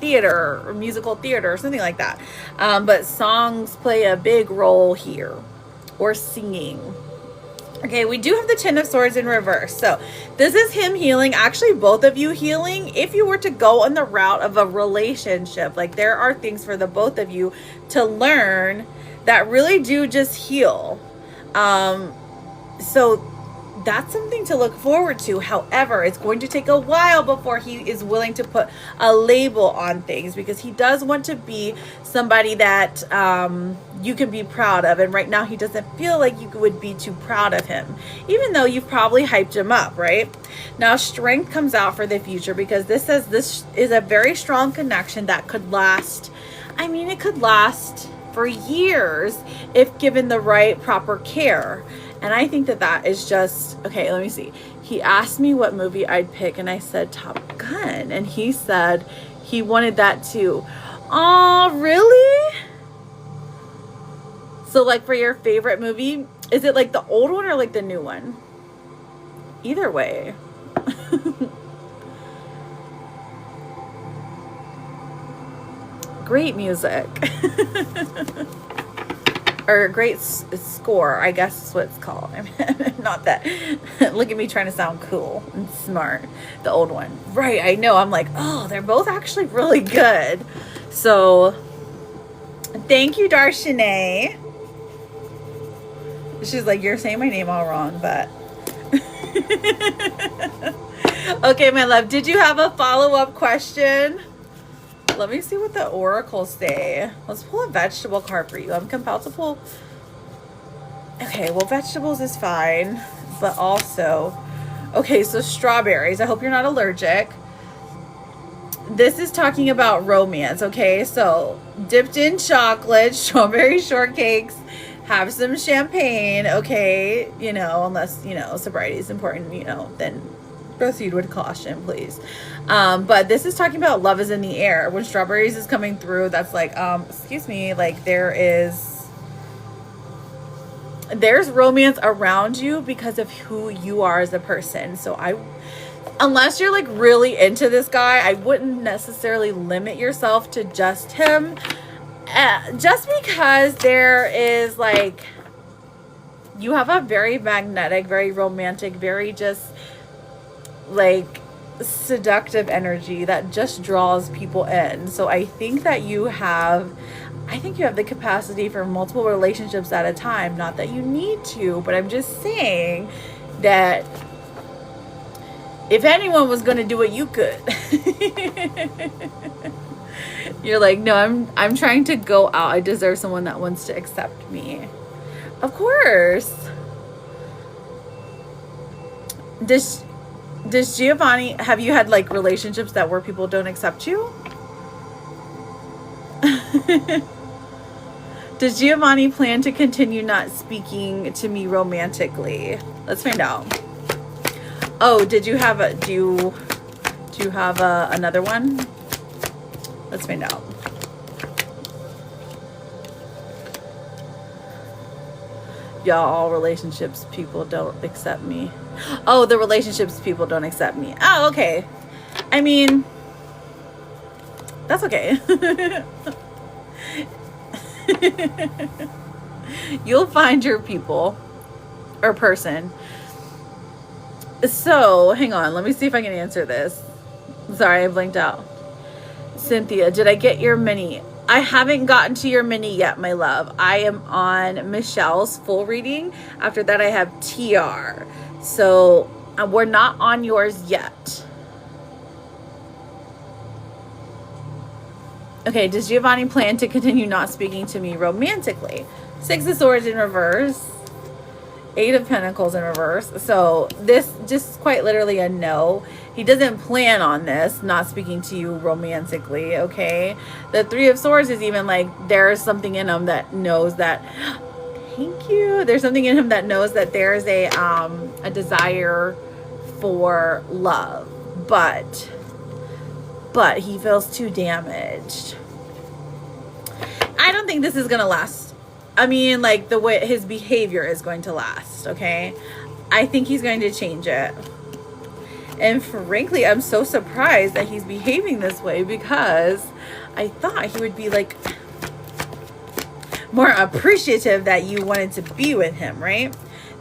theater or musical theater or something like that. But songs play a big role here, or singing. Okay, we do have the Ten of Swords in reverse. So this is him healing, actually both of you healing. If you were to go on the route of a relationship, like there are things for the both of you to learn that really do just heal. So that's something to look forward to. However, it's going to take a while before he is willing to put a label on things, because he does want to be somebody that you can be proud of. And right now he doesn't feel like you would be too proud of him, even though you've probably hyped him up, right? Now strength comes out for the future, because this says this is a very strong connection that could last. I mean, it could last for years if given the right proper care. And I think that that is just, okay, let me see. He asked me what movie I'd pick, and I said Top Gun, and he said he wanted that too. Oh, really? So like for your favorite movie, is it like the old one or like the new one? Either way. Great music. Or great score, I guess is what it's called. I mean, not that. Look at me trying to sound cool and smart. The old one. Right, I know. I'm like, oh, they're both actually really good. So, thank you, Darshanae. She's like, you're saying my name all wrong, but... Okay, my love. Did you have a follow-up question? Let me see what the oracles say. Let's pull a vegetable card for you. I'm compelled to pull... Okay, well, vegetables is fine. But also... Okay, so strawberries. I hope you're not allergic. This is talking about romance, okay? So, dipped in chocolate, strawberry shortcakes, have some champagne, okay? You know, unless, you know, sobriety is important, you know, then proceed with caution, please. But this is talking about love is in the air. When strawberries is coming through, that's like, excuse me, like there's romance around you because of who you are as a person. So unless you're like really into this guy, I wouldn't necessarily limit yourself to just him. Just because there is like, you have a very magnetic, very romantic, very just like seductive energy that just draws people in. So I think that you have the capacity for multiple relationships at a time. Not that you need to, but I'm just saying that if anyone was going to do it, you could. You're like, no, I'm trying to go out. I deserve someone that wants to accept me. Of course. Does Giovanni, have you had like relationships that where people don't accept you? Does Giovanni plan to continue not speaking to me romantically? Let's find out. Oh, do you have another one? Let's find out. Y'all, relationships people don't accept me. Oh, the relationships people don't accept me. Oh, okay. I mean, that's okay. You'll find your people or person. So, hang on. Let me see if I can answer this. Sorry, I blinked out. Cynthia, did I get your mini? I haven't gotten to your mini yet, my love. I am on Michelle's full reading. After that, I have TR. So, we're not on yours yet. Okay, does Giovanni plan to continue not speaking to me romantically? 6 of Swords in reverse. 8 of Pentacles in reverse. So, this just quite literally a no. He doesn't plan on this, not speaking to you romantically, okay? The 3 of Swords is even like, there's something in him that knows that, thank you. There's something in him that knows that there's a desire for love. But he feels too damaged. I don't think this is going to last. I mean, like, the way his behavior is going to last, okay? I think he's going to change it. And frankly, I'm so surprised that he's behaving this way because I thought he would be like more appreciative that you wanted to be with him, right?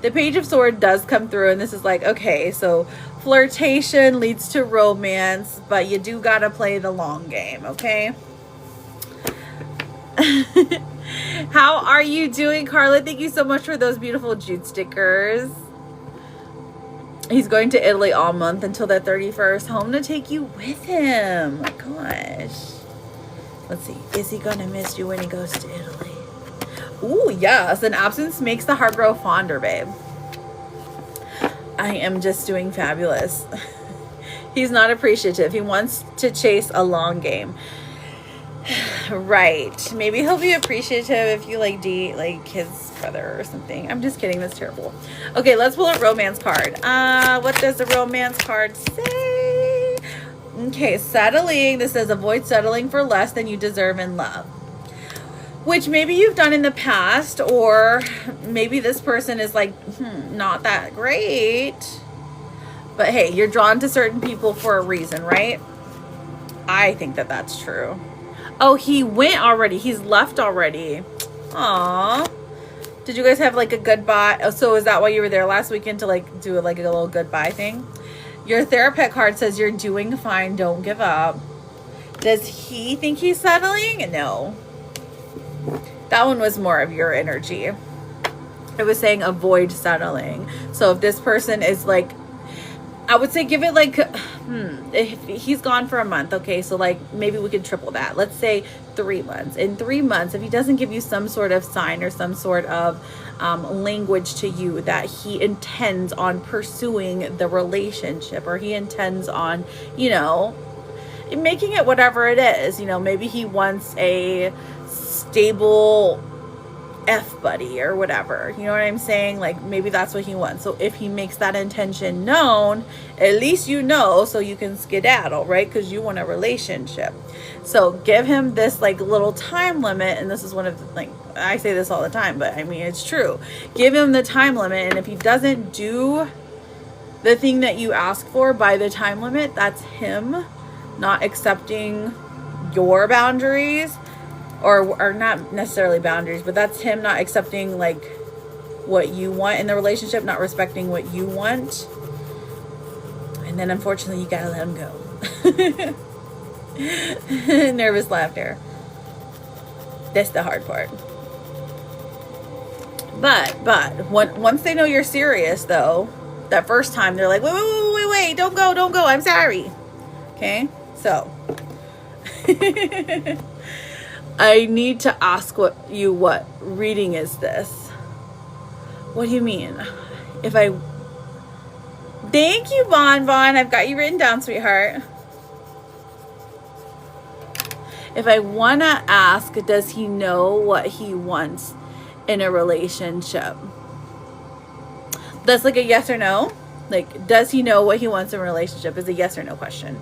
The Page of Swords does come through, and this is like, okay, so flirtation leads to romance, but you do gotta play the long game, okay? How are you doing, Carla? Thank you so much for those beautiful jute stickers. He's going to Italy all month until the 31st. Home to take you with him. My gosh. Let's see. Is he going to miss you when he goes to Italy? Ooh, yes. An absence makes the heart grow fonder, babe. I am just doing fabulous. He's not appreciative. He wants to chase a long game. Right. Maybe he'll be appreciative if you like date like his brother or something. I'm just kidding. That's terrible. Okay, let's pull a romance card. What does the romance card say? Okay, settling. This says avoid settling for less than you deserve in love. Which maybe you've done in the past, or maybe this person is like, not that great. But hey, you're drawn to certain people for a reason, right? I think that that's true. Oh, he went already. He's left already. Aww. Did you guys have like a goodbye? Oh, so is that why you were there last weekend, to like do like a little goodbye thing? Your therapist card says you're doing fine. Don't give up. Does he think he's settling? No. That one was more of your energy. It was saying avoid settling. So if this person is like, I would say give it like, if he's gone for a month, okay, so like maybe we could triple that. Let's say 3 months. In 3 months, if he doesn't give you some sort of sign or some sort of language to you that he intends on pursuing the relationship, or he intends on, you know, making it whatever it is, you know, maybe he wants a stable F buddy or whatever, you know what I'm saying? Like maybe that's what he wants. So if he makes that intention known, at least you know, so you can skedaddle, right? Because you want a relationship. So give him this like little time limit. And this is one of the, like, I say this all the time, but I mean, it's true. Give him the time limit. And if he doesn't do the thing that you ask for by the time limit, that's him not accepting your boundaries. Or not necessarily boundaries, but that's him not accepting like what you want in the relationship, not respecting what you want. And then unfortunately you gotta let him go. Nervous laughter. That's the hard part. But once they know you're serious though, that first time they're like, wait, don't go, I'm sorry. Okay, so I need to ask what reading is this? What do you mean? Thank you, Bon. I've got you written down, sweetheart. If I want to ask, does he know what he wants in a relationship? That's like a yes or no. Like, does he know what he wants in a relationship? Is a yes or no question.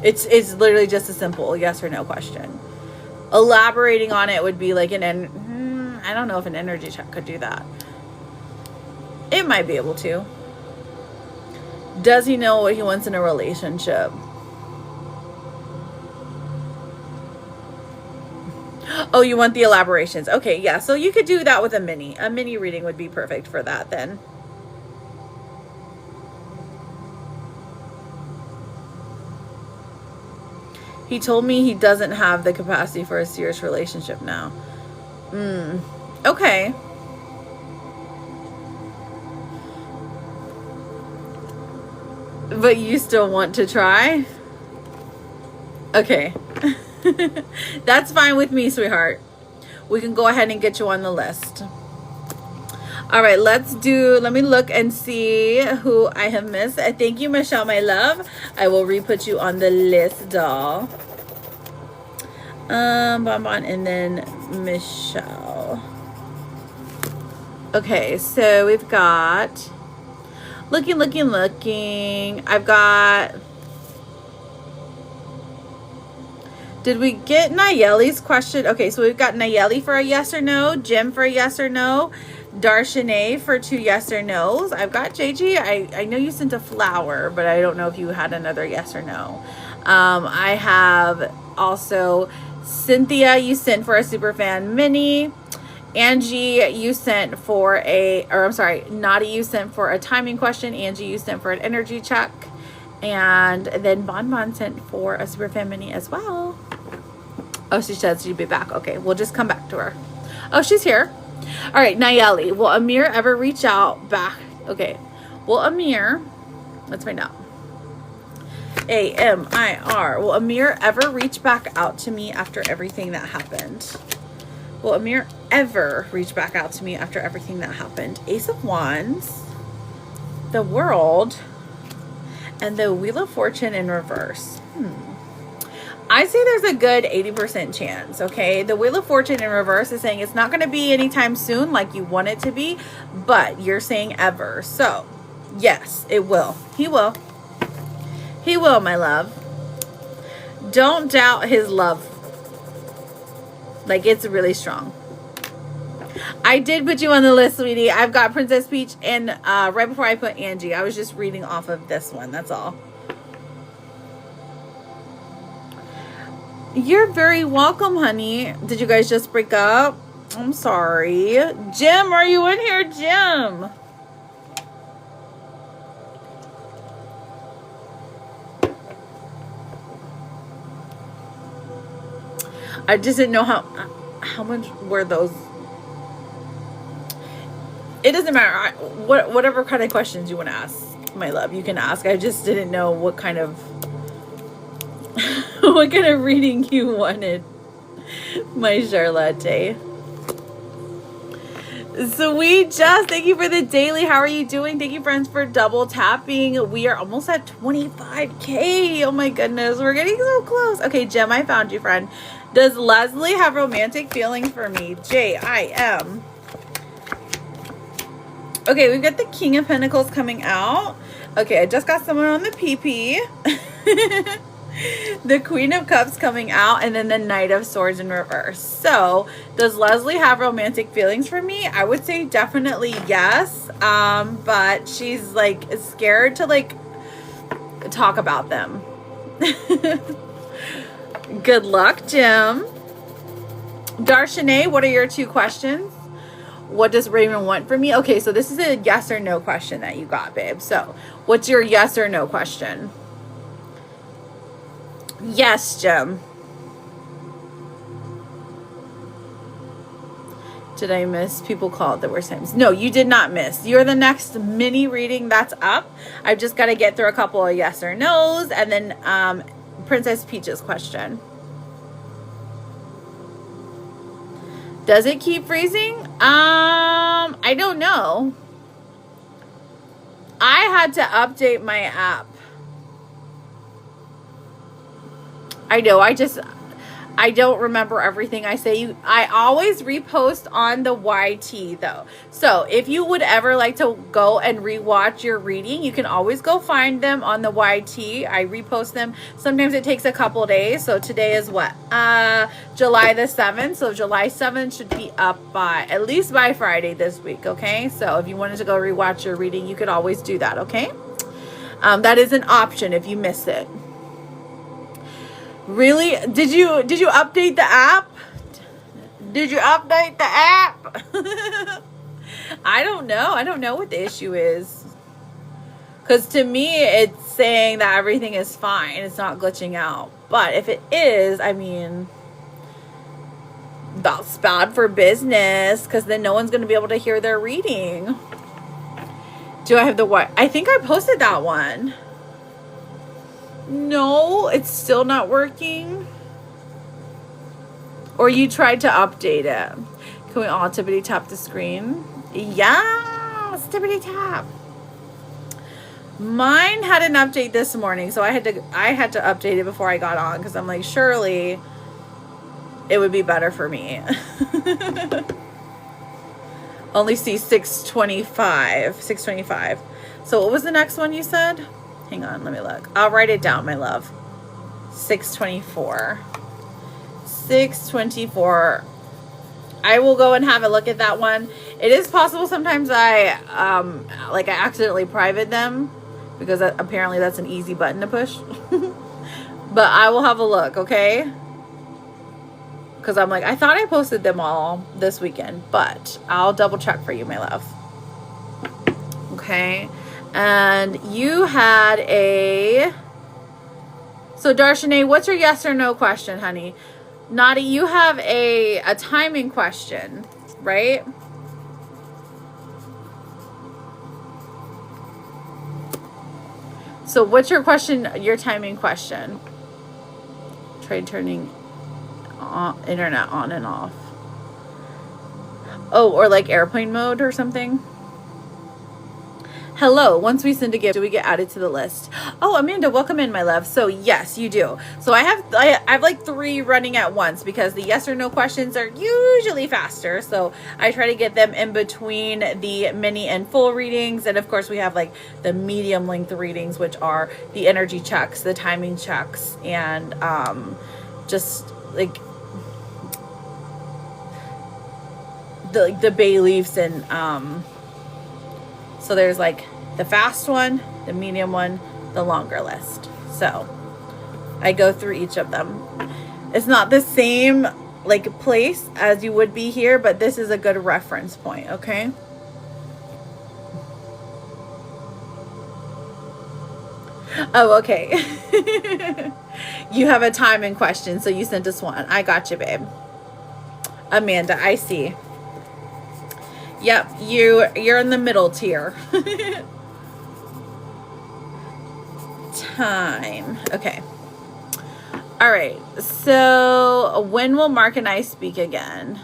It's literally just a simple yes or no question. Elaborating on it would be like I don't know if an energy check could do that. It might be able to. Does he know what he wants in a relationship? Oh, you want the elaborations. Okay, yeah. So you could do that with a mini. A mini reading would be perfect for that then. He told me he doesn't have the capacity for a serious relationship now. Okay. But you still want to try? Okay. That's fine with me, sweetheart. We can go ahead and get you on the list. All right, let me look and see who I have missed. Thank you, Michelle, my love. I will re-put you on the list, doll. Bonbon, and then Michelle. Okay, so we've got looking. I've got, did we get Nayeli's question? Okay, so we've got Nayeli for a yes or no, Jim for a yes or no, Darshanae for 2 yes or no's. I've got JG. I know you sent a flower, but I don't know if you had another yes or no. I have also Cynthia, you sent for a Superfan mini. Angie, you sent for Naughty, you sent for a timing question. Angie, you sent for an energy check. And then Bonbon sent for a Superfan mini as well. Oh, she said she'd be back. Okay, we'll just come back to her. Oh, she's here. All right, Nayeli, will Amir ever reach out back? Okay, will Amir, let's find out. A-M-I-R, will Amir ever reach back out to me after everything that happened? Will Amir ever reach back out to me after everything that happened? Ace of Wands, the World, and the Wheel of Fortune in reverse. I say there's a good 80% chance, okay? The Wheel of Fortune in reverse is saying it's not going to be anytime soon like you want it to be, but you're saying ever. So, yes, it will. He will. He will, my love. Don't doubt his love. Like, it's really strong. I did put you on the list, sweetie. I've got Princess Peach and right before I put Angie. I was just reading off of this one. That's all. You're very welcome, honey. Did you guys just break up? I'm sorry. Jim, are you in here, Jim? I just didn't know how much were those. It doesn't matter. Whatever kind of questions you want to ask, my love, you can ask. I just didn't know what kind of what kind of reading you wanted, my Charlotte. So thank you for the daily. How are you doing? Thank you, friends, for double tapping. We are almost at 25K. Oh my goodness, we're getting so close. Okay, Jim, I found you, friend. Does Leslie have romantic feelings for me? Jim. Okay, we've got the King of Pentacles coming out. Okay, I just got someone on the PP. The Queen of Cups coming out, and then the Knight of Swords in reverse. So, does Leslie have romantic feelings for me? I would say definitely yes. But she's like scared to like talk about them. Good luck, Jim. Darshanae, what are your 2 questions? What does Raven want from me? Okay, so this is a yes or no question that you got, babe. So, what's your yes or no question? Yes, Jim. Did I miss? People called that were Sims. No, you did not miss. You're the next mini reading that's up. I've just got to get through a couple of yes or no's, and then Princess Peach's question. Does it keep freezing? I don't know. I had to update my app. I know, I don't remember everything I say. I always repost on the YT though. So if you would ever like to go and rewatch your reading, you can always go find them on the YT. I repost them. Sometimes it takes a couple days. So today is what? July the 7th. So July 7th should be up by, at least by Friday this week. Okay. So if you wanted to go rewatch your reading, you could always do that. Okay. That is an option if you missed it. Really? Did you update the app? Did you update the app? I don't know. I don't know what the issue is. Because to me, it's saying that everything is fine. It's not glitching out. But if it is, I mean, that's bad for business. Because then no one's going to be able to hear their reading. Do I have the what? I think I posted that one. No, it's still not working. Or you tried to update it. Can we all tippity tap the screen? Yes, tippity tap. Mine had an update this morning, so I had to update it before I got on because I'm like, surely it would be better for me. Only see 625. So what was the next one you said? Hang on, let me look. I'll write it down, my love. 624. 624. I will go and have a look at that one. It is possible sometimes I accidentally private them because apparently that's an easy button to push. But I will have a look, okay? Because I'm like, I thought I posted them all this weekend, but I'll double check for you, my love. Okay. And you had so Darshanae, what's your yes or no question, honey? Nadi, you have a timing question, right? So what's your question, your timing question? Try turning internet on and off. Oh, or like airplane mode or something? Hello, once we send a gift, do we get added to the list? Oh, Amanda, welcome in, my love. So yes, you do. So I have like 3 running at once because the yes or no questions are usually faster. So I try to get them in between the mini and full readings. And of course we have like the medium length readings, which are the energy checks, the timing checks, and just like the bay leaves. And so there's like the fast one, the medium one, the longer list. So I go through each of them. It's not the same like place as you would be here, but this is a good reference point, okay? Oh, okay. You have a timing question, so you sent us one. I got you, babe. Amanda, I see. Yep, you're in the middle tier. Time. Okay. All right. So when will Mark and I speak again?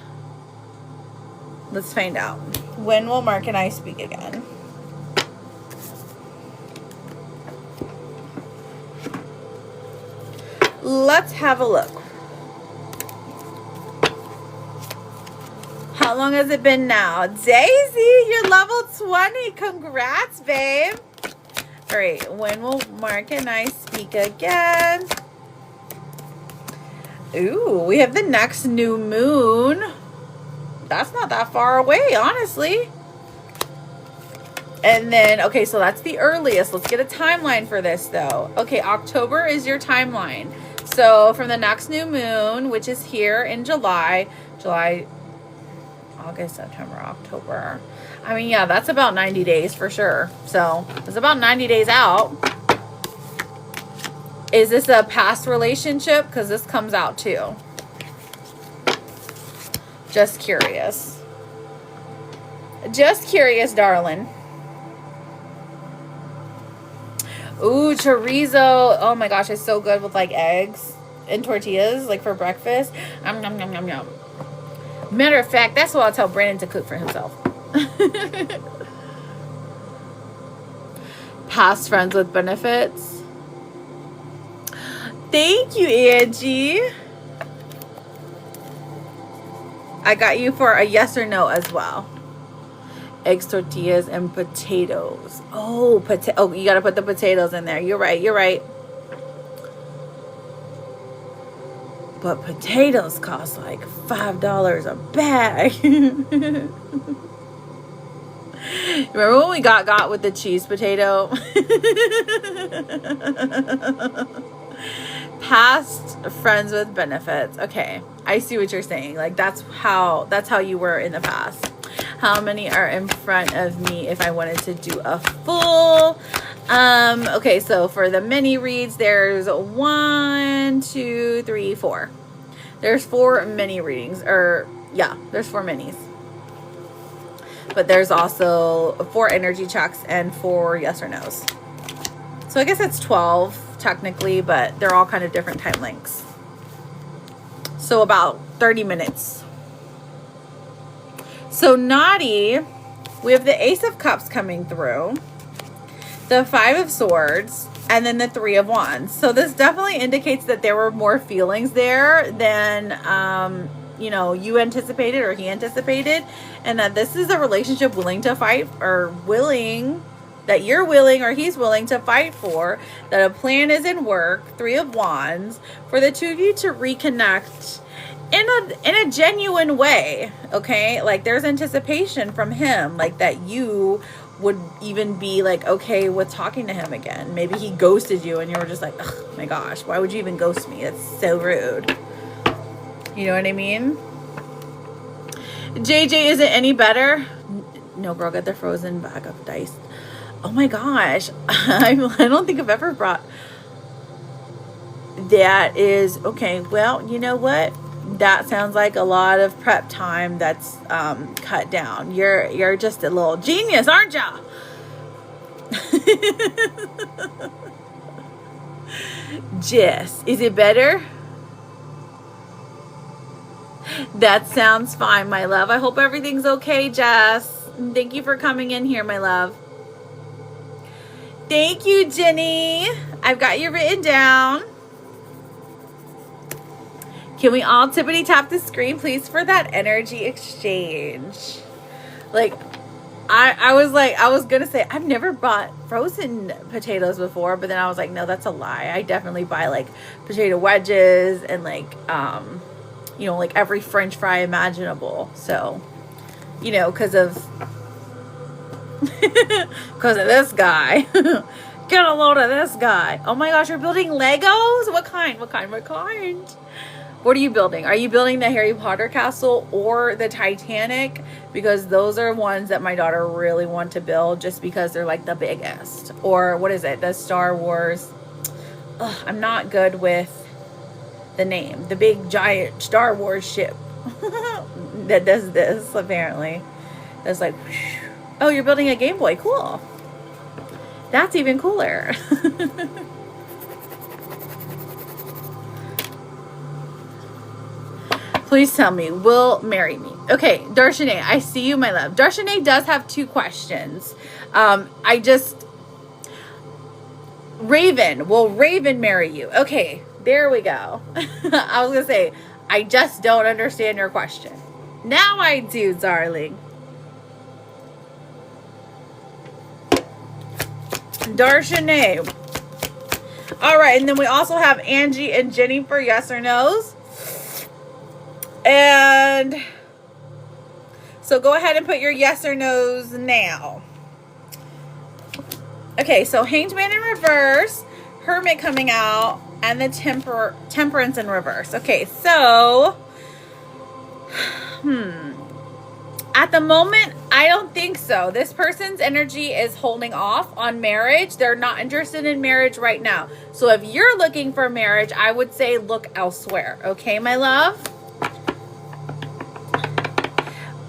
Let's find out. When will Mark and I speak again? Let's have a look. How long has it been now? Daisy, you're level 20. Congrats, babe. All right, when will Mark and I speak again? Ooh, we have the next new moon. That's not that far away, honestly. And then, okay, so that's the earliest. Let's get a timeline for this, though. Okay, October is your timeline. So from the next new moon, which is here in July, August, September, October. I mean, yeah, that's about 90 days for sure. So it's about 90 days out. Is this a past relationship? Because this comes out too. Just curious. Just curious, darling. Ooh, chorizo. Oh my gosh, it's so good with like eggs and tortillas, like for breakfast. Nom, nom, nom, nom, nom. Matter of fact, that's what I'll tell Brandon to cook for himself. Past friends with benefits. Thank you, Angie. I got you for a yes or no as well. Eggs, tortillas, and potatoes. Oh, you got to put the potatoes in there. You're right. You're right. But potatoes cost like $5 a bag. Remember when we got with the cheese potato? Past friends with benefits. Okay, I see what you're saying. Like that's how you were in the past. How many are in front of me if I wanted to do a full? Okay, so for the mini reads, there's 1, 2, 3, 4. There's 4 mini readings, or yeah, there's 4 minis. But there's also 4 energy checks and 4 yes or no's. So I guess it's 12 technically, but they're all kind of different time lengths. So about 30 minutes. So naughty, we have the Ace of Cups coming through, the 5 of Swords, and then the 3 of Wands. So this definitely indicates that there were more feelings there than, you anticipated or he anticipated. And that this is a relationship willing to fight, or that you're willing or he's willing to fight for. That a plan is in work, 3 of Wands, for the two of you to reconnect in a genuine way. Okay, like there's anticipation from him, like that you would even be like okay with talking to him again. Maybe he ghosted you and you were just like, oh my gosh, why would you even ghost me? That's so rude. You know what I mean? JJ isn't any better. No, girl, get the frozen bag of dice. Oh my gosh, I don't think I've ever brought. That is okay. Well, you know what? That sounds like a lot of prep time that's cut down. You're just a little genius, aren't ya? Jess, is it better? That sounds fine, my love. I hope everything's okay, Jess. Thank you for coming in here, my love. Thank you, Jenny. I've got you written down. Can we all tippity tap the screen, please, for that energy exchange? Like, I was going to say, I've never bought frozen potatoes before, but then I was like, no, that's a lie. I definitely buy like potato wedges and like, you know, like every French fry imaginable. So, you know, because of this guy. Get a load of this guy. Oh my gosh, you're building Legos? What kind? What are you building? Are you building the Harry Potter castle or the Titanic? Because those are ones that my daughter really want to build just because they're like the biggest. Or what is it? The Star Wars. Ugh, I'm not good with the name. The big giant Star Wars ship that does this, apparently. That's like, oh, you're building a Game Boy. Cool. That's even cooler. Please tell me, will marry me. Okay, Darshanae, I see you, my love. Darshanae does have 2 questions. Raven, will Raven marry you? Okay, there we go. I was going to say, I just don't understand your question. Now I do, darling. Darshanae. All right, and then we also have Angie and Jenny for yes or no's. And so go ahead and put your yes or no's now. Okay, so Hanged Man in reverse, Hermit coming out, and the Temperance in reverse. Okay, so at the moment, I don't think so. This person's energy is holding off on marriage. They're not interested in marriage right now. So if you're looking for marriage, I would say look elsewhere. Okay, my love?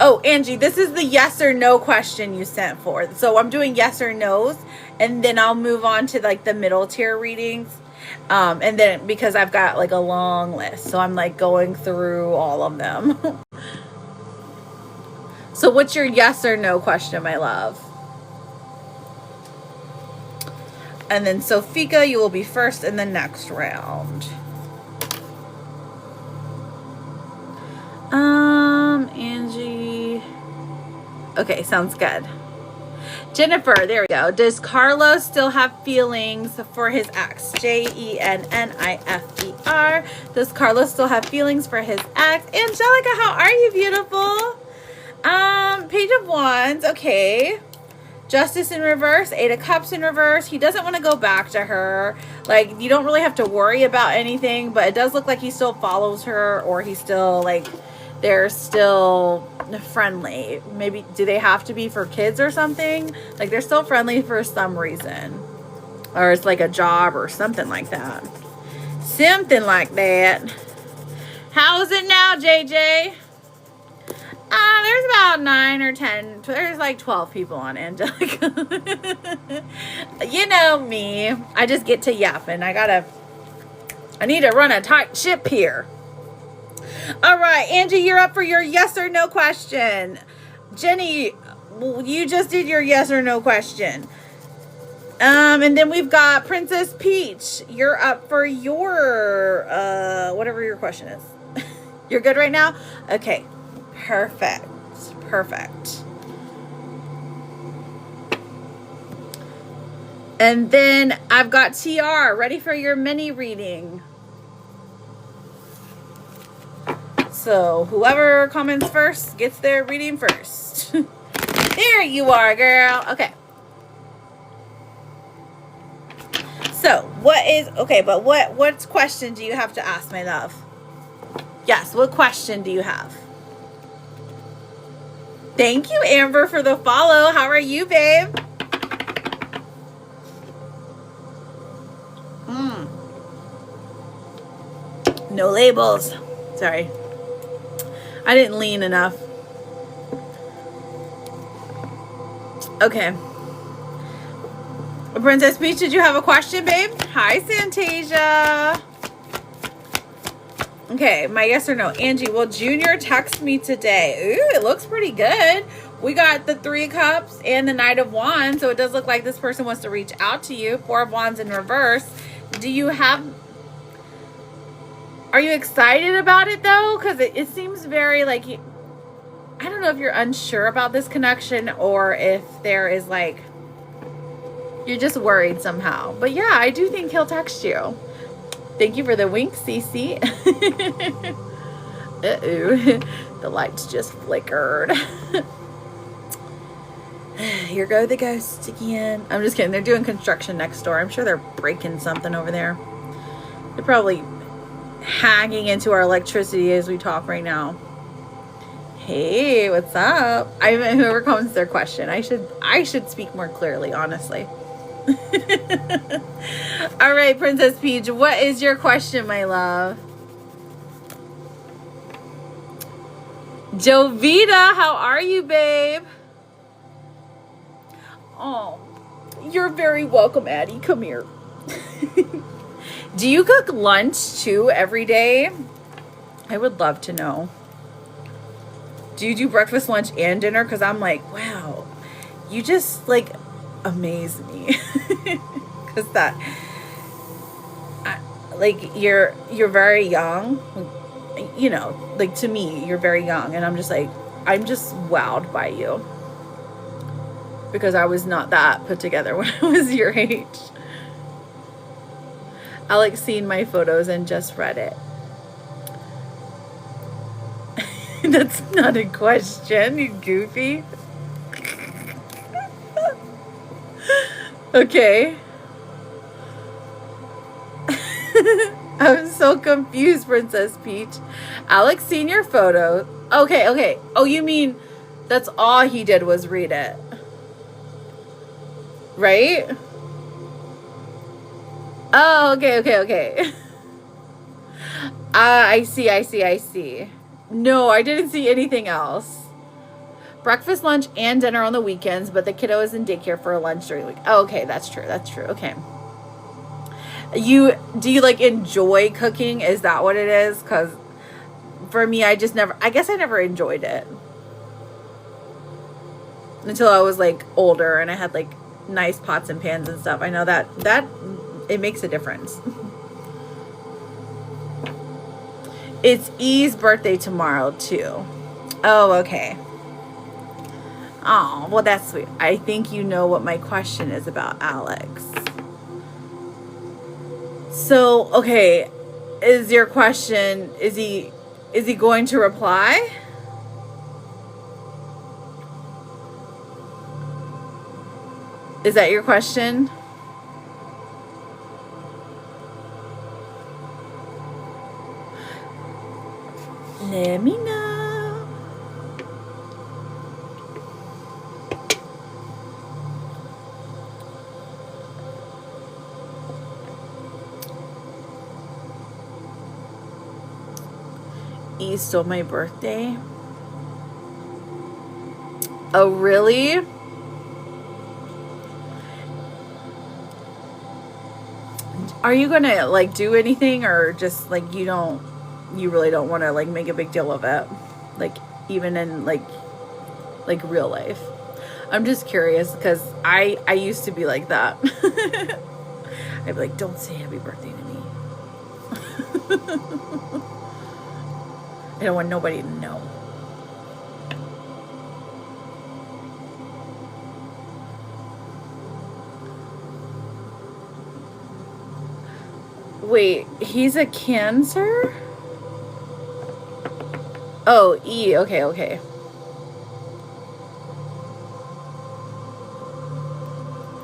Oh, Angie, this is the yes or no question you sent for. So I'm doing yes or no's, and then I'll move on to like the middle tier readings. And then because I've got like a long list, so I'm like going through all of them. So what's your yes or no question, my love? And then Sofika, you will be first in the next round. Angie. Okay, sounds good. Jennifer, there we go. Does Carlos still have feelings for his ex? Jennifer. Does Carlos still have feelings for his ex? Angelica, how are you, beautiful? Page of Wands. Okay. Justice in reverse, 8 of Cups in reverse. He doesn't want to go back to her. Like, you don't really have to worry about anything, but it does look like he still follows her, or he's still like, they're still friendly. Maybe, do they have to be for kids or something? Like, they're still friendly for some reason. Or it's like a job or something like that. Something like that. How is it now, JJ? There's about 9 or 10. There's like 12 people on Angelica. You know me. I just get to yapping. I need to run a tight ship here. All right, Angie, you're up for your yes or no question. Jenny, you just did your yes or no question. And then we've got Princess Peach. You're up for your, whatever your question is. You're good right now? Okay. Perfect. And then I've got TR ready for your mini reading. So whoever comments first gets their reading first. There you are, girl. Okay. So what question do you have to ask, my love? Yes, what question do you have? Thank you, Amber, for the follow. How are you, babe? No labels. Sorry. I didn't lean enough. Okay. Princess Peach, did you have a question, babe? Hi, Santasia. Okay, my yes or no. Angie, will Junior text me today? Ooh, it looks pretty good. We got the 3 of Cups and the Knight of Wands. So it does look like this person wants to reach out to you. 4 of Wands in reverse. Are you excited about it though? Because it seems very like, I don't know if you're unsure about this connection or if there is like, you're just worried somehow. But yeah, I do think he'll text you. Thank you for the wink, Cece. Uh-oh. The lights just flickered. Here go the ghosts again. I'm just kidding. They're doing construction next door. I'm sure they're breaking something over there. They're probably hacking into our electricity as we talk right now. Hey, what's up? Whoever comes their question. I should speak more clearly, honestly. All right, Princess Peach, what is your question, my love? Jovita, how are you, babe? Oh, you're very welcome, Addie. Come here. Do you cook lunch too every day? I would love to know. Do you do breakfast, lunch, and dinner? Because I'm like, wow, you just like amaze me. Because you're very young. You know, like to me, you're very young, and I'm just wowed by you. Because I was not that put together when I was your age. Alex seen my photos and just read it. That's not a question, you goofy. Okay. I'm so confused, Princess Peach. Alex seen your photo. Okay. Oh, you mean that's all he did was read it? Right? Oh, okay. I see. No, I didn't see anything else. Breakfast, lunch, and dinner on the weekends, but the kiddo is in daycare for lunch during the week. Oh, okay, that's true. Okay. Do you like enjoy cooking? Is that what it is? Because for me, I guess I never enjoyed it. Until I was like older and I had like nice pots and pans and stuff. I know that it makes a difference. It's E's birthday tomorrow too. Oh, okay. Oh, well, that's sweet. I think you know what my question is about, Alex. So, okay, is your question, is he going to reply? Is that your question? Let me know. E stole my birthday. Oh, really? Are you gonna like do anything, or just like you really don't want to like make a big deal of it, like even in like real life? I'm just curious because I used to be like that. I'd be like, don't say happy birthday to me. I don't want nobody to know. Wait, he's a Cancer? Oh, E. Okay.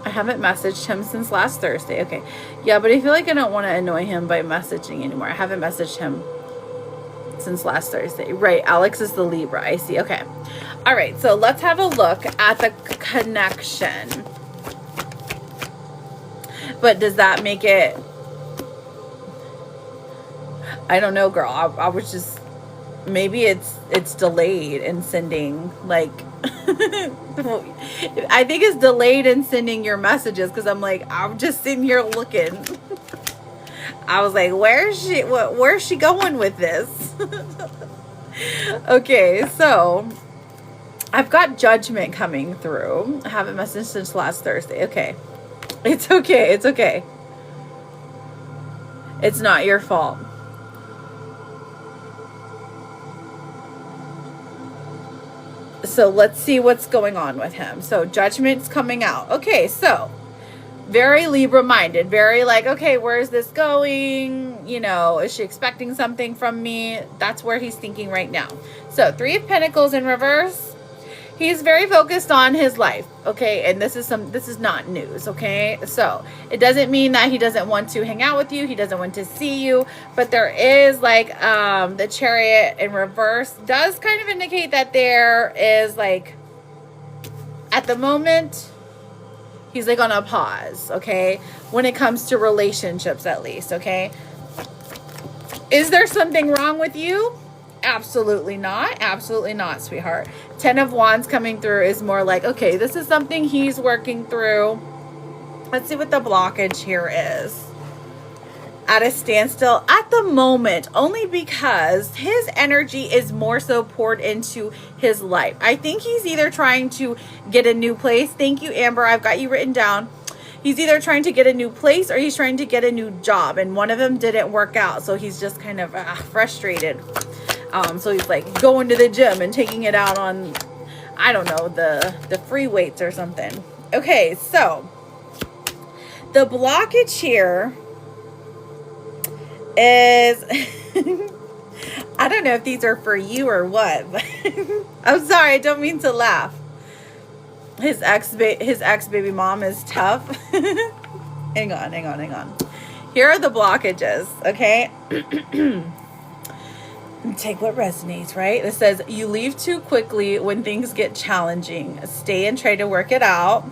I haven't messaged him since last Thursday. Okay. Yeah, but I feel like I don't want to annoy him by messaging anymore. I haven't messaged him since last Thursday. Right, Alex is the Libra. I see. Okay. All right, so let's have a look at the connection. But does that make it... I don't know, girl. I was just... Maybe it's delayed in sending, like... I think it's delayed in sending your messages because I'm just sitting here looking. I was like, where's she going with this? Okay, so I've got judgment coming through. I haven't messaged since last Thursday. Okay. It's okay. It's okay. It's not your fault. So let's see what's going on with him. So judgment's coming out. Okay, so very Libra minded, very like, okay, where is this going? You know, is she expecting something from me? That's where he's thinking right now. So 3 of Pentacles in reverse. He's very focused on his life, okay? And this is not news, okay? So it doesn't mean that he doesn't want to hang out with you. He doesn't want to see you. But there is like the Chariot in reverse does kind of indicate that there is like, at the moment, he's like on a pause, okay? When it comes to relationships, at least, okay? Is there something wrong with you? Absolutely not. Absolutely not, sweetheart. 10 of Wands coming through is more like, okay, this is something he's working through. Let's see what the blockage here is. At a standstill at the moment, only because his energy is more so poured into his life. I think he's either trying to get a new place. Thank you, Amber. I've got you written down. He's either trying to get a new place or he's trying to get a new job, and one of them didn't work out. So he's just kind of frustrated. So he's like going to the gym and taking it out on, I don't know, the free weights or something. Okay, so the blockage here is, I don't know if these are for you or what, but I'm sorry, I don't mean to laugh. His ex baby mom is tough. Hang on. Here are the blockages, okay? Take what resonates, right? It says, you leave too quickly when things get challenging. Stay and try to work it out.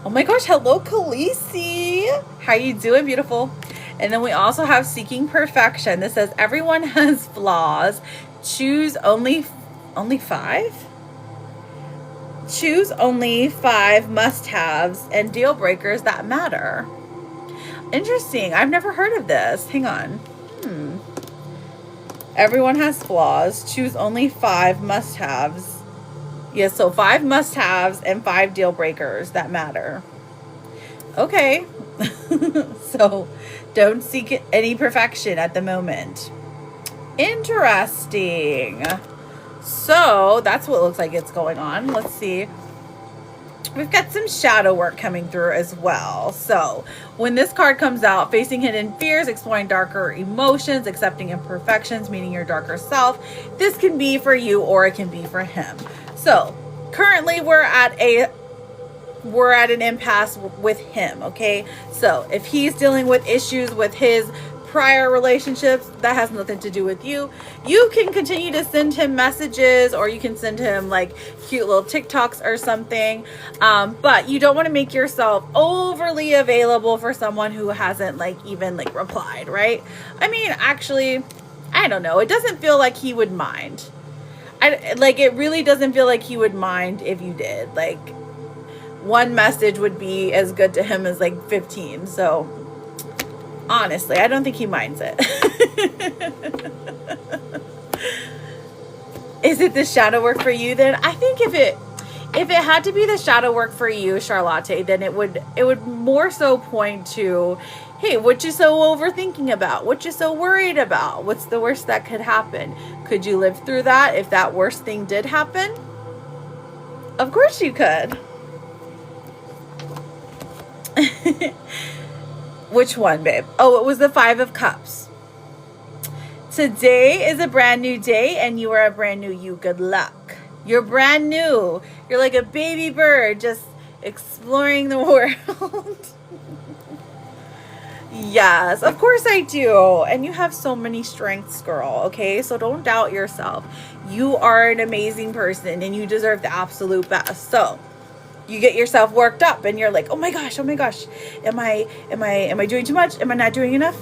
Oh my gosh, hello, Khaleesi. How you doing, beautiful? And then we also have seeking perfection. This says, everyone has flaws. Choose only 5? Choose only 5 must-haves and deal breakers that matter. Interesting. I've never heard of this. Hang on. Everyone has flaws. Choose only 5 must-haves. Yes, so 5 must-haves and 5 deal breakers that matter. Okay. So don't seek any perfection at the moment. Interesting. So that's what looks like it's going on. Let's see. We've got some shadow work coming through as well. So when this card comes out, facing hidden fears, exploring darker emotions, accepting imperfections, meeting your darker self, this can be for you or it can be for him. So currently we're at an impasse with him, okay? So if he's dealing with issues with his prior relationships, that has nothing to do with you. You can continue to send him messages, or you can send him like cute little TikToks or something, but you don't want to make yourself overly available for someone who hasn't like even like replied, right? I mean, actually, I don't know, it doesn't feel like he would mind. It really doesn't feel like he would mind if you did. Like, one message would be as good to him as like 15. So honestly, I don't think he minds it. Is it the shadow work for you then? I think if it had to be the shadow work for you, Charlotte, then it would more so point to, hey, what you so overthinking about? What you so worried about? What's the worst that could happen? Could you live through that if that worst thing did happen? Of course you could. Which one, babe? Oh, it was the 5 of Cups. Today is a brand new day and you are a brand new you. Good luck. You're brand new. You're like a baby bird just exploring the world. Yes, of course I do. And you have so many strengths, girl. Okay, so don't doubt yourself. You are an amazing person and you deserve the absolute best. So you get yourself worked up and you're like, oh my gosh, am I doing too much? Am I not doing enough?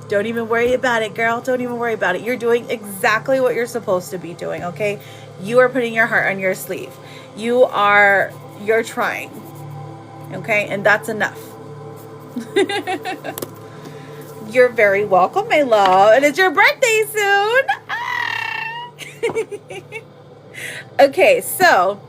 Don't even worry about it, girl. Don't even worry about it. You're doing exactly what you're supposed to be doing, okay? You are putting your heart on your sleeve. You're trying, okay? And that's enough. You're very welcome, my love. And it's your birthday soon. Okay, so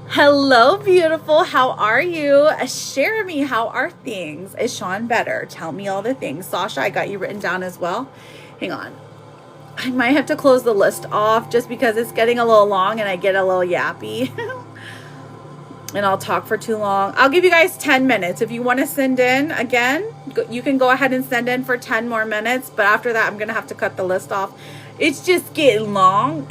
hello, beautiful. How are you? Share me. How are things? Is Sean better? Tell me all the things. Sasha, I got you written down as well. Hang on. I might have to close the list off just because it's getting a little long and I get a little yappy. And I'll talk for too long. I'll give you guys 10 minutes. If you want to send in again, you can go ahead and send in for 10 more minutes. But after that, I'm going to have to cut the list off. It's just getting long.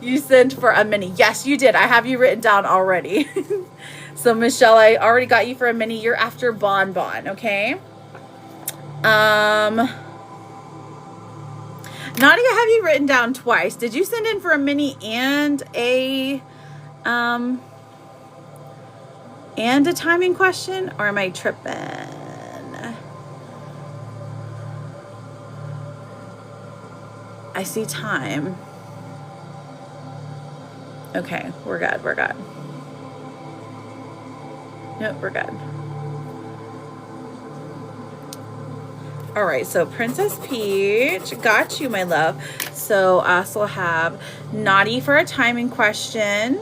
You sent for a mini. Yes, you did. I have you written down already. So, Michelle, I already got you for a mini. You're after Bonbon, okay? Nadia, have you written down twice? Did you send in for a mini and a timing question, or am I tripping? I see time. Okay, we're good. Nope, we're good. All right, so Princess Peach, got you, my love. So I also have Naughty for a timing question.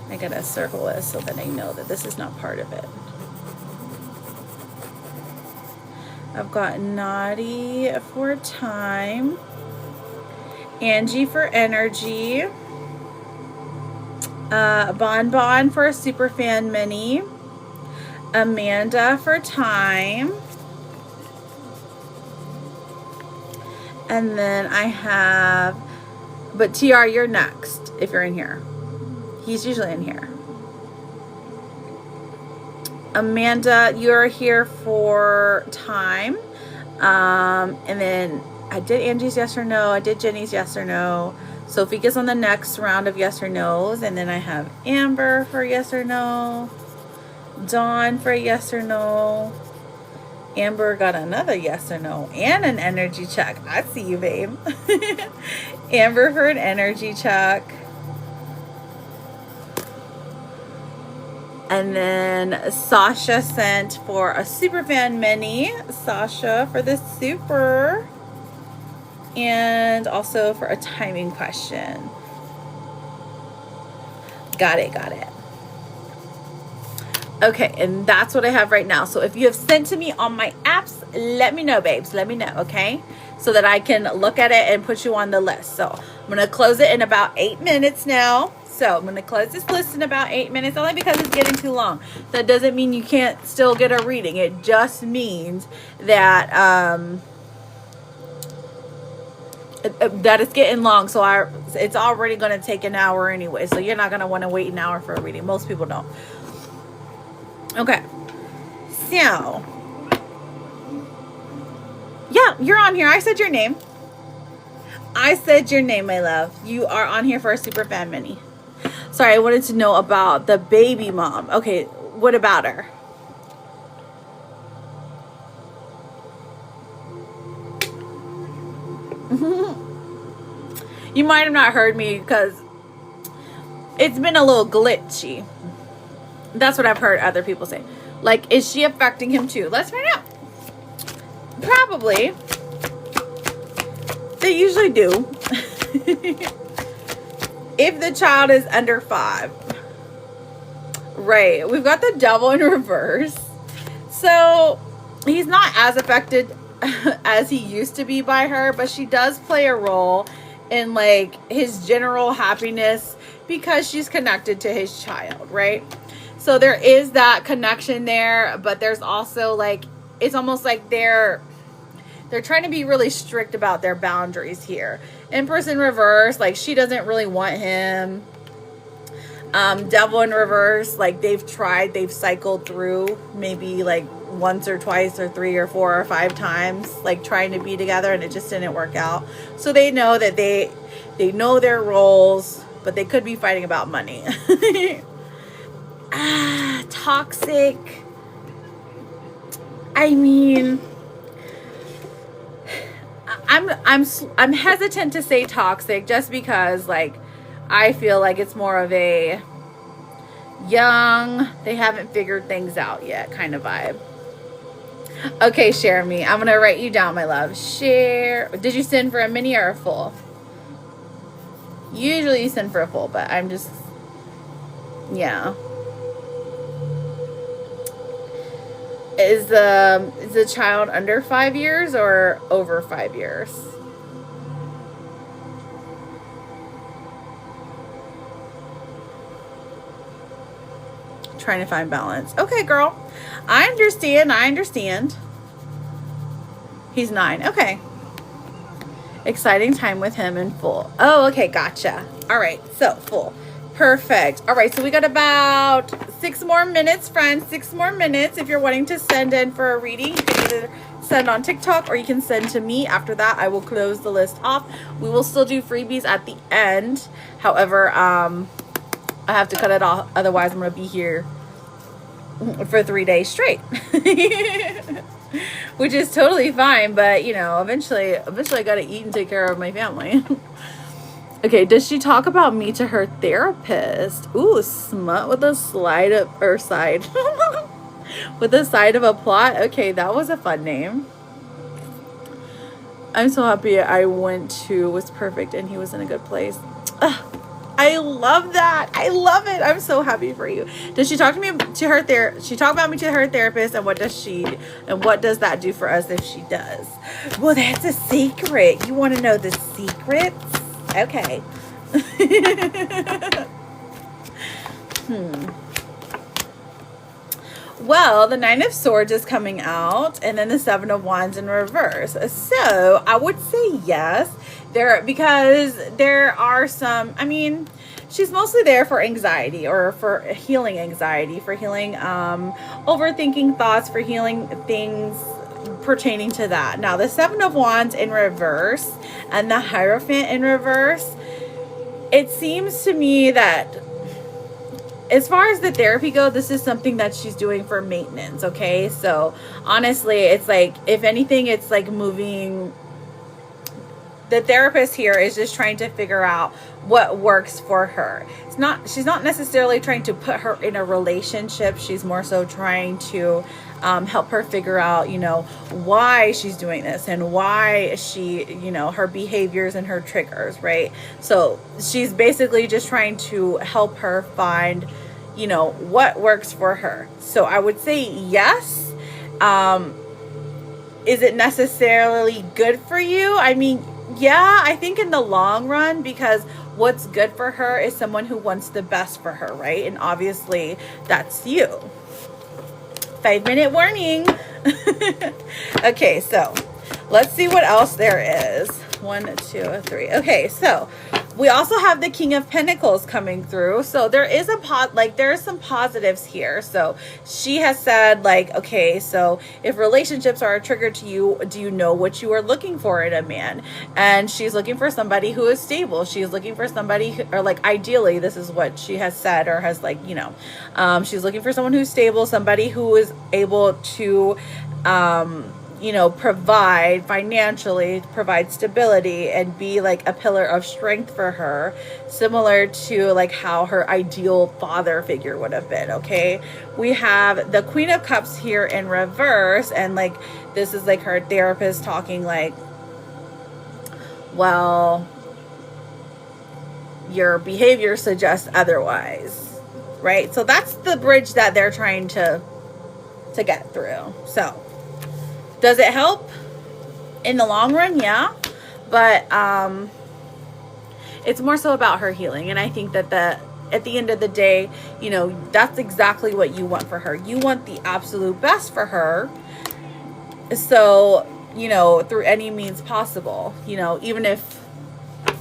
I gotta circle this so that I know that this is not part of it. I've got Naughty for time, Angie for energy, Bonbon for a Superfan mini, Amanda for time, and then I have, but TR, you're next if you're in here. He's usually in here. Amanda, you're here for time. And then I did Angie's yes or no. I did Jenny's yes or no. Sophie gets on the next round of yes or no's. And then I have Amber for yes or no. Dawn for yes or no. Amber got another yes or no. And an energy check. I see you, babe. Amber for an energy check. And then Sasha sent for a Superfan mini. Sasha for the super. And also for a timing question. Got it. Okay, and that's what I have right now. So if you have sent to me on my apps, let me know, babes. Let me know, okay? So that I can look at it and put you on the list. So I'm going to close it in about 8 minutes now. So I'm going to close this list in about 8 minutes, only because it's getting too long. That doesn't mean you can't still get a reading. It just means that that it's getting long. So it's already going to take an hour anyway. So you're not going to want to wait an hour for a reading. Most people don't. Okay. So, yeah, you're on here. I said your name. I said your name, my love. You are on here for a Superfan mini. Sorry, I wanted to know about the baby mom. Okay, what about her? You might have not heard me because it's been a little glitchy. That's what I've heard other people say. Like, is she affecting him too? Let's find out. Probably. They usually do. If the child is under 5. Right. We've got the devil in reverse. So he's not as affected as he used to be by her, but she does play a role in like his general happiness because she's connected to his child, right? So there is that connection there, but there's also like, it's almost like they're trying to be really strict about their boundaries here. Empress in reverse, like she doesn't really want him. Devil in reverse, like they've cycled through maybe like once or twice or 3 or 4 or 5 times, like trying to be together, and it just didn't work out. So they know that they know their roles, but they could be fighting about money. Toxic. I mean, I'm hesitant to say toxic just because like I feel like it's more of a young, they haven't figured things out yet kind of vibe. Okay, share me. I'm gonna write you down, my love. Share. Did you send for a mini or a full? Usually you send for a full, but I'm just, yeah. Is the child under 5 years or over 5 years? Trying to find balance. Okay, girl. I understand. He's 9. Okay. Exciting time with him in full. Oh, okay, gotcha. All right, so full. Perfect. All right, so we got about 6 more minutes, friends. 6 more minutes. If you're wanting to send in for a reading, you can either send on TikTok or you can send to me. After that, I will close the list off. We will still do freebies at the end. However, I have to cut it off. Otherwise, I'm going to be here for 3 days straight. Which is totally fine, but you know, eventually I gotta eat and take care of my family. Okay, does she talk about me to her therapist? Ooh, smut with a slide up or side with the side of a plot. Okay, that was a fun name. I'm so happy I went to was perfect and he was in a good place. Ugh, I love that. I love it. I'm so happy for you. Does she talk to me to her she talk about me to her therapist, and what does that do for us if she does? Well, that's a secret. You want to know the secrets? Okay. Well, the 9 of Swords is coming out, and then the 7 of Wands in reverse. So I would say yes. Because there are some, I mean, she's mostly there for anxiety, or for healing anxiety, for healing overthinking thoughts, for healing things pertaining to that. Now, the 7 of Wands in reverse and the Hierophant in reverse, it seems to me that as far as the therapy goes, this is something that she's doing for maintenance, okay? So honestly, it's like, if anything, it's like moving. The therapist here is just trying to figure out what works for her. She's not necessarily trying to put her in a relationship. She's more so trying to help her figure out, you know, why she's doing this and why she, you know, her behaviors and her triggers, right? So she's basically just trying to help her find, you know, what works for her. So I would say yes. Is it necessarily good for you? I mean, yeah, I think in the long run, because what's good for her is someone who wants the best for her, right? And obviously that's you. 5-minute warning. Okay, so let's see what else there is. 1, 2, 3. Okay, so we also have the King of Pentacles coming through. So there is there are some positives here. So she has said, like, okay, so if relationships are a trigger to you, do you know what you are looking for in a man? And she's looking for somebody who is stable. She's looking for somebody who, or like, ideally, this is what she has said, or has, like, you know, she's looking for someone who's stable, somebody who is able to, you know, provide financially, provide stability, and be like a pillar of strength for her, similar to like how her ideal father figure would have been. Okay, we have the Queen of Cups here in reverse, and like this is like her therapist talking like, well, your behavior suggests otherwise, right? So that's the bridge that they're trying to get through. So does it help in the long run? Yeah. But it's more so about her healing. And I think that at the end of the day, you know, that's exactly what you want for her. You want the absolute best for her. So, you know, through any means possible, you know, even if,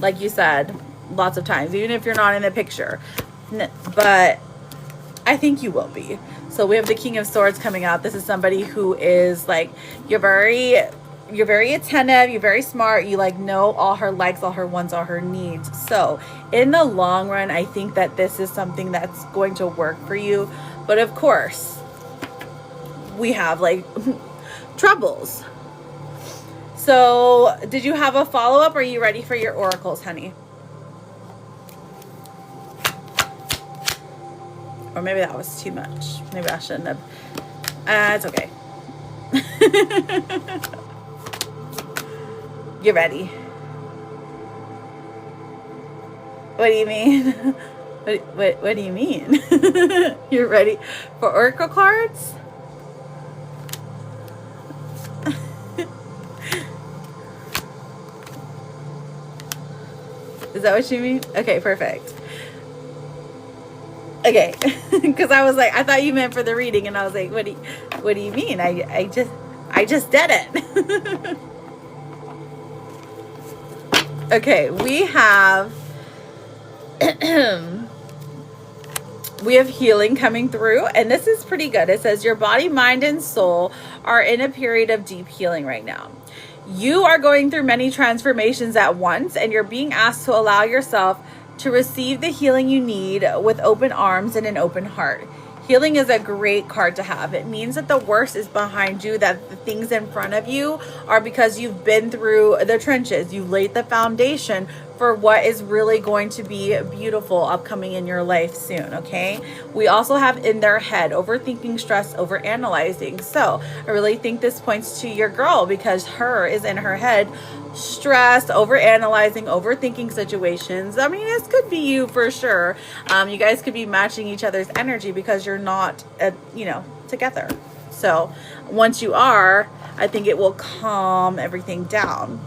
like you said, lots of times, even if you're not in the picture. But I think you will be. So we have the King of Swords coming out. This is somebody who is like, you're very attentive, you're very smart, you like know all her likes, all her wants, all her needs. So in the long run, I think that this is something that's going to work for you. But of course, we have like troubles. So did you have a follow-up? Or are you ready for your oracles, honey? Or maybe that was too much. Maybe I shouldn't have. It's okay. You're ready. What do you mean? What do you mean? You're ready for oracle cards? Is that what you mean? Okay, perfect. Okay, because I was like, I thought you meant for the reading, and I was like, what do you mean? I just did it. Okay, we have we have healing coming through, and this is pretty good. It says your body, mind, and soul are in a period of deep healing right now. You are going through many transformations at once, and you're being asked to allow yourself to receive the healing you need with open arms and an open heart. Healing is a great card to have. It means that the worst is behind you, that the things in front of you are because you've been through the trenches. You've laid the foundation for what is really going to be beautiful upcoming in your life soon, okay? We also have in their head, overthinking, stress, overanalyzing. So I really think this points to your girl, because her is in her head, stressed, overanalyzing, overthinking situations. I mean, this could be you for sure. You guys could be matching each other's energy because you're not, together. So once you are, I think it will calm everything down.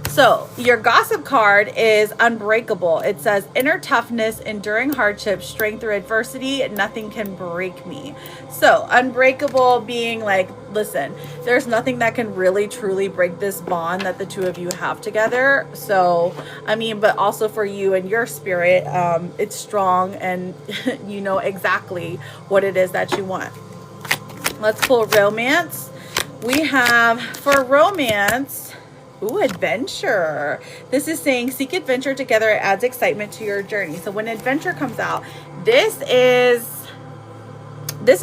So your gossip card is unbreakable. It says inner toughness, enduring hardship, strength through adversity, nothing can break me. So unbreakable being like, listen, there's nothing that can really truly break this bond that the two of you have together. So, I mean, but also for you and your spirit, it's strong, and you know exactly what it is that you want. Let's pull romance. We have for romance, ooh, adventure. This is saying seek adventure together. It adds excitement to your journey. So when adventure comes out, this is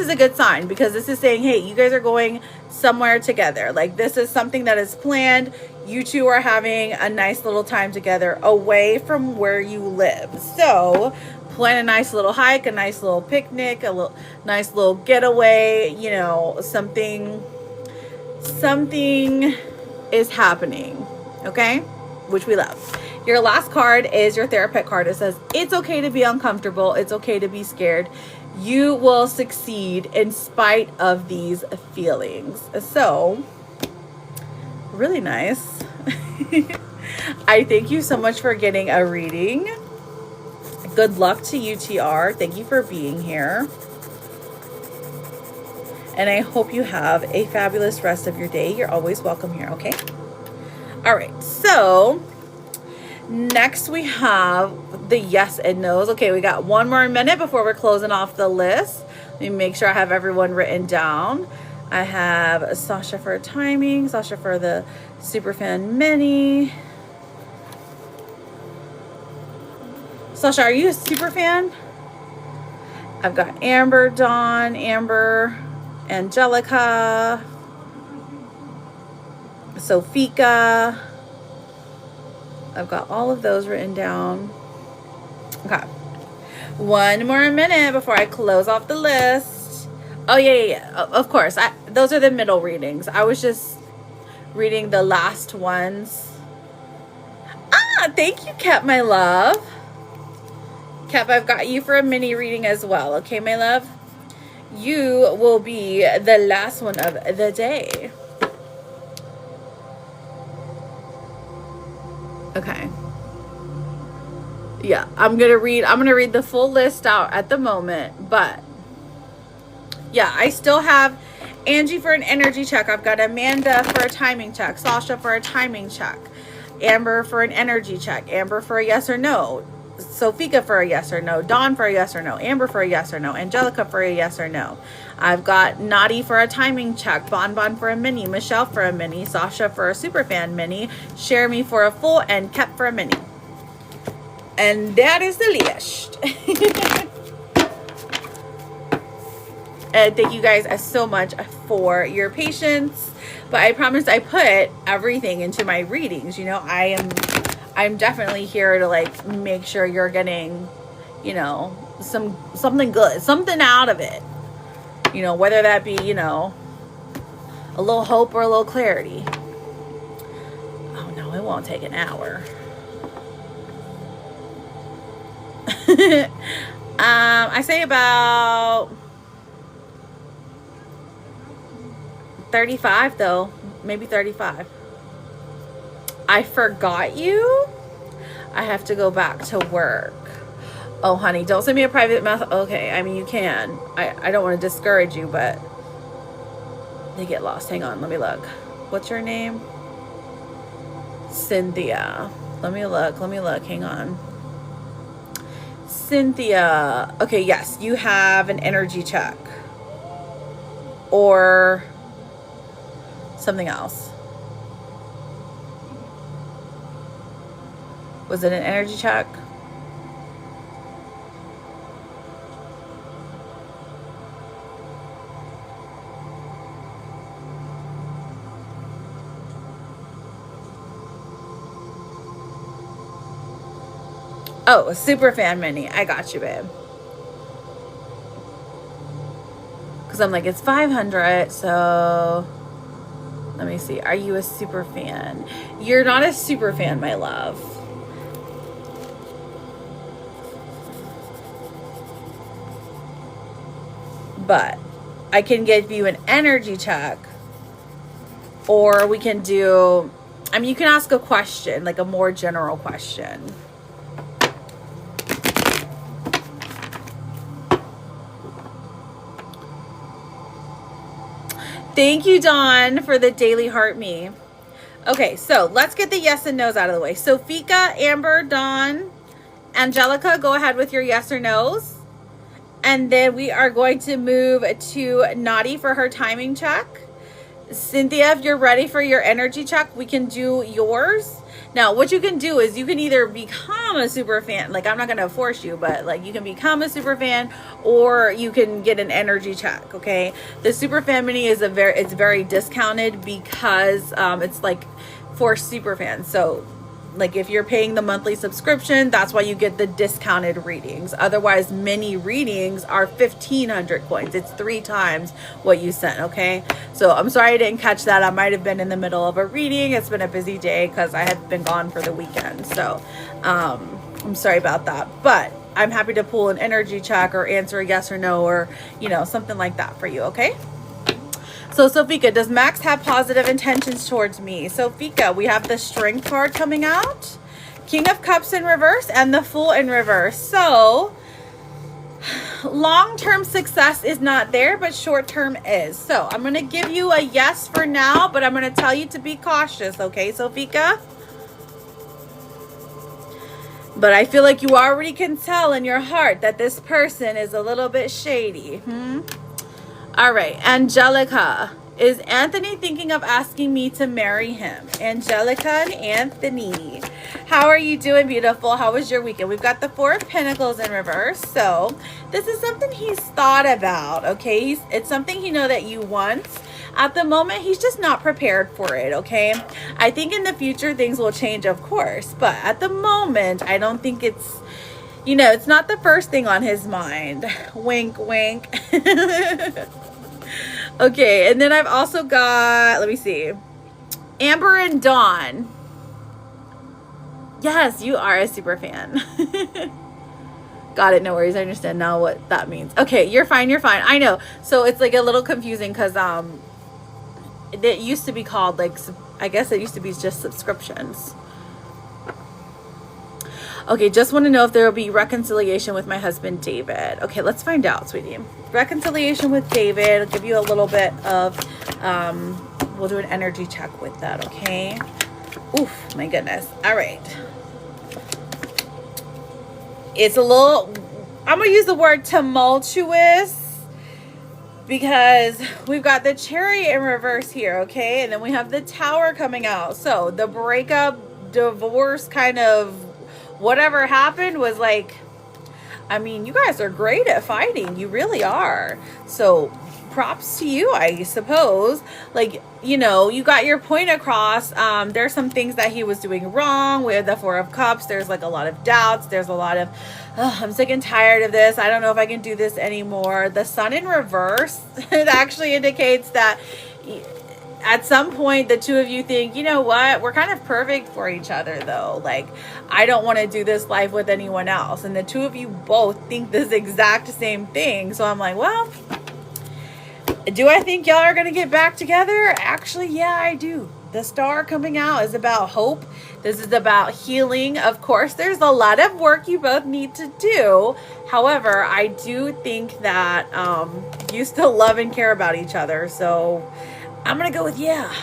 a good sign, because this is saying, hey, you guys are going somewhere together. Like, this is something that is planned. You two are having a nice little time together away from where you live. So plan a nice little hike, a nice little picnic, nice little getaway, something is happening, okay? Which we love. Your last card is your therapist card. It says, it's okay to be uncomfortable. It's okay to be scared. You will succeed in spite of these feelings. So, really nice. I thank you so much for getting a reading. Good luck to you, TR. Thank you for being here. And I hope you have a fabulous rest of your day. You're always welcome here, okay? All right, so next we have the yes and no's. Okay, we got one more minute before we're closing off the list. Let me make sure I have everyone written down. I have Sasha for timing, Sasha for the Superfan Mini. Sasha, are you a Superfan? I've got Amber, Dawn, Amber, Angelica, Sofika. I've got all of those written down. Okay. One more minute before I close off the list. Oh, yeah. Of course. Those are the middle readings. I was just reading the last ones. Thank you, Kat, my love. Kat, I've got you for a mini reading as well. Okay, my love? You will be the last one of the day. Okay. Yeah, I'm gonna read the full list out at the moment, but yeah, I still have Angie for an energy check. I've got Amanda for a timing check, Sasha for a timing check, Amber for an energy check, Amber for a yes or no, Sofika for a yes or no, Dawn for a yes or no, Amber for a yes or no, Angelica for a yes or no. I've got Nadi for a timing check, Bon for a mini, Michelle for a mini, Sasha for a superfan mini, Sheremy for a full, and Kep for a mini. And that is the list. And thank you guys so much for your patience. But I promise I put everything into my readings. You know, I'm definitely here to like make sure you're getting, you know, something good, something out of it. You know, whether that be, you know, a little hope or a little clarity. Oh no, it won't take an hour. I say about 35 though, maybe 35. I forgot you. I have to go back to work. Oh, honey, don't send me a private message. Okay, I mean, you can. I don't want to discourage you, but they get lost. Hang on, let me look. What's your name? Cynthia. Let me look. Hang on. Cynthia. Okay, yes, you have an energy check. Or something else. Was it an energy check? Oh, a super fan mini. I got you, babe. Because I'm like, it's 500, so let me see. Are you a super fan? You're not a super fan, my love. But I can give you an energy check, or we can do, I mean, you can ask a question, like a more general question. Thank you, Dawn, for the daily heart me. Okay, so let's get the yes and no's out of the way. Sofika, Amber, Dawn, Angelica, go ahead with your yes or no's. And then we are going to move to Naughty for her timing check. Cynthia, if you're ready for your energy check, we can do yours. Now, what you can do is you can either become a super fan, like I'm not going to force you, but like you can become a super fan, or you can get an energy check, okay? The super fan mini is it's very discounted because it's like for super fans. So like if you're paying the monthly subscription, that's why you get the discounted readings. Otherwise, mini readings are 1,500 coins. It's 3 times what you sent, okay? So I'm sorry I didn't catch that. I might have been in the middle of a reading. It's been a busy day because I had been gone for the weekend. So I'm sorry about that. But I'm happy to pull an energy check or answer a yes or no, or, you know, something like that for you, okay? So, Sofika, does Max have positive intentions towards me? Sofika, we have the Strength card coming out, King of Cups in reverse, and the Fool in reverse. So, long-term success is not there, but short-term is. So, I'm going to give you a yes for now, but I'm going to tell you to be cautious, okay, Sofika? But I feel like you already can tell in your heart that this person is a little bit shady. All right, Angelica, is Anthony thinking of asking me to marry him? Angelica and Anthony, how are you doing, beautiful? How was your weekend? We've got the 4 of Pentacles in reverse. So this is something he's thought about, okay? It's something he knows that you want. At the moment, he's just not prepared for it, okay? I think in the future, things will change, of course. But at the moment, I don't think it's, you know, it's not the first thing on his mind. Wink, wink. Okay, and then I've also got, let me see, Amber and Dawn. Yes, you are a super fan. Got it, no worries. I understand now what that means. Okay, you're fine, you're fine. I know. So it's like a little confusing because it used to be called, like, I guess it used to be just subscriptions. Okay, just want to know if there will be reconciliation with my husband, David. Okay, let's find out, sweetie. Reconciliation with David. I'll give you a little bit of, we'll do an energy check with that, okay? Oof, my goodness. All right. It's a little, I'm going to use the word tumultuous because we've got the Chariot in reverse here, okay? And then we have the Tower coming out. So the breakup, divorce, kind of whatever happened was like, I mean, you guys are great at fighting. You really are. So props to you, I suppose. Like, you know, you got your point across. There's some things that he was doing wrong with the 4 of Cups. There's like a lot of doubts. There's a lot of, oh, I'm sick and tired of this. I don't know if I can do this anymore. The Sun in reverse, it actually indicates that at some point the two of you think, you know what, we're kind of perfect for each other though. Like, I don't want to do this life with anyone else. And the two of you both think this exact same thing. So I'm like, well, do I think y'all are going to get back together? Actually, yeah, I do. The star coming out is about hope. This is about healing. Of course, there's a lot of work you both need to do. However, I do think that you still love and care about each other. So I'm going to go with yeah.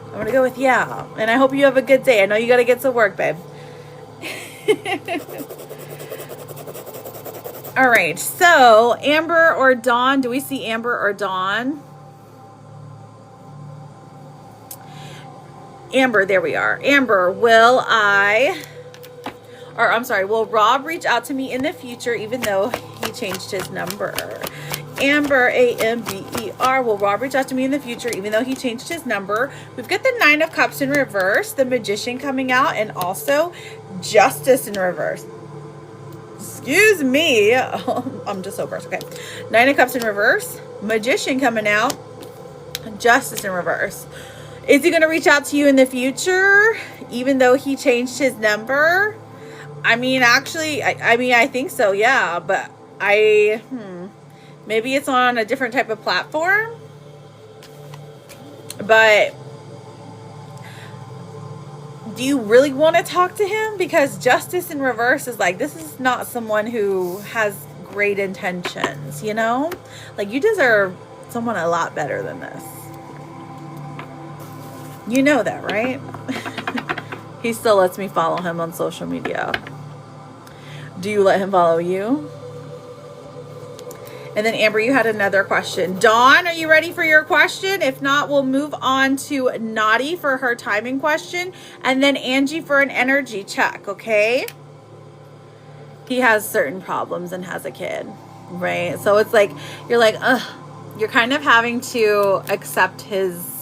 I'm going to go with yeah. And I hope you have a good day. I know you got to get to work, babe. All right. So Amber or Dawn? Do we see Amber or Dawn? Amber, there we are. Amber, will Rob reach out to me in the future even though he changed his number? Amber, A-M-B-E-R, will Rob reach out to me in the future even though he changed his number? We've got the Nine of Cups in reverse, the Magician coming out, and also Justice in reverse. Excuse me. Oh, I'm just so gross. Okay. Nine of Cups in reverse, Magician coming out, Justice in reverse. Is he going to reach out to you in the future, even though he changed his number? I mean, actually, I think so, yeah. But maybe it's on a different type of platform. But do you really want to talk to him? Because Justice in reverse is like, this is not someone who has great intentions, you know? Like, you deserve someone a lot better than this. You know that, right? He still lets me follow him on social media. Do you let him follow you? And then Amber, you had another question. Dawn, are you ready for your question? If not, we'll move on to Naughty for her timing question. And then Angie for an energy check, okay? He has certain problems and has a kid, right? So it's like, you're like, ugh. You're kind of having to accept his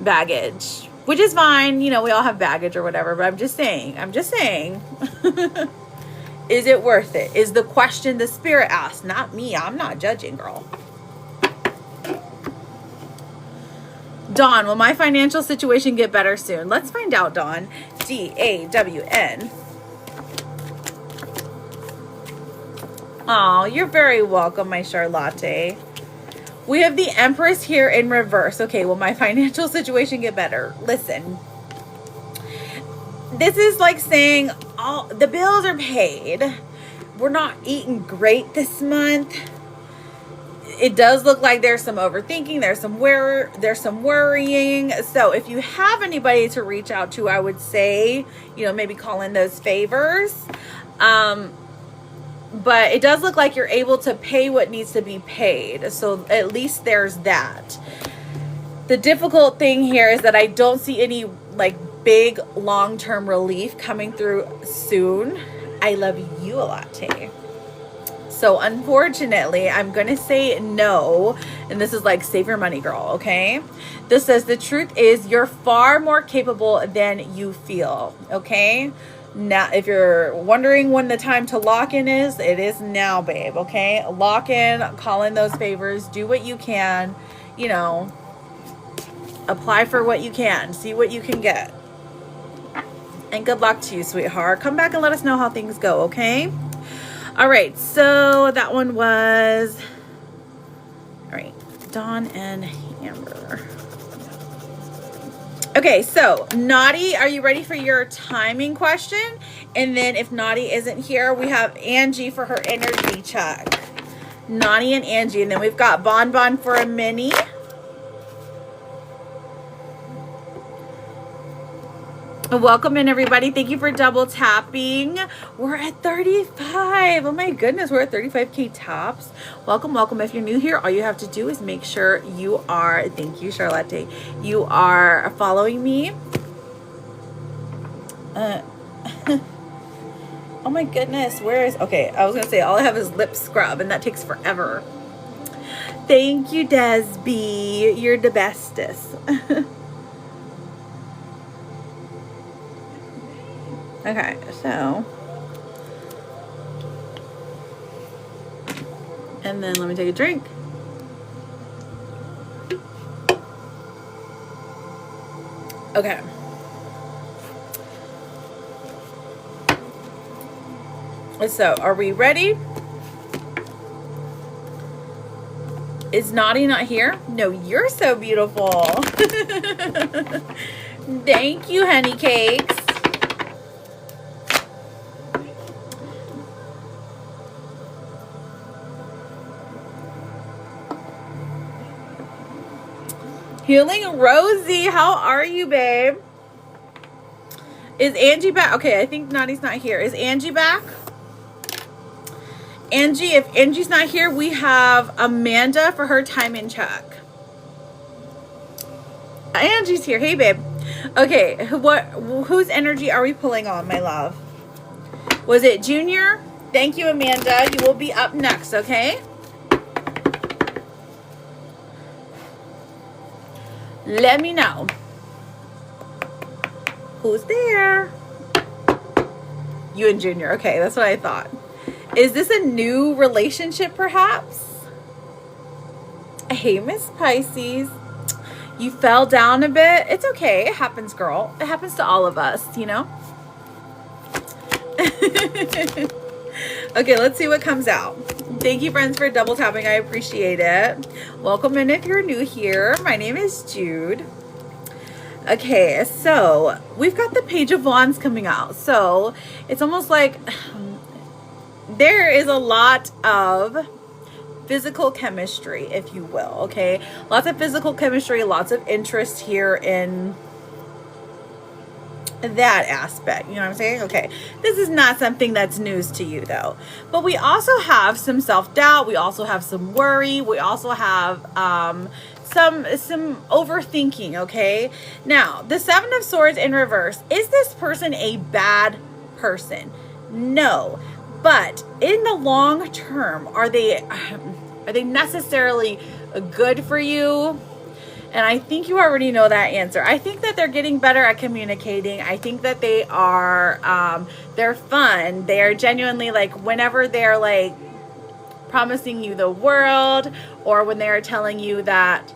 baggage, which is fine. You know, we all have baggage or whatever, but I'm just saying, is it worth it? Is the question the spirit asked, not me. I'm not judging, girl. Dawn, will my financial situation get better soon? Let's find out, Dawn. D-A-W-N. Oh, you're very welcome, my Charlotte. We have the Empress here in reverse. Okay, will my financial situation get better? Listen, this is like saying, all the bills are paid. We're not eating great this month. It does look like there's some overthinking. There's some worrying. So if you have anybody to reach out to, I would say, you know, maybe call in those favors. But it does look like you're able to pay what needs to be paid. So at least there's that. The difficult thing here is that I don't see any like big long-term relief coming through soon. I love you a lot, Tay. So unfortunately, I'm going to say no. And this is like, save your money, girl, okay? This says the truth is you're far more capable than you feel, okay? Now, if you're wondering when the time to lock in is, it is now, babe, okay? Lock in, call in those favors, do what you can, you know, apply for what you can, see what you can get. And good luck to you, sweetheart. Come back and let us know how things go, okay? All right, so that one was, all right, Dawn and Amber. Okay, so Naughty, are you ready for your timing question? And then if Naughty isn't here, we have Angie for her energy check. Naughty and Angie. And then we've got Bon Bon for a mini. Welcome in, everybody. Thank you for double tapping. We're at 35. Oh my goodness, we're at 35K taps. Welcome, welcome. If you're new here, all you have to do is make sure you are, thank you, Charlotte, you are following me. Oh my goodness, where is, okay, I was gonna say all I have is lip scrub and that takes forever. Thank you, Desby. You're the bestest. Okay, so, and then let me take a drink. Okay. So, are we ready? Is Naughty not here? No, you're so beautiful. Thank you, honey cakes. Healing Rosie, how are you, babe? Is Angie back? Okay, I think Naughty's not here. Is Angie back? Angie, if Angie's not here, we have Amanda for her time in check. Angie's here. Hey, babe. Okay, whose energy are we pulling on, my love? Was it Junior? Thank you, Amanda. You will be up next, okay? Let me know. Who's there? You and Junior. Okay, that's what I thought. Is this a new relationship, perhaps? Hey, Miss Pisces. You fell down a bit. It's okay. It happens, girl. It happens to all of us, you know? Okay, let's see what comes out. Thank you, friends, for double tapping. I appreciate it. Welcome in if you're new here. My name is Jude. Okay, so we've got the Page of Wands coming out. So it's almost like there is a lot of physical chemistry, if you will, okay? Lots of physical chemistry, lots of interest here in that aspect, you know what I'm saying? Okay, this is not something that's news to you, though. But we also have some self-doubt. We also have some worry. We also have some overthinking, okay? Now, the Seven of Swords in reverse. Is this person a bad person? No. But in the long term, are they necessarily good for you? And I think you already know that answer. I think that they're getting better at communicating. I think that they are, they're fun. They are genuinely like, whenever they're like promising you the world, or when they're telling you that,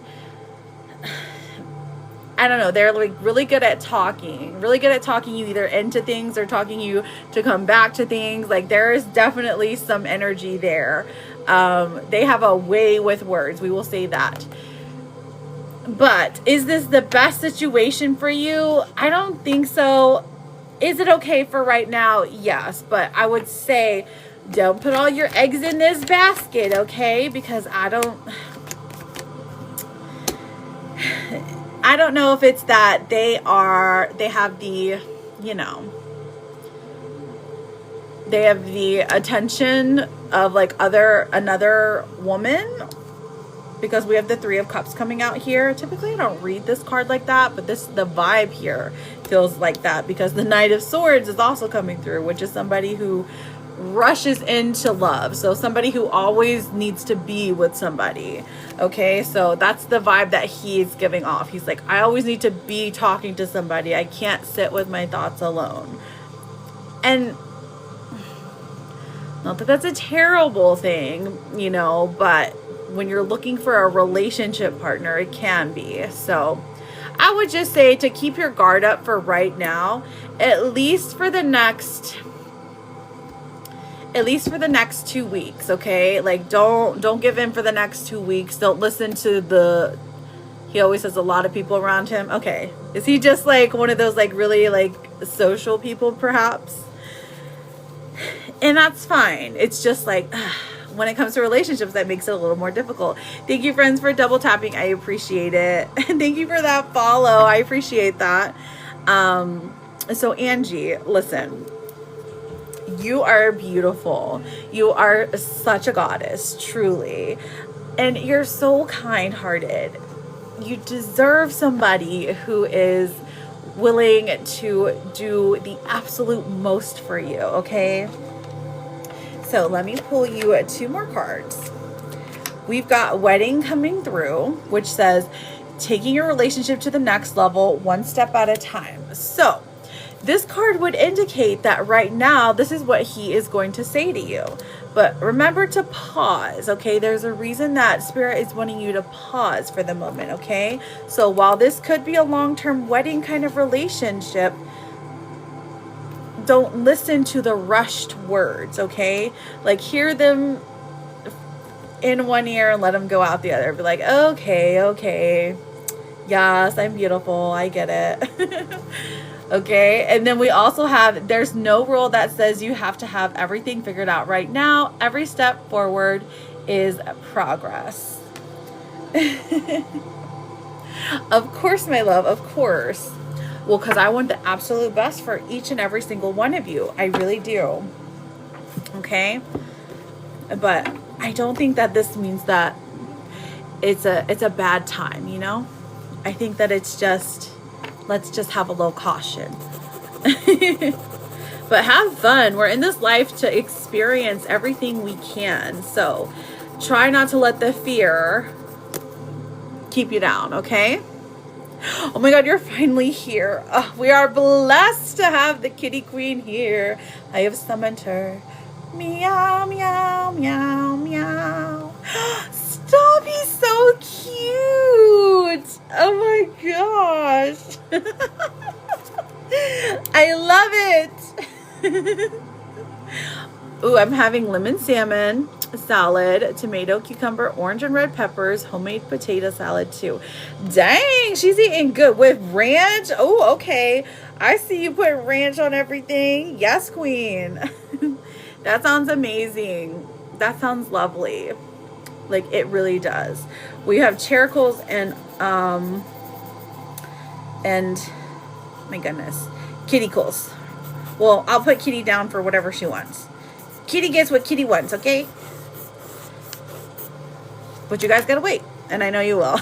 I don't know, they're like really good at talking you either into things or talking you to come back to things. Like there is definitely some energy there. They have a way with words. We will say that. But is this the best situation for you? I don't think so. Is it okay for right now? Yes. But I would say don't put all your eggs in this basket, okay? Because I don't know if it's that they have the, you know, they have the attention of like another woman, because we have the Three of Cups coming out here. Typically I don't read this card like that, but the vibe here feels like that, because the Knight of Swords is also coming through, which is somebody who rushes into love. So somebody who always needs to be with somebody. Okay, so that's the vibe that he's giving off. He's like, I always need to be talking to somebody. I can't sit with my thoughts alone. And not that that's a terrible thing, you know, but when you're looking for a relationship partner, it can be. So I would just say to keep your guard up for right now, at least for the next 2 weeks, okay? Like don't give in for the next 2 weeks. Don't listen to he always has a lot of people around him. Okay, is he just like one of those like really like social people perhaps? And that's fine. It's just like when it comes to relationships, that makes it a little more difficult. Thank you, friends, for double tapping. I appreciate it. And thank you for that follow. I appreciate that. So Angie, listen, you are beautiful. You are such a goddess, truly. And you're so kind-hearted. You deserve somebody who is willing to do the absolute most for you, okay? So let me pull you 2 more cards. We've got Wedding coming through, which says taking your relationship to the next level, one step at a time. So this card would indicate that right now, this is what he is going to say to you. But remember to pause, okay? There's a reason that Spirit is wanting you to pause for the moment, okay? So while this could be a long-term wedding kind of relationship, don't listen to the rushed words, okay? Like, hear them in one ear and let them go out the other. Be like, okay, yes, I'm beautiful, I get it. Okay, and then we also have, there's no rule that says you have to have everything figured out right now. Every step forward is progress. Of course, my love, of course. Well, because I want the absolute best for each and every single one of you. I really do. Okay? But I don't think that this means that it's a bad time, you know? I think that it's just, let's just have a little caution. But have fun. We're in this life to experience everything we can. So try not to let the fear keep you down, okay? Oh my God, you're finally here. We are blessed to have the kitty queen here. I have summoned her. Meow, meow, meow, meow. Stop, he's so cute. Oh my gosh. I love it. Ooh, I'm having lemon salmon salad, tomato, cucumber, orange and red peppers, homemade potato salad too. Dang, she's eating good with ranch. Oh, okay. I see you put ranch on everything. Yes, queen. That sounds amazing. That sounds lovely. Like, it really does. We have charcoals and my goodness, kitty coals. Well, I'll put Kitty down for whatever she wants. Kitty gets what Kitty wants, okay? But you guys gotta wait, and I know you will.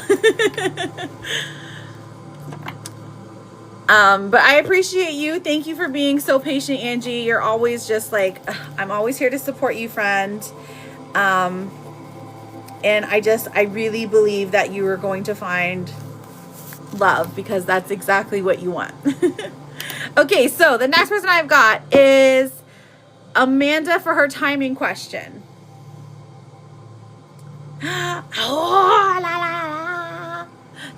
But I appreciate you. Thank you for being so patient, Angie. You're always just like, I'm always here to support you, friend. And I really believe that you are going to find love, because that's exactly what you want. Okay, so the next person I've got is Amanda for her timing question. Oh, la, la, la.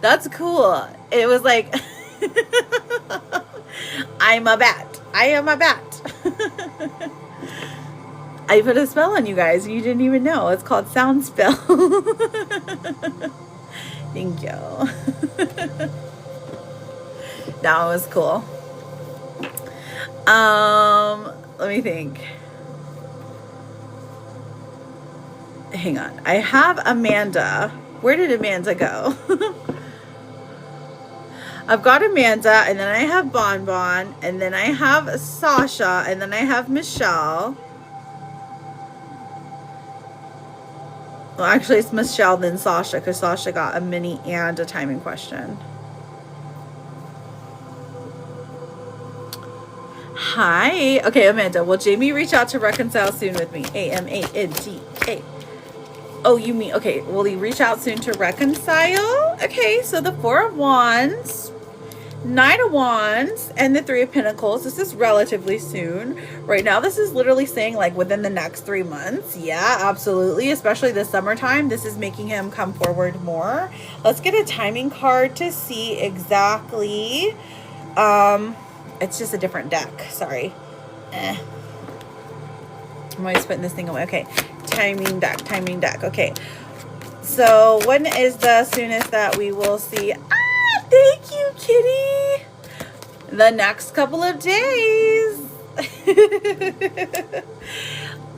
That's cool. It was like, I'm a bat. I am a bat. I put a spell on you guys. You didn't even know. It's called Sound Spell. Thank you. That was cool. Let me think. Hang on. I have Amanda. Where did Amanda go? I've got Amanda, and then I have Bon Bon, and then I have Sasha, and then I have Michelle. Well, actually, it's Michelle, then Sasha, because Sasha got a mini and a timing question. Hi. Okay, Amanda. Will Jamie reach out to reconcile soon with me? A-M-A-N-D-A. Oh, you mean, okay, will he reach out soon to reconcile? Okay, so the Four of Wands, Knight of Wands, and the Three of Pentacles. This is relatively soon. Right now, this is literally saying like within the next 3 months. Yeah, absolutely. Especially the summertime. This is making him come forward more. Let's get a timing card to see exactly. It's just a different deck. Sorry. I'm always putting this thing away. Okay. Timing deck. Timing deck. Okay. So when is the soonest that we will see? Ah, thank you, Kitty. The next couple of days.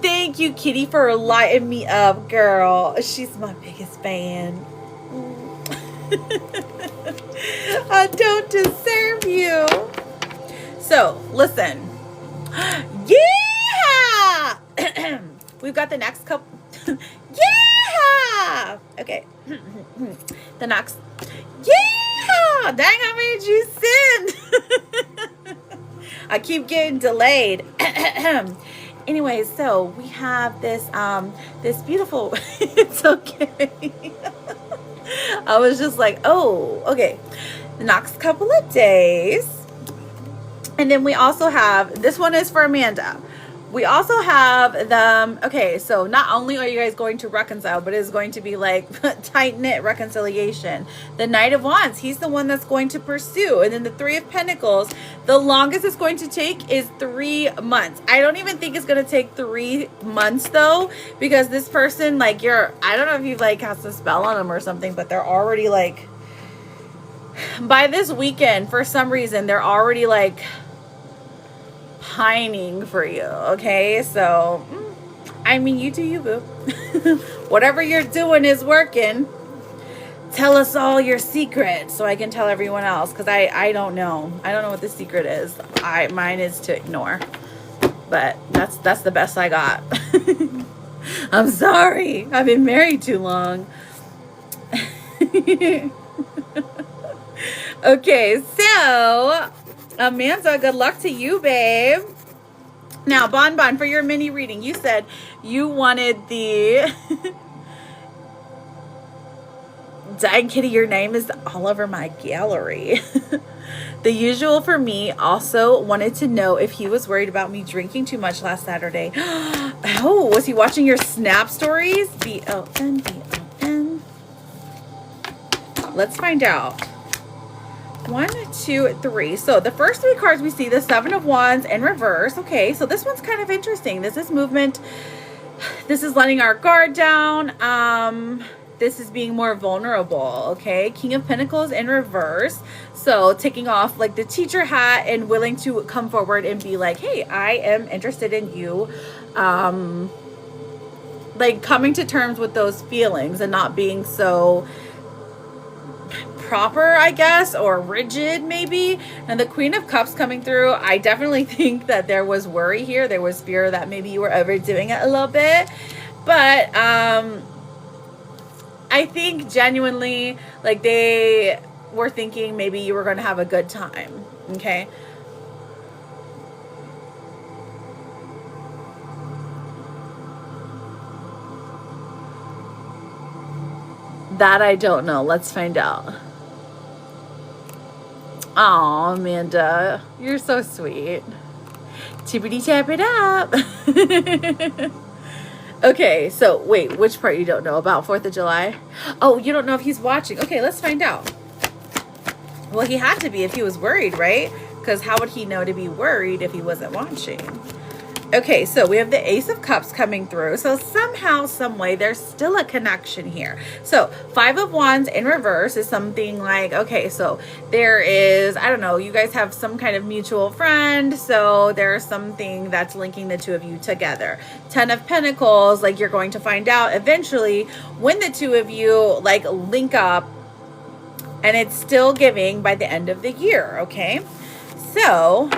Thank you, Kitty, for lighting me up, girl. She's my biggest fan. I don't deserve you. So, listen. Yeah! We've got the next couple. Yeah! Okay. The next. Yeah! Dang, I made you sin. I keep getting delayed. Anyway, so we have this this beautiful. It's okay. I was just like, oh, okay. The next couple of days. And then we also have, this one is for Amanda. We also have them. Okay, so not only are you guys going to reconcile, but it's going to be like tight-knit reconciliation. The Knight of Wands, he's the one that's going to pursue. And then the Three of Pentacles, the longest it's going to take is 3 months. I don't even think it's going to take 3 months though, because this person, like, I don't know if you've like cast a spell on them or something, but they're already like, by this weekend, for some reason, they're already like pining for you. Okay, so I mean, you do you, boo. Whatever you're doing is working. Tell us all your secrets so I can tell everyone else, because I don't know what the secret is. Mine is to ignore, but that's the best I got. I'm sorry, I've been married too long. Okay, so Amanda, good luck to you, babe. Now, Bon, for your mini reading, you said you wanted the Dang Kitty, your name is all over my gallery. The usual for me also wanted to know if he was worried about me drinking too much last Saturday. Oh, was he watching your Snap stories? B-O-N, B-O-N. Let's find out. 1, 2, 3. So the first 3 cards we see, the Seven of Wands in reverse. Okay, so this one's kind of interesting. This is movement. This is letting our guard down. This is being more vulnerable. Okay, King of Pentacles in reverse. So taking off like the teacher hat and willing to come forward and be like, hey, I am interested in you. Like coming to terms with those feelings and not being so proper, I guess, or rigid maybe. And the Queen of Cups coming through, I definitely think that there was worry here. There was fear that maybe you were overdoing it a little bit, but I think genuinely like they were thinking maybe you were going to have a good time. Okay, that I don't know. Let's find out. Oh, Amanda, you're so sweet. Tippity tap it up. Okay, so wait, which part you don't know about 4th of July? Oh, you don't know if he's watching. Okay, let's find out. Well, he had to be if he was worried, right? Because how would he know to be worried if he wasn't watching? Okay, so we have the Ace of Cups coming through. So somehow, some way, there's still a connection here. So 5 of Wands in reverse is something like, okay, so there is, I don't know, you guys have some kind of mutual friend. So there's something that's linking the two of you together. 10 of Pentacles, like you're going to find out eventually when the two of you like link up, and it's still giving by the end of the year. Okay, so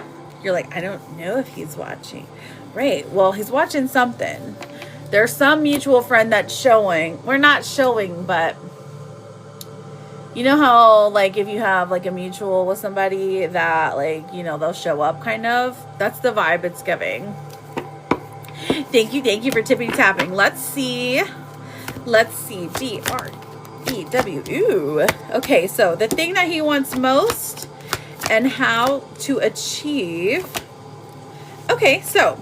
you're like, I don't know if he's watching. Right, well, he's watching something. There's some mutual friend that's showing. We're not showing, but you know how like if you have like a mutual with somebody that like, you know, they'll show up kind of. That's the vibe it's giving. Thank you for tippity tapping. Let's see. D-R-E-W. Ooh. Okay, so the thing that he wants most and how to achieve. Okay, so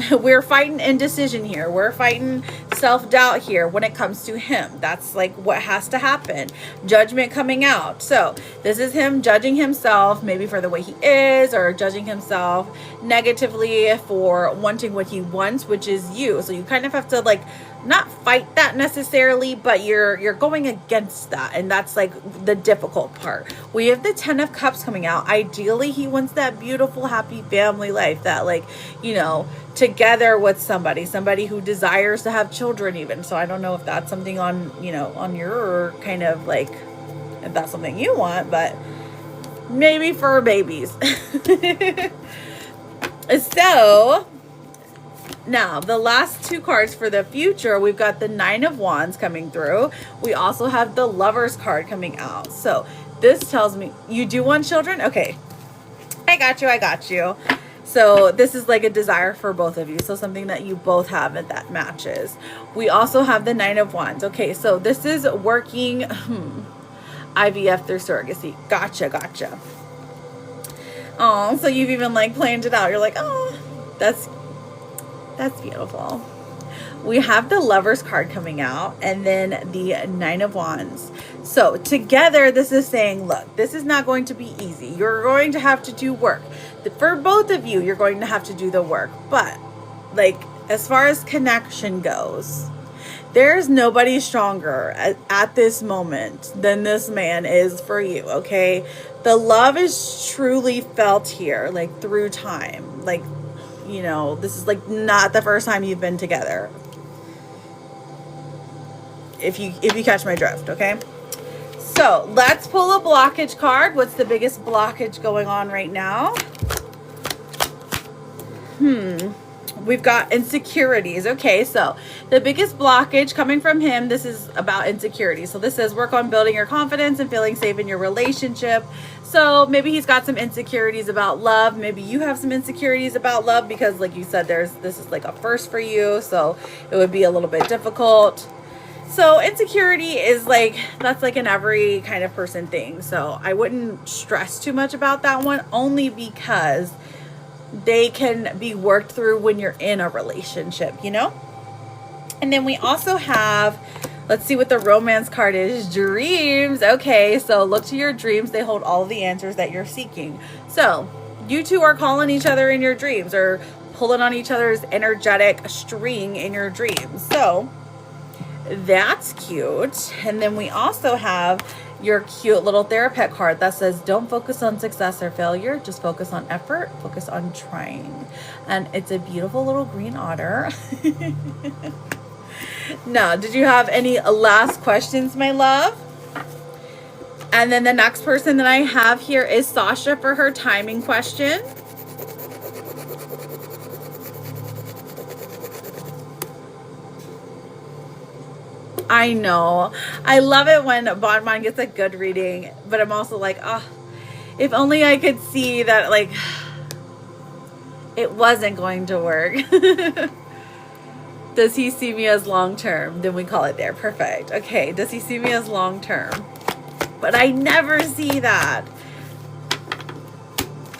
we're fighting indecision here. We're fighting self-doubt here when it comes to him. That's like what has to happen. Judgment coming out. So this is him judging himself maybe for the way he is, or judging himself negatively for wanting what he wants, which is you. So you kind of have to like not fight that necessarily, but you're going against that, and that's like the difficult part. We have the 10 of Cups coming out. Ideally he wants that beautiful happy family life, that like, you know, together with somebody who desires to have children even. So I don't know if that's something on, you know, on your kind of like, if that's something you want, but maybe for babies. So now, the last 2 cards for the future, we've got the 9 of Wands coming through. We also have the Lovers card coming out. So this tells me you do want children? Okay, I got you. So this is like a desire for both of you. So something that you both have and that matches. We also have the 9 of Wands. Okay, so this is working IVF through surrogacy. Gotcha. Oh, so you've even like planned it out. You're like, oh, that's That's beautiful. We have the Lovers card coming out and then the Nine of Wands. So together, this is saying, look, this is not going to be easy. You're going to have to do work. For both of you, you're going to have to do the work. But like, as far as connection goes, there's nobody stronger at this moment than this man is for you, okay? The love is truly felt here, like through time. Like, you know, this is like not the first time you've been together. If you catch my drift, okay? So let's pull a blockage card. What's the biggest blockage going on right now? We've got insecurities. Okay, so the biggest blockage coming from him, this is about insecurity. So this says work on building your confidence and feeling safe in your relationship. So maybe he's got some insecurities about love. Maybe you have some insecurities about love because like you said, this is like a first for you. So it would be a little bit difficult. So insecurity is like, that's like an every kind of person thing. So I wouldn't stress too much about that one, only because they can be worked through when you're in a relationship, you know? And then we also have, let's see what the romance card is, dreams. Okay, so look to your dreams. They hold all the answers that you're seeking. So you two are calling each other in your dreams or pulling on each other's energetic string in your dreams. So that's cute. And then we also have your cute little therapist card that says don't focus on success or failure, just focus on effort, focus on trying. And it's a beautiful little green otter. Now, did you have any last questions, my love? And then the next person that I have here is Sasha for her timing question. I know. I love it when Bonbon gets a good reading, but I'm also like, oh, if only I could see that, like, it wasn't going to work. Does he see me as long-term? Then we call it there. Perfect. Okay. Does he see me as long-term? But I never see that.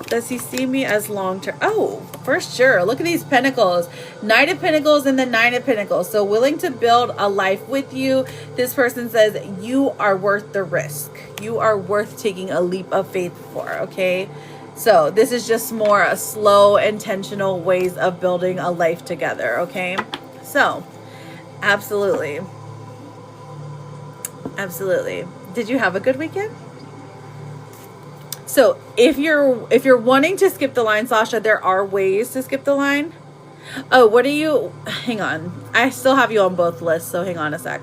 Does he see me as long-term? Oh, for sure. Look at these pentacles. Knight of Pentacles and the Nine of Pentacles. So willing to build a life with you. This person says you are worth the risk. You are worth taking a leap of faith for, okay? So this is just more a slow, intentional ways of building a life together, okay? So, absolutely. Absolutely. Did you have a good weekend? So if you're wanting to skip the line, Sasha, there are ways to skip the line. Oh, what are you? Hang on. I still have you on both lists, so hang on a sec.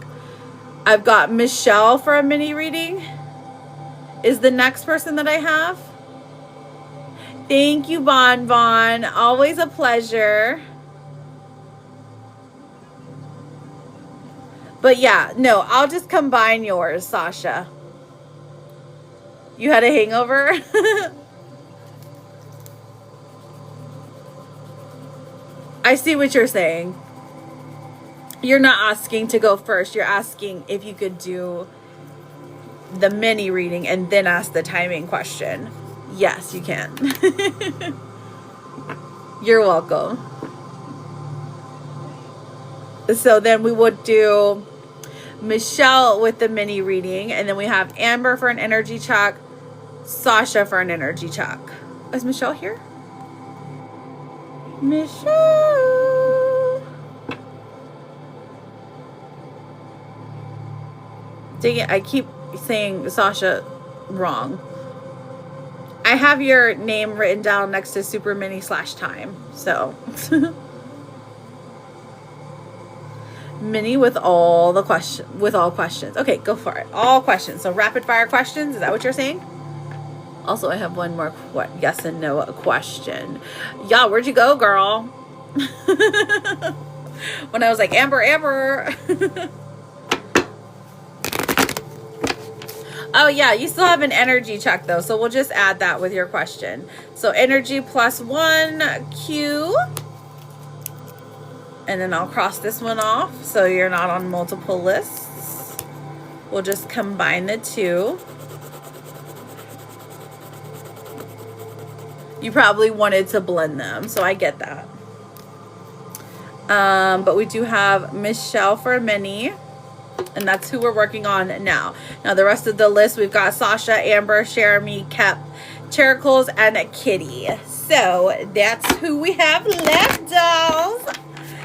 I've got Michelle for a mini reading. Is the next person that I have? Thank you, Bon Bon. Always a pleasure. But yeah, no, I'll just combine yours, Sasha. You had a hangover? I see what you're saying. You're not asking to go first. You're asking if you could do the mini reading and then ask the timing question. Yes, you can. You're welcome. So then we would do Michelle with the mini reading, and then we have Amber for an energy check, Sasha for an energy check. Is Michelle here? Michelle. Dang it, I keep saying Sasha wrong. I have your name written down next to super mini / time. So mini with all questions. Okay, go for it. All questions. So rapid fire questions. Is that what you're saying? Also, I have one more yes and no question. Yeah, where'd you go, girl? When I was like, Amber. Oh yeah, you still have an energy check though, so we'll just add that with your question. So energy +1 Q. And then I'll cross this one off so you're not on multiple lists. We'll just combine the two. You probably wanted to blend them, so I get that. But we do have Michelle for Minnie, and that's who we're working on now. Now the rest of the list, we've got Sasha, Amber, Jeremy, Kep, Chericles, and Kitty. So that's who we have left, dolls.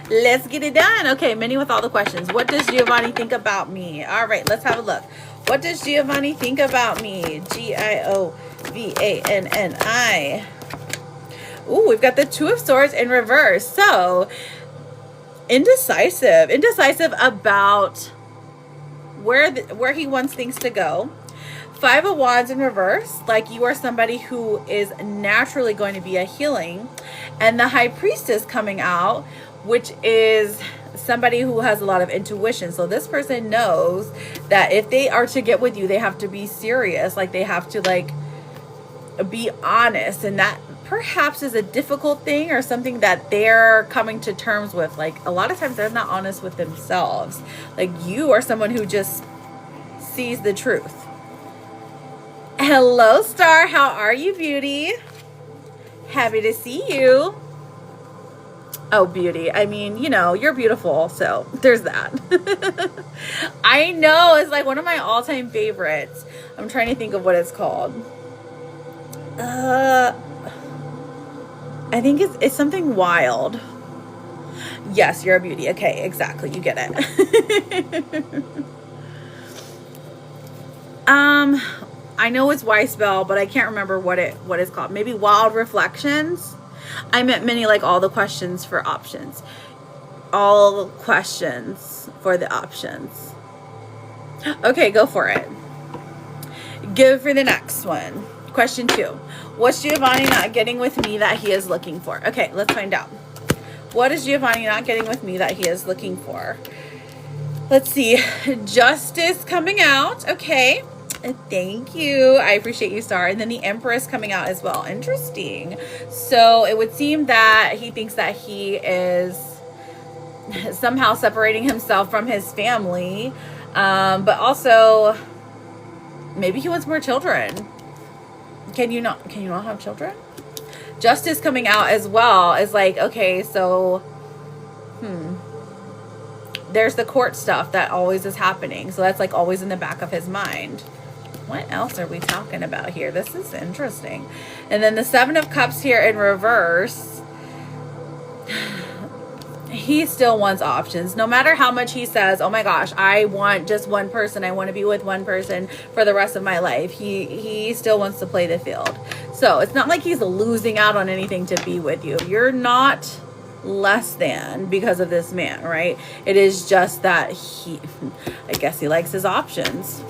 Let's get it done. Okay, Minnie with all the questions. What does Giovanni think about me? All right, let's have a look. What does Giovanni think about me? Giovanni. Ooh, we've got the Two of Swords in reverse. So indecisive about where he wants things to go. Five of Wands in reverse, like you are somebody who is naturally going to be a healing. And the High Priestess coming out, which is somebody who has a lot of intuition. So this person knows that if they are to get with you, they have to be serious. Like they have to like be honest, and that perhaps is a difficult thing or something that they're coming to terms with. Like a lot of times they're not honest with themselves. Like you are someone who just sees the truth. Hello, Star. How are you, beauty? Happy to see you. Oh, beauty. I mean, you know, you're beautiful. So there's that. I know. It's like one of my all-time favorites. I'm trying to think of what it's called. I think it's something wild. Yes, you're a beauty. Okay, exactly. You get it. I know it's Weissbell, but I can't remember what it's called. Maybe Wild Reflections. I meant many, like all the questions for options. All questions for the options. Okay, go for it. Go for the next one. Question 2. What's Giovanni not getting with me that he is looking for? Okay, let's find out. What is Giovanni not getting with me that he is looking for? Let's see. Justice coming out. Okay. Thank you. I appreciate you, Star. And then the Empress coming out as well. Interesting. So it would seem that he thinks that he is somehow separating himself from his family. But also maybe he wants more children. Can you not have children? Justice coming out as well is like, okay, so there's the court stuff that always is happening. So that's like always in the back of his mind. What else are we talking about here? This is interesting. And then the Seven of Cups here in reverse. He still wants options. No matter how much he says, oh my gosh, I want just one person. I want to be with one person for the rest of my life. He still wants to play the field. So it's not like he's losing out on anything to be with you. You're not less than because of this man, right? It is just that I guess he likes his options.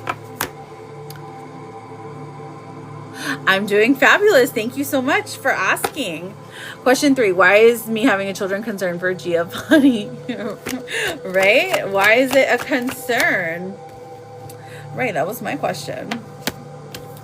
I'm doing fabulous. Thank you so much for asking. Question 3. Why is me having a children concern for Giovanni? Right? Why is it a concern? Right, that was my question.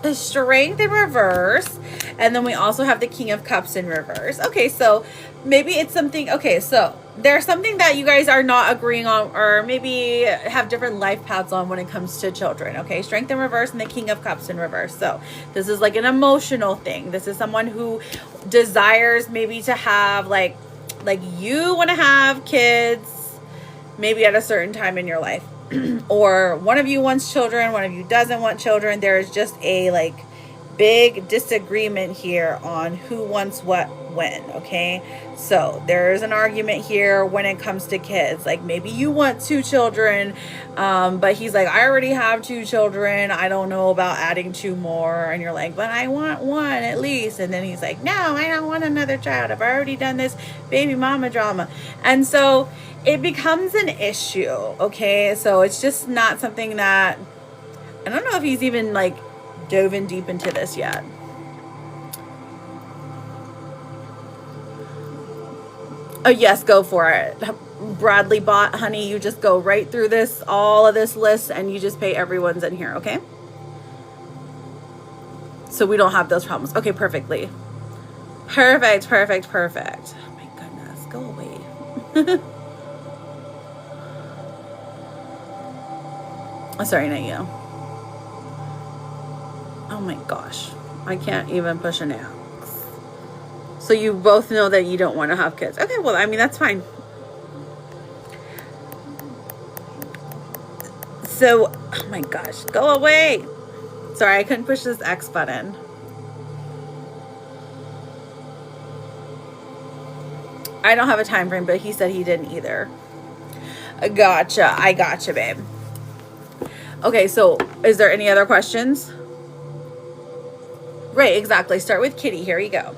The Strength in reverse. And then we also have the King of Cups in reverse. Okay, so maybe it's something. Okay, so there's something that you guys are not agreeing on, or maybe have different life paths on when it comes to children. Okay, Strength in reverse and the King of Cups in reverse. So this is like an emotional thing. This is someone who desires maybe to have like you want to have kids maybe at a certain time in your life. Or one of you wants children, one of you doesn't want children. There is just a like big disagreement here on who wants what when. Okay, so there's an argument here when it comes to kids. Like maybe you want 2 children, but he's like, I already have 2 children, I don't know about adding 2 more. And you're like, but I want 1 at least. And then he's like, no, I don't want another child, I've already done this baby mama drama. And so it becomes an issue. Okay, so it's just not something that, I don't know if he's even like dove in deep into this yet. Oh yes, go for it. Bradley bot, honey, you just go right through this, all of this list, and you just pay everyone's in here, okay? So we don't have those problems. Okay, perfectly. Perfect. Oh my goodness, go away. Oh, sorry, not you. Oh my gosh, I can't even push an X. So you both know that you don't want to have kids. Okay, well, I mean, that's fine. So, oh my gosh, go away. Sorry, I couldn't push this X button. I don't have a time frame, but he said he didn't either. Gotcha. I gotcha, babe. Okay, so is there any other questions? Right, exactly. Start with Kitty. Here you go.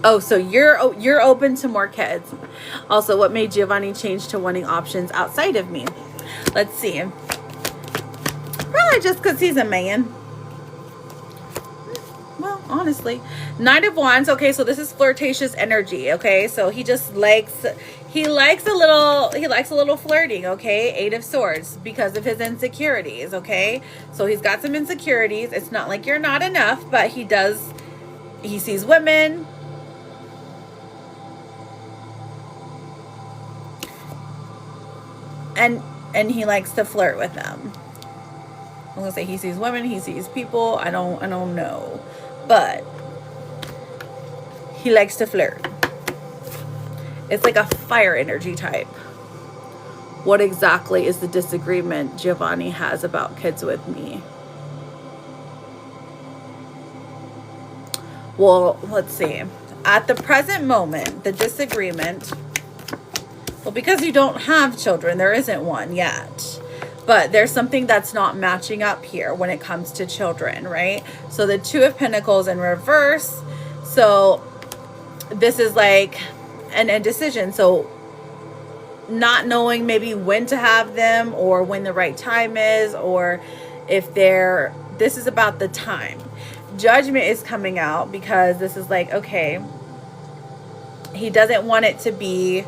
Oh, so you're open to more kids. Also, what made Giovanni change to wanting options outside of me? Let's see. Probably just because he's a man. Well, honestly. Knight of Wands. Okay, so this is flirtatious energy. Okay, so he likes a little flirting. Okay, Eight of Swords, because of his insecurities. Okay, so he's got some insecurities. It's not like you're not enough, but he sees women. And he likes to flirt with them. I'm gonna say he sees women, he sees people. I don't know, but he likes to flirt. It's like a fire energy type. What exactly is the disagreement Giovanni has about kids with me? Well, let's see. At the present moment, the disagreement. Well, because you don't have children, there isn't one yet. But there's something that's not matching up here when it comes to children, right? So the Two of Pentacles in reverse. So this is like an indecision. So not knowing maybe when to have them or when the right time is, or if this is about the time. Judgment is coming out because this is like, okay, he doesn't want it to be,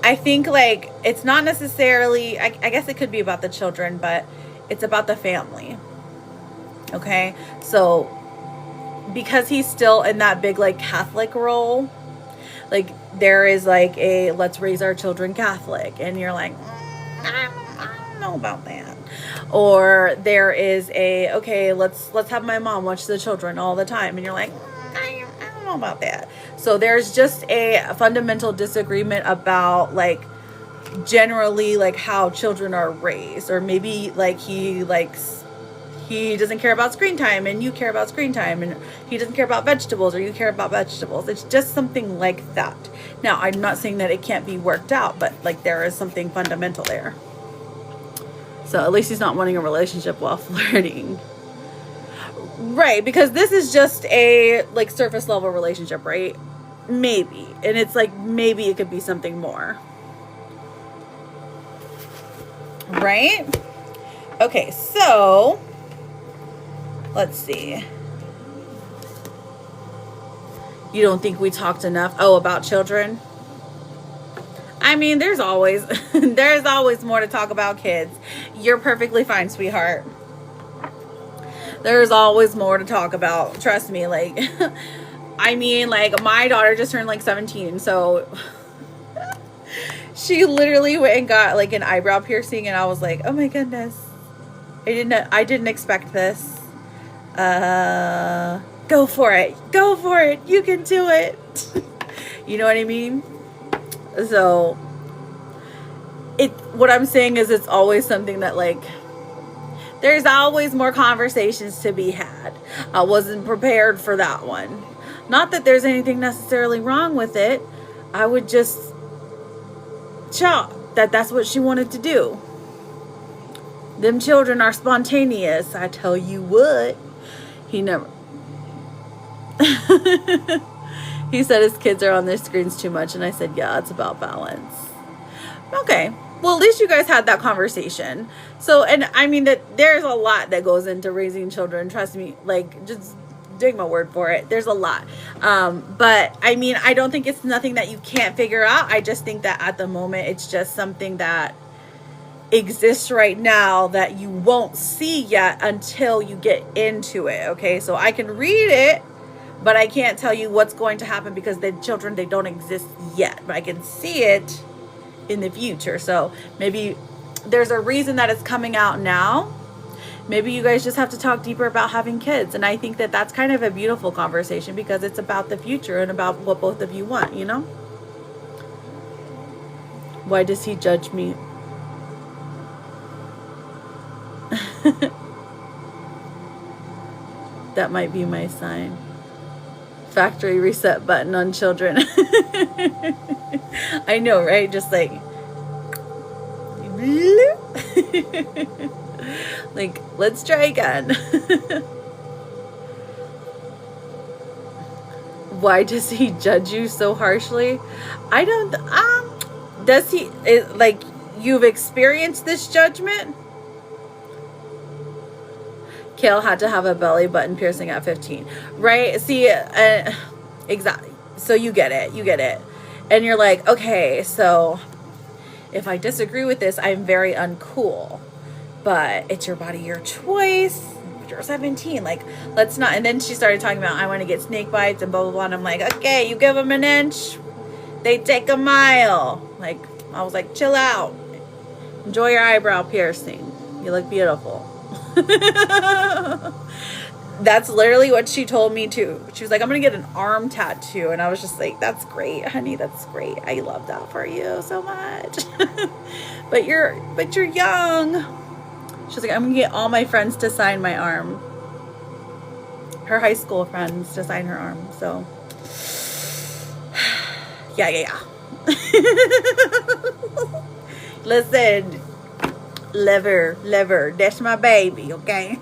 I think, like, it's not necessarily, I guess it could be about the children, but it's about the family. Okay, so because he's still in that big like Catholic role, like there is like a let's raise our children Catholic, and you're like, I don't know about that. Or there is a, okay, let's have my mom watch the children all the time, and you're like, I don't know about that. So there's just a fundamental disagreement about like generally like how children are raised, or maybe like he doesn't care about screen time and you care about screen time, and he doesn't care about vegetables or you care about vegetables. It's just something like that. Now, I'm not saying that it can't be worked out, but like there is something fundamental there. So at least he's not wanting a relationship while flirting. Right, because this is just a like surface level relationship, right? Maybe. And it's like maybe it could be something more. Right? Okay, so let's see. You don't think we talked enough? Oh, about children? I mean, there's always more to talk about kids. You're perfectly fine, sweetheart. There's always more to talk about. Trust me. Like, I mean, like my daughter just turned like 17, so she literally went and got like an eyebrow piercing, and I was like, oh my goodness, I didn't expect this. Go for it. You can do it. You know what I mean? So what I'm saying is it's always something that like, there's always more conversations to be had. I wasn't prepared for that one. Not that there's anything necessarily wrong with it. I would just shock that's what she wanted to do. Them children are spontaneous. I tell you what. He never... He said his kids are on their screens too much, and I said, yeah, it's about balance. Okay. Well, at least you guys had that conversation. So, and I mean that there's a lot that goes into raising children. Trust me, like, just take my word for it. There's a lot. But I mean, I don't think it's nothing that you can't figure out. I just think that at the moment, it's just something that exists right now that you won't see yet until you get into it. Okay. So I can read it, but I can't tell you what's going to happen because the children, they don't exist yet, but I can see it in the future. So maybe there's a reason that it's coming out now. Maybe you guys just have to talk deeper about having kids. And I think that that's kind of a beautiful conversation because it's about the future and about what both of you want, you know? Why does he judge me? That might be my sign. Factory reset button on children. I know, right? Just like like, let's try again. Why does he judge you so harshly? I don't, does he, like, you've experienced this judgment? Kale had to have a belly button piercing at 15, right? See, exactly. So you get it. And you're like, okay, so if I disagree with this, I'm very uncool, but it's your body, your choice. You're 17, like, let's not. And then she started talking about, I want to get snake bites and blah, blah, blah. And I'm like, okay, you give them an inch, they take a mile. Like, I was like, chill out. Enjoy your eyebrow piercing. You look beautiful. That's literally what she told me too. She was like, I'm gonna get an arm tattoo. And I was just like, that's great, honey, that's great. I love that for you so much. but you're young. She's like, I'm gonna get all my friends to sign my arm. Her high school friends to sign her arm. So yeah. Listen, liver, that's my baby, okay?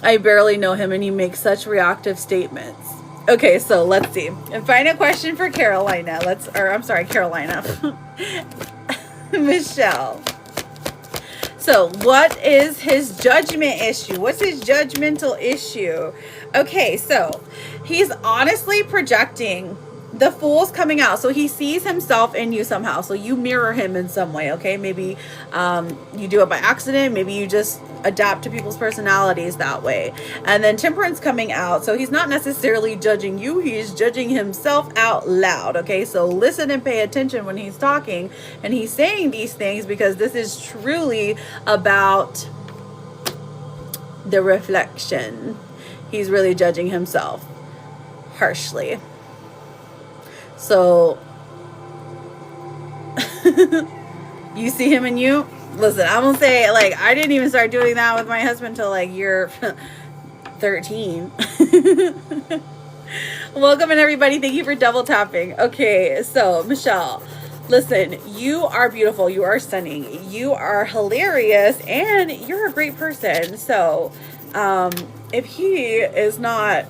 I barely know him and he makes such reactive statements. Okay, so let's see. And final question for Carolina. Carolina. Michelle. So what is his judgment issue? What's his judgmental issue? Okay, so he's honestly projecting. The Fool's coming out. So he sees himself in you somehow. So you mirror him in some way, okay? Maybe you do it by accident. Maybe you just adapt to people's personalities that way. And then Temperance coming out. So he's not necessarily judging you. He's judging himself out loud, okay? So listen and pay attention when he's talking. And he's saying these things because this is truly about the reflection. He's really judging himself harshly. So you see him in you. Listen, I'm gonna say, like, I didn't even start doing that with my husband till like year 13. Welcome in, everybody. Thank you for double tapping. Okay, so Michelle, listen, you are beautiful, you are stunning, you are hilarious, and you're a great person. So if he is not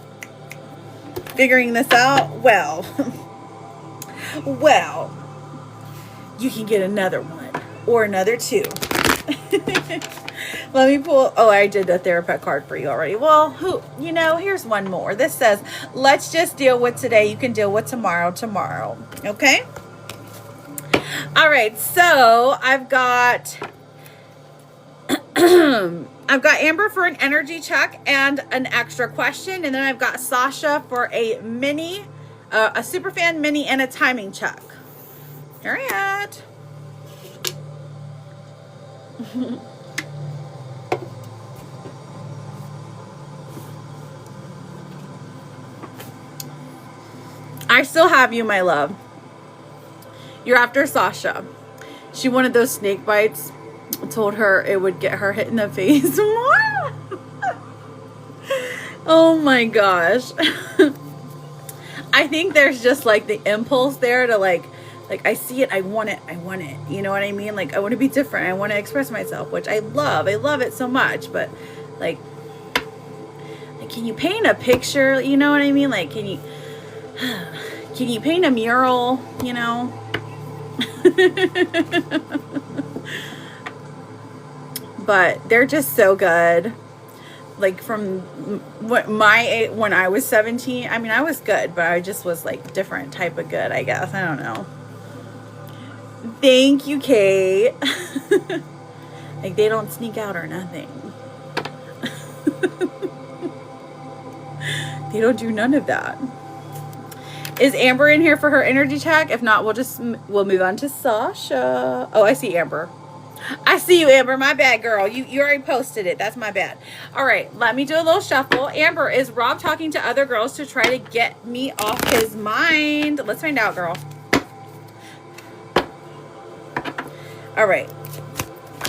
figuring this out, well, you can get another one or another two. Let me pull. Oh, I did the therapist card for you already. Well, here's one more. This says, let's just deal with today. You can deal with tomorrow. Okay. All right. So I've got Amber for an energy check and an extra question. And then I've got Sasha for a mini, a superfan mini and a timing check. All right. I still have you, my love. You're after Sasha. She wanted those snake bites. I told her it would get her hit in the face. Oh my gosh. I think there's just like the impulse there to like I see it, I want it. You know what I mean? Like, I want to be different. I want to express myself, which I love. I love it so much. But like can you paint a picture? You know what I mean? Like, can you paint a mural, you know? But they're just so good. Like, from when I was 17, I mean, I was good, but I just was like different type of good, I guess. I don't know. Thank you, Kate. Like, they don't sneak out or nothing. They don't do none of that. Is Amber in here for her energy check? If not, we'll move on to Sasha. Oh, I see Amber. I see you, Amber. My bad, girl. You already posted it. That's my bad. All right, let me do a little shuffle. Amber, is Rob talking to other girls to try to get me off his mind? Let's find out, girl. All right.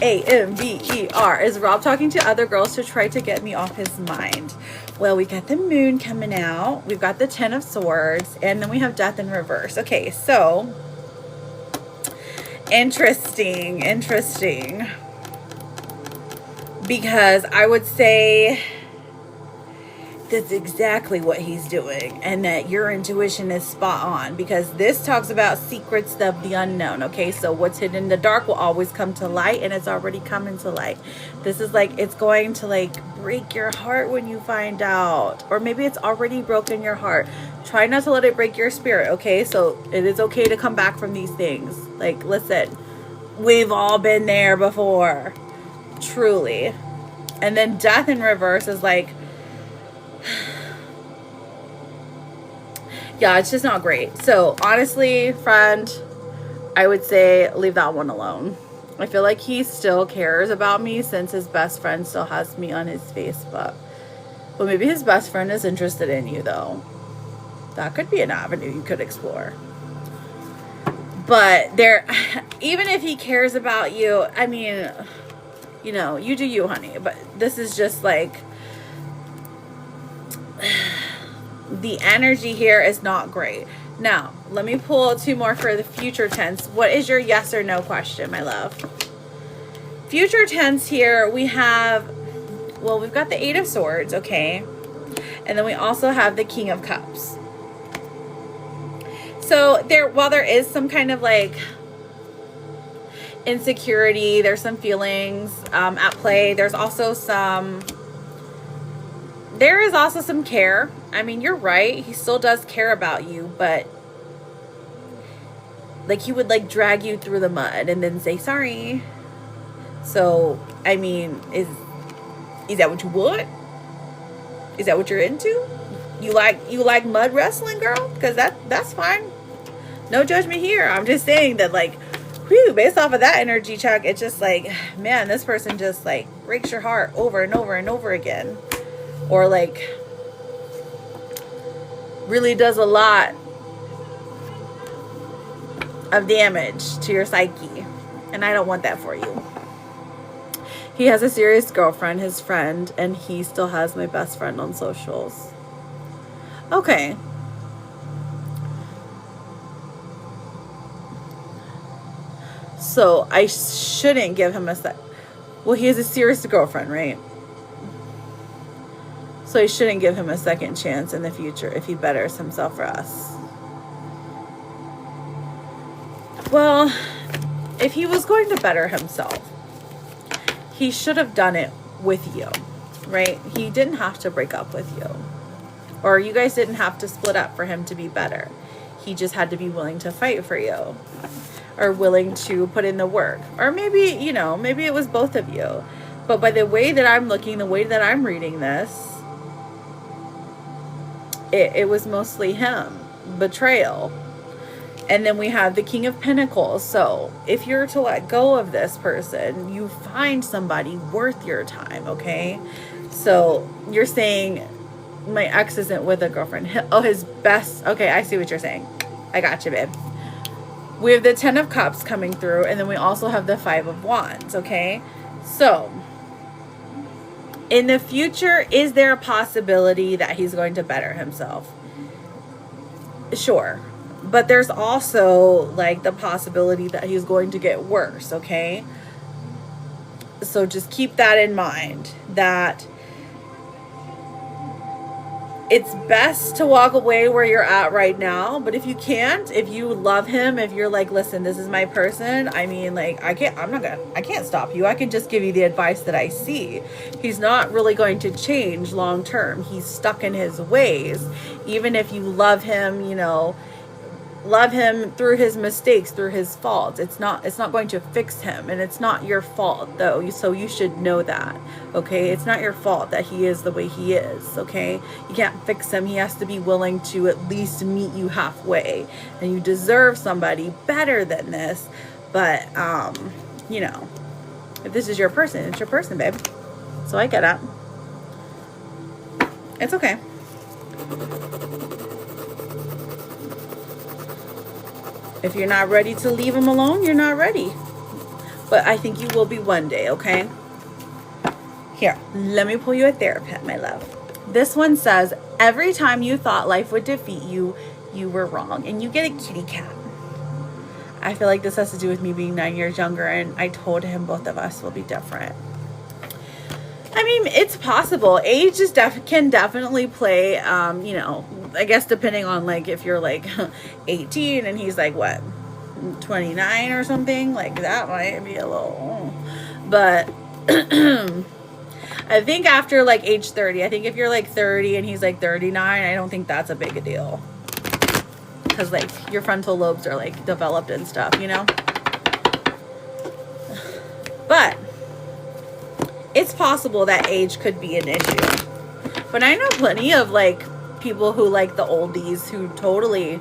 AMBER. Is Rob talking to other girls to try to get me off his mind? Well, we got the moon coming out. We've got the 10 of swords. And then we have death in reverse. Okay, so interesting. Because I would say that's exactly what he's doing, and that your intuition is spot on, because this talks about secrets of the unknown. Okay, so what's hidden in the dark will always come to light, and it's already coming to light. This is like, it's going to like break your heart when you find out, or maybe it's already broken your heart. Try not to let it break your spirit. Okay, so it is okay to come back from these things. Like, listen, we've all been there before, truly. And then death in reverse is like, yeah, it's just not great. So honestly, friend, I would say leave that one alone. I feel like he still cares about me since his best friend still has me on his Facebook. But maybe his best friend is interested in you, though. That could be an avenue you could explore. But there, even if he cares about you, I mean, you know, you do you, honey. But this is just like, the energy here is not great. Now, let me pull two more for the future tense. What is your yes or no question, my love? Future tense here, we have, well, we've got the 8 of Swords, okay? And then we also have the King of Cups. So while there is some kind of like insecurity, there's some feelings at play. There is also some care. I mean, you're right. He still does care about you, but like he would like drag you through the mud and then say sorry. So, I mean, is that what you want? Is that what you're into? You like mud wrestling, girl? Because that's fine. No judgment here. I'm just saying that, like, whew, based off of that energy check, it's just like, man, this person just like breaks your heart over and over and over again. Or like really does a lot of damage to your psyche. And I don't want that for you. He has a serious girlfriend, his friend, and he still has my best friend on socials. Okay. So I shouldn't give him well, he has a serious girlfriend, right? So I shouldn't give him a second chance in the future if he betters himself for us. Well, if he was going to better himself, he should have done it with you, right? He didn't have to break up with you. Or you guys didn't have to split up for him to be better. He just had to be willing to fight for you. Or willing to put in the work. Or maybe, you know, maybe it was both of you. But by the way that I'm looking, the way that I'm reading this, it was mostly him. Betrayal. And then we have the King of Pentacles. So if you're to let go of this person, you find somebody worth your time, okay? So you're saying my ex isn't with a girlfriend. His best. Okay, I see what you're saying. I got you, babe. We have the 10 of Cups coming through, and then we also have the 5 of Wands, okay? So, in the future, is there a possibility that he's going to better himself? Sure. But there's also, like, the possibility that he's going to get worse, okay? So just keep that in mind, that it's best to walk away where you're at right now. But if you can't, if you love him, if you're like, listen, this is my person, I mean, like, I can't stop you. I can just give you the advice that I see. He's not really going to change long term. He's stuck in his ways. Even if you love him, you know, love him through his mistakes, through his faults, it's not going to fix him. And it's not your fault, though, so you should know that, okay? It's not your fault that he is the way he is, okay? You can't fix him. He has to be willing to at least meet you halfway, and you deserve somebody better than this. But you know, If this is your person, it's your person, babe. So I get it. It's okay. If you're not ready to leave him alone, you're not ready. But I think you will be one day, okay? Here, let me pull you a therapist, my love. This one says, every time you thought life would defeat you, you were wrong. And you get a kitty cat. I feel like this has to do with me being 9 years younger, and I told him both of us will be different. I mean, it's possible. Age is can definitely play, you know, I guess depending on, like, if you're, like, 18 and he's, like, what, 29 or something? Like, that might be a little... But I think after, like, age 30, I think if you're, like, 30 and he's, like, 39, I don't think that's a big a deal. Because, like, your frontal lobes are, like, developed and stuff, you know? But it's possible that age could be an issue. But I know plenty of, like, people who like the oldies who totally,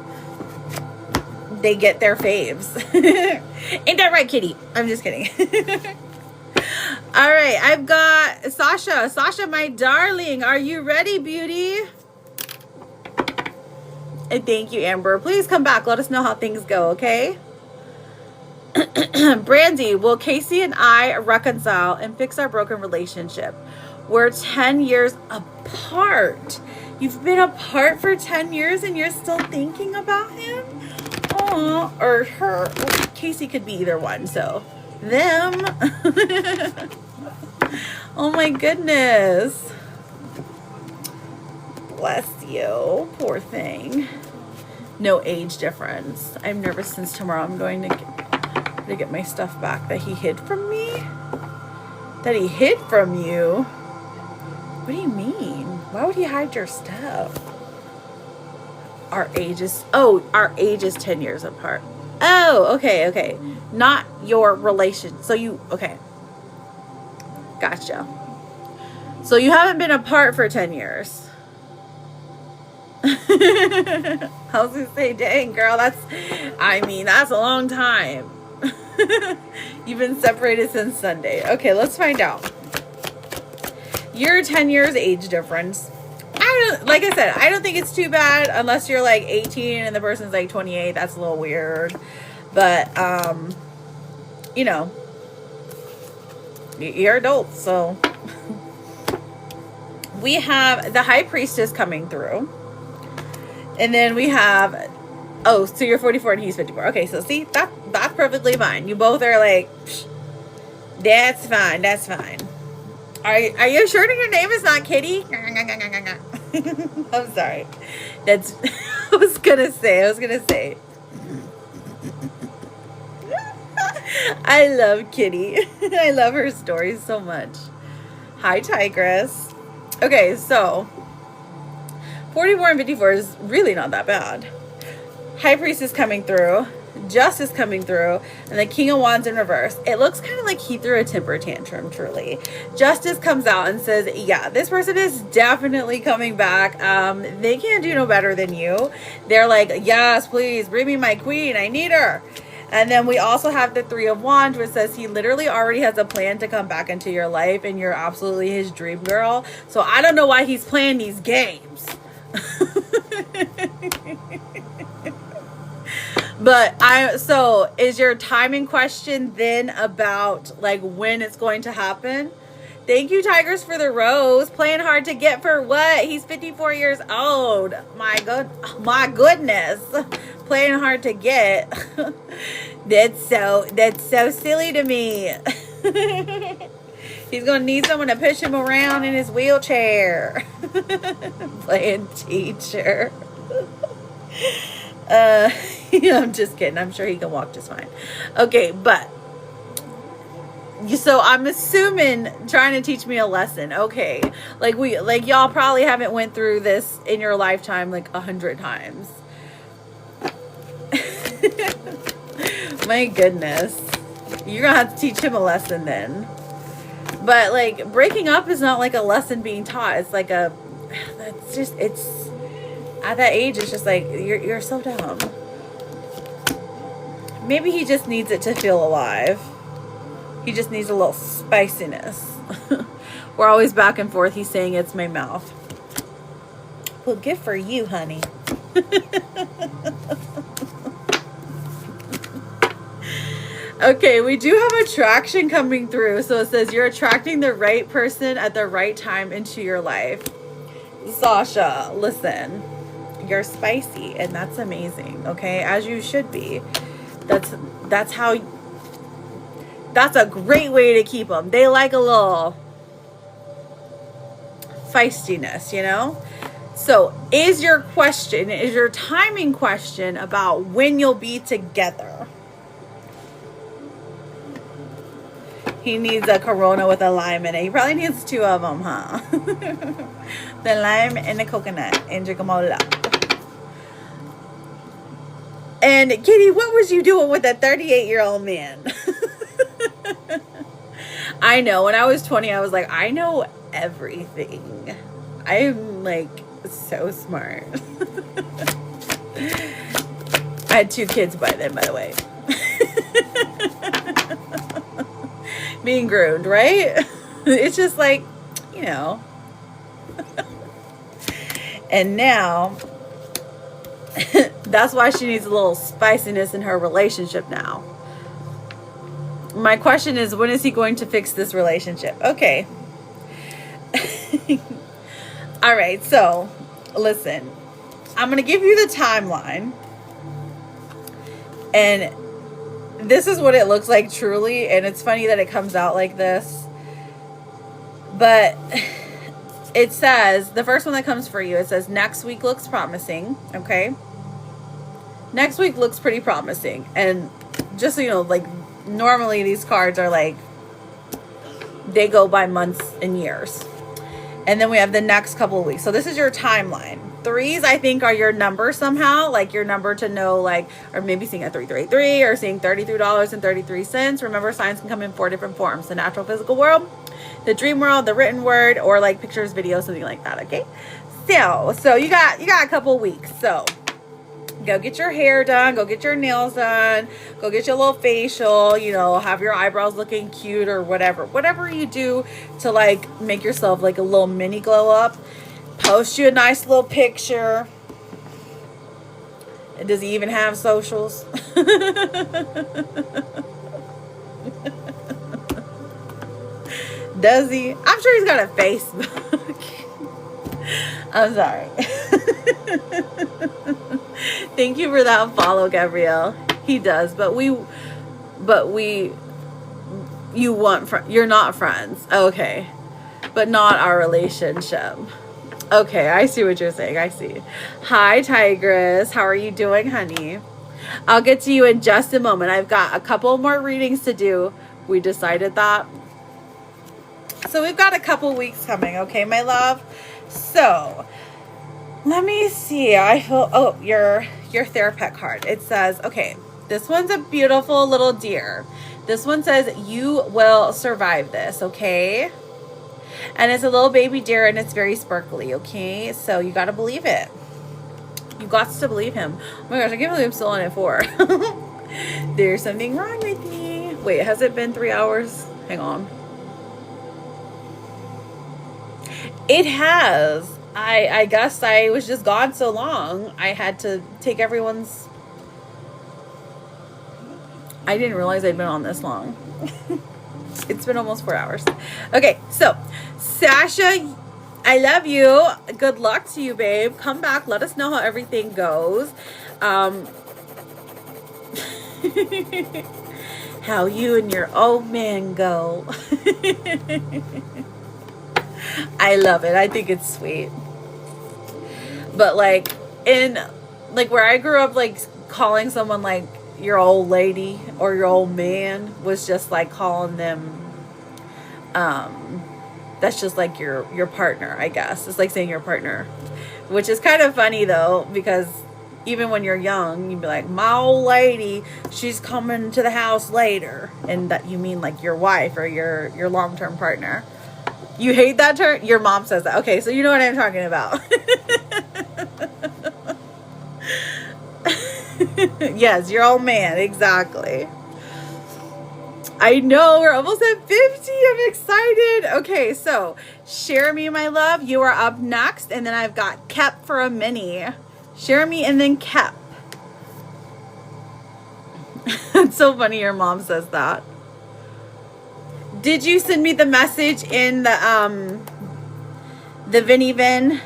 they get their faves. Ain't that right, kitty? I'm just kidding. All right, I've got Sasha. Sasha, my darling, are you ready, beauty? And thank you, Amber. Please come back. Let us know how things go, okay? Brandy, will Casey and I reconcile and fix our broken relationship? We're 10 years apart. You've been apart for 10 years and you're still thinking about him? Aw, or her. Well, Casey could be either one, so them. Oh my goodness. Bless you. Poor thing. No age difference. I'm nervous since tomorrow I'm going to get my stuff back that he hid from me. That he hid from you? What do you mean? Why would he hide your stuff? Our age is 10 years apart. Oh, okay. Not your relation. So you, okay. Gotcha. So you haven't been apart for 10 years. I was gonna say, dang, girl, that's a long time. You've been separated since Sunday. Okay, let's find out. You're 10 years age difference. Like I said, I don't think it's too bad unless you're like 18 and the person's like 28. That's a little weird. But, you know, you're adults, so. We have the High Priestess coming through. And then we have, oh, so you're 44 and he's 54. Okay, so see, that's perfectly fine. You both are like, psh, that's fine. Are you sure that your name is not Kitty? I'm sorry. That's, I was gonna say. I love Kitty. I love her stories so much. Hi, Tigress. Okay, so 44 and 54 is really not that bad. High Priest is coming through. Justice coming through. And the King of Wands in reverse. It looks kind of like he threw a temper tantrum, truly. Justice comes out and says, yeah, this person is definitely coming back. They can't do no better than you. They're like, yes, please, bring me my queen. I need her. And then we also have the Three of Wands, which says he literally already has a plan to come back into your life. And you're absolutely his dream girl. So I don't know why he's playing these games. But so is your timing question then about like when it's going to happen? Thank you, Tigers, for the rose. Playing hard to get for what? He's 54 years old. My goodness. Playing hard to get. That's so silly to me. He's gonna need someone to push him around in his wheelchair. Playing teacher. I'm just kidding. I'm sure he can walk just fine. Okay, but so I'm assuming trying to teach me a lesson. Okay, like y'all probably haven't went through this in your lifetime like 100 times. My goodness, you're gonna have to teach him a lesson then. But like breaking up is not like a lesson being taught. It's like it's at that age, it's just like, you're so dumb. Maybe he just needs it to feel alive. He just needs a little spiciness. We're always back and forth. He's saying it's my mouth. Well, good for you, honey. Okay, we do have attraction coming through. So it says you're attracting the right person at the right time into your life. Sasha, listen, you're spicy and that's amazing. Okay, as you should be. That's a great way to keep them. They like a little feistiness, you know? So is your timing question about when you'll be together? He needs a Corona with a lime in it. He probably needs 2 of them, huh? The lime and the coconut and drink them all up. And Kitty, what was you doing with a 38-year-old man? I know. When I was 20, I was like, I know everything. I'm like so smart. I had 2 kids by then, by the way. Being groomed, right? It's just like, you know. And now, that's why she needs a little spiciness in her relationship now. My question is, when is he going to fix this relationship? Okay. All right, so listen, I'm going to give you the timeline. And this is what it looks like truly. And it's funny that it comes out like this. But it says, the first one that comes for you, it says next week looks promising. Okay. Next week looks pretty promising. And just so you know, like normally these cards are like, they go by months and years. And then we have the next couple of weeks. So this is your timeline. 3s, I think, are your number somehow. Like your number to know, like, or maybe seeing a 333 or seeing $33.33. Remember, signs can come in 4 different forms. The natural physical world, the dream world, the written word, or like pictures, videos, something like that. Okay. So you got a couple of weeks. So go get your hair done, go get your nails done, go get your little facial, you know, have your eyebrows looking cute or whatever you do to like make yourself like a little mini glow up. Post you a nice little picture. Does he even have socials? Does he? I'm sure he's got a Facebook. I'm sorry. Thank you for that follow, Gabrielle. He does, you're not friends. Okay. But not our relationship. Okay, I see what you're saying. I see. Hi, Tigress. How are you doing, honey? I'll get to you in just a moment. I've got a couple more readings to do. We decided that. So we've got a couple weeks coming, okay, my love? So let me see. I feel, oh, your Therapet card. It says, okay, this one's a beautiful little deer. This one says you will survive this, okay? And it's a little baby deer and it's very sparkly, okay? So you got to believe it. You got to believe him. Oh my gosh, I can't believe I'm still on it 4. There's something wrong with me. Wait, has it been 3 hours? Hang on. It has. I guess I was just gone so long. I had to take everyone's... I didn't realize I'd been on this long. It's been almost 4 hours. Okay, so Sasha, I love you. Good luck to you, babe. Come back. Let us know how everything goes. How you and your old man go. I love it. I think it's sweet. But like where I grew up, like calling someone like your old lady or your old man was just like calling them, that's just like your partner, I guess. It's like saying your partner, which is kind of funny though, because even when you're young, you'd be like, my old lady, she's coming to the house later. And that you mean like your wife or your long-term partner. You hate that term? Your mom says that. Okay, so you know what I'm talking about. Yes, your old man. Exactly. I know, we're almost at 50. I'm excited. Okay, so share me, my love. You are up next. And then I've got Kep for a mini. Share me and then Kep. It's so funny your mom says that. Did you send me the message in the Vinny Vin?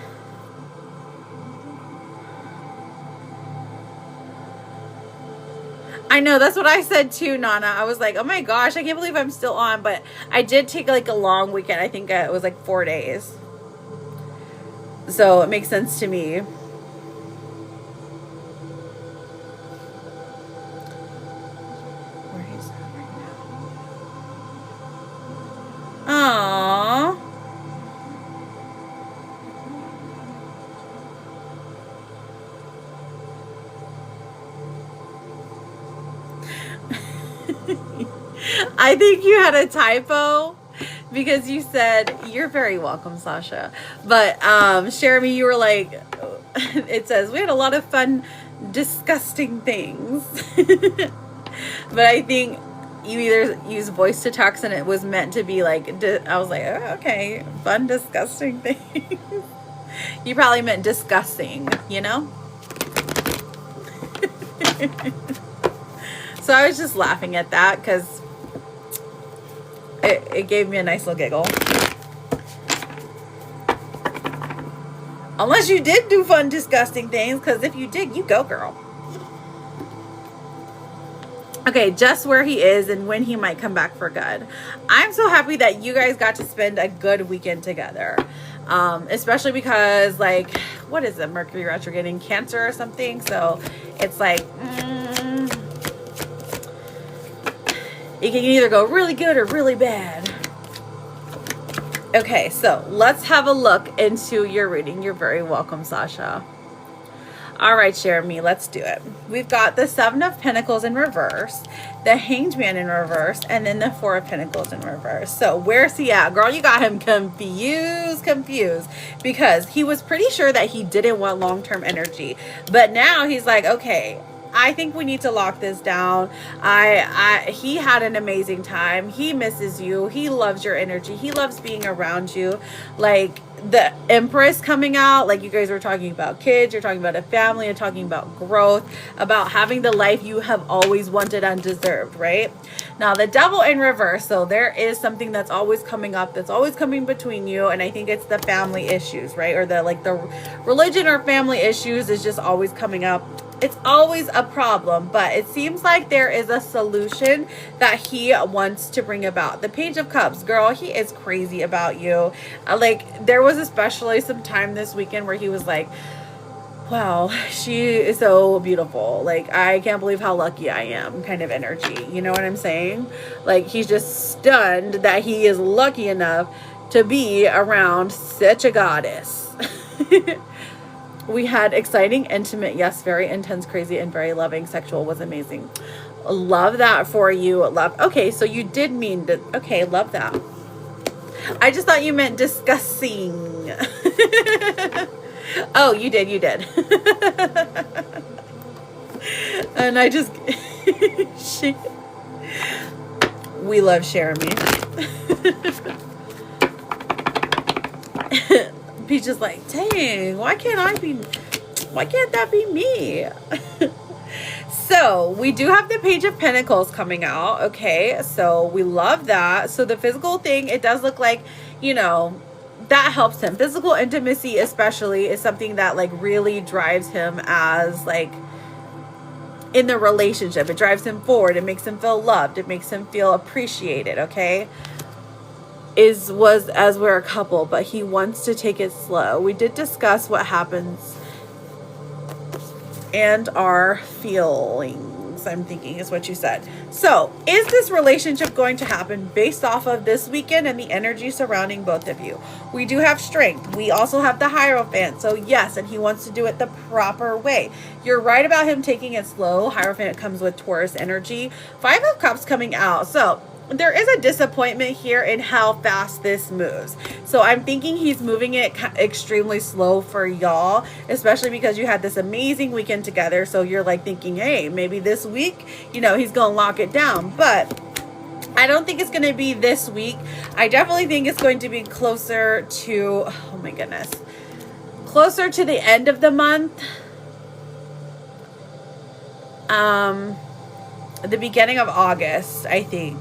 I know, that's what I said too, Nana. I was like, oh my gosh, I can't believe I'm still on. But I did take like a long weekend. I think it was like 4 days. So it makes sense to me. Where is that right now? Aww. I think you had a typo because you said, you're very welcome, Sasha. But Jeremy, you were like, it says, we had a lot of fun disgusting things. But I think you either use voice to text and it was meant to be like, I was like, oh, okay, fun disgusting things. You probably meant disgusting, you know? So I was just laughing at that because it gave me a nice little giggle. Unless you did do fun, disgusting things, because if you did, you go, girl. Okay, just where he is and when he might come back for good. I'm so happy that you guys got to spend a good weekend together. Especially because, like, what is it? Mercury retrograde in Cancer or something. So it's like, it can either go really good or really bad. Okay, so let's have a look into your reading. You're very welcome, Sasha. All right, Jeremy, let's do it. We've got the Seven of Pentacles in reverse, the Hanged Man in reverse, and then the Four of Pentacles in reverse. So where's he at? Girl, you got him confused, because he was pretty sure that he didn't want long-term energy. But now he's like, okay, I think we need to lock this down. He had an amazing time. He misses you. He loves your energy. He loves being around you. Like the Empress coming out, like you guys were talking about kids, you're talking about a family, you're talking about growth, about having the life you have always wanted and deserved, right? Now the Devil in reverse. So there is something that's always coming up, that's always coming between you. And I think it's the family issues, right? Or the religion or family issues is just always coming up. It's always a problem, but it seems like there is a solution that he wants to bring about. The Page of Cups, girl, he is crazy about you. Like, there was especially some time this weekend where he was like, wow, she is so beautiful. Like, I can't believe how lucky I am kind of energy. You know what I'm saying? Like, he's just stunned that he is lucky enough to be around such a goddess. We had exciting, intimate, yes, very intense, crazy, and very loving. Sexual was amazing. Love that for you. Love. Okay, so you did mean to. Okay, love that. I just thought you meant discussing. Oh, you did. And I just. We love Jeremy. Peach is like, dang, why can't that be me? So we do have the Page of Pentacles coming out. Okay, so we love that. So the physical thing, it does look like, you know, that helps him. Physical intimacy especially is something that like really drives him as like in the relationship. It drives him forward. It makes him feel loved. It makes him feel appreciated. Okay. As we're a couple, but he wants to take it slow. We did discuss what happens and our feelings, I'm thinking is what you said. So is this relationship going to happen based off of this weekend and the energy surrounding both of you? We do have Strength. We also have the Hierophant. So yes, and he wants to do it the proper way. You're right about him taking it slow. Hierophant comes with Taurus energy. Five of Cups coming out. So there is a disappointment here in how fast this moves. So I'm thinking he's moving it extremely slow for y'all, especially because you had this amazing weekend together. So you're like thinking, hey, maybe this week, you know, he's going to lock it down. But I don't think it's going to be this week. I definitely think it's going to be closer to, oh my goodness, closer to the end of the month. The beginning of August, I think.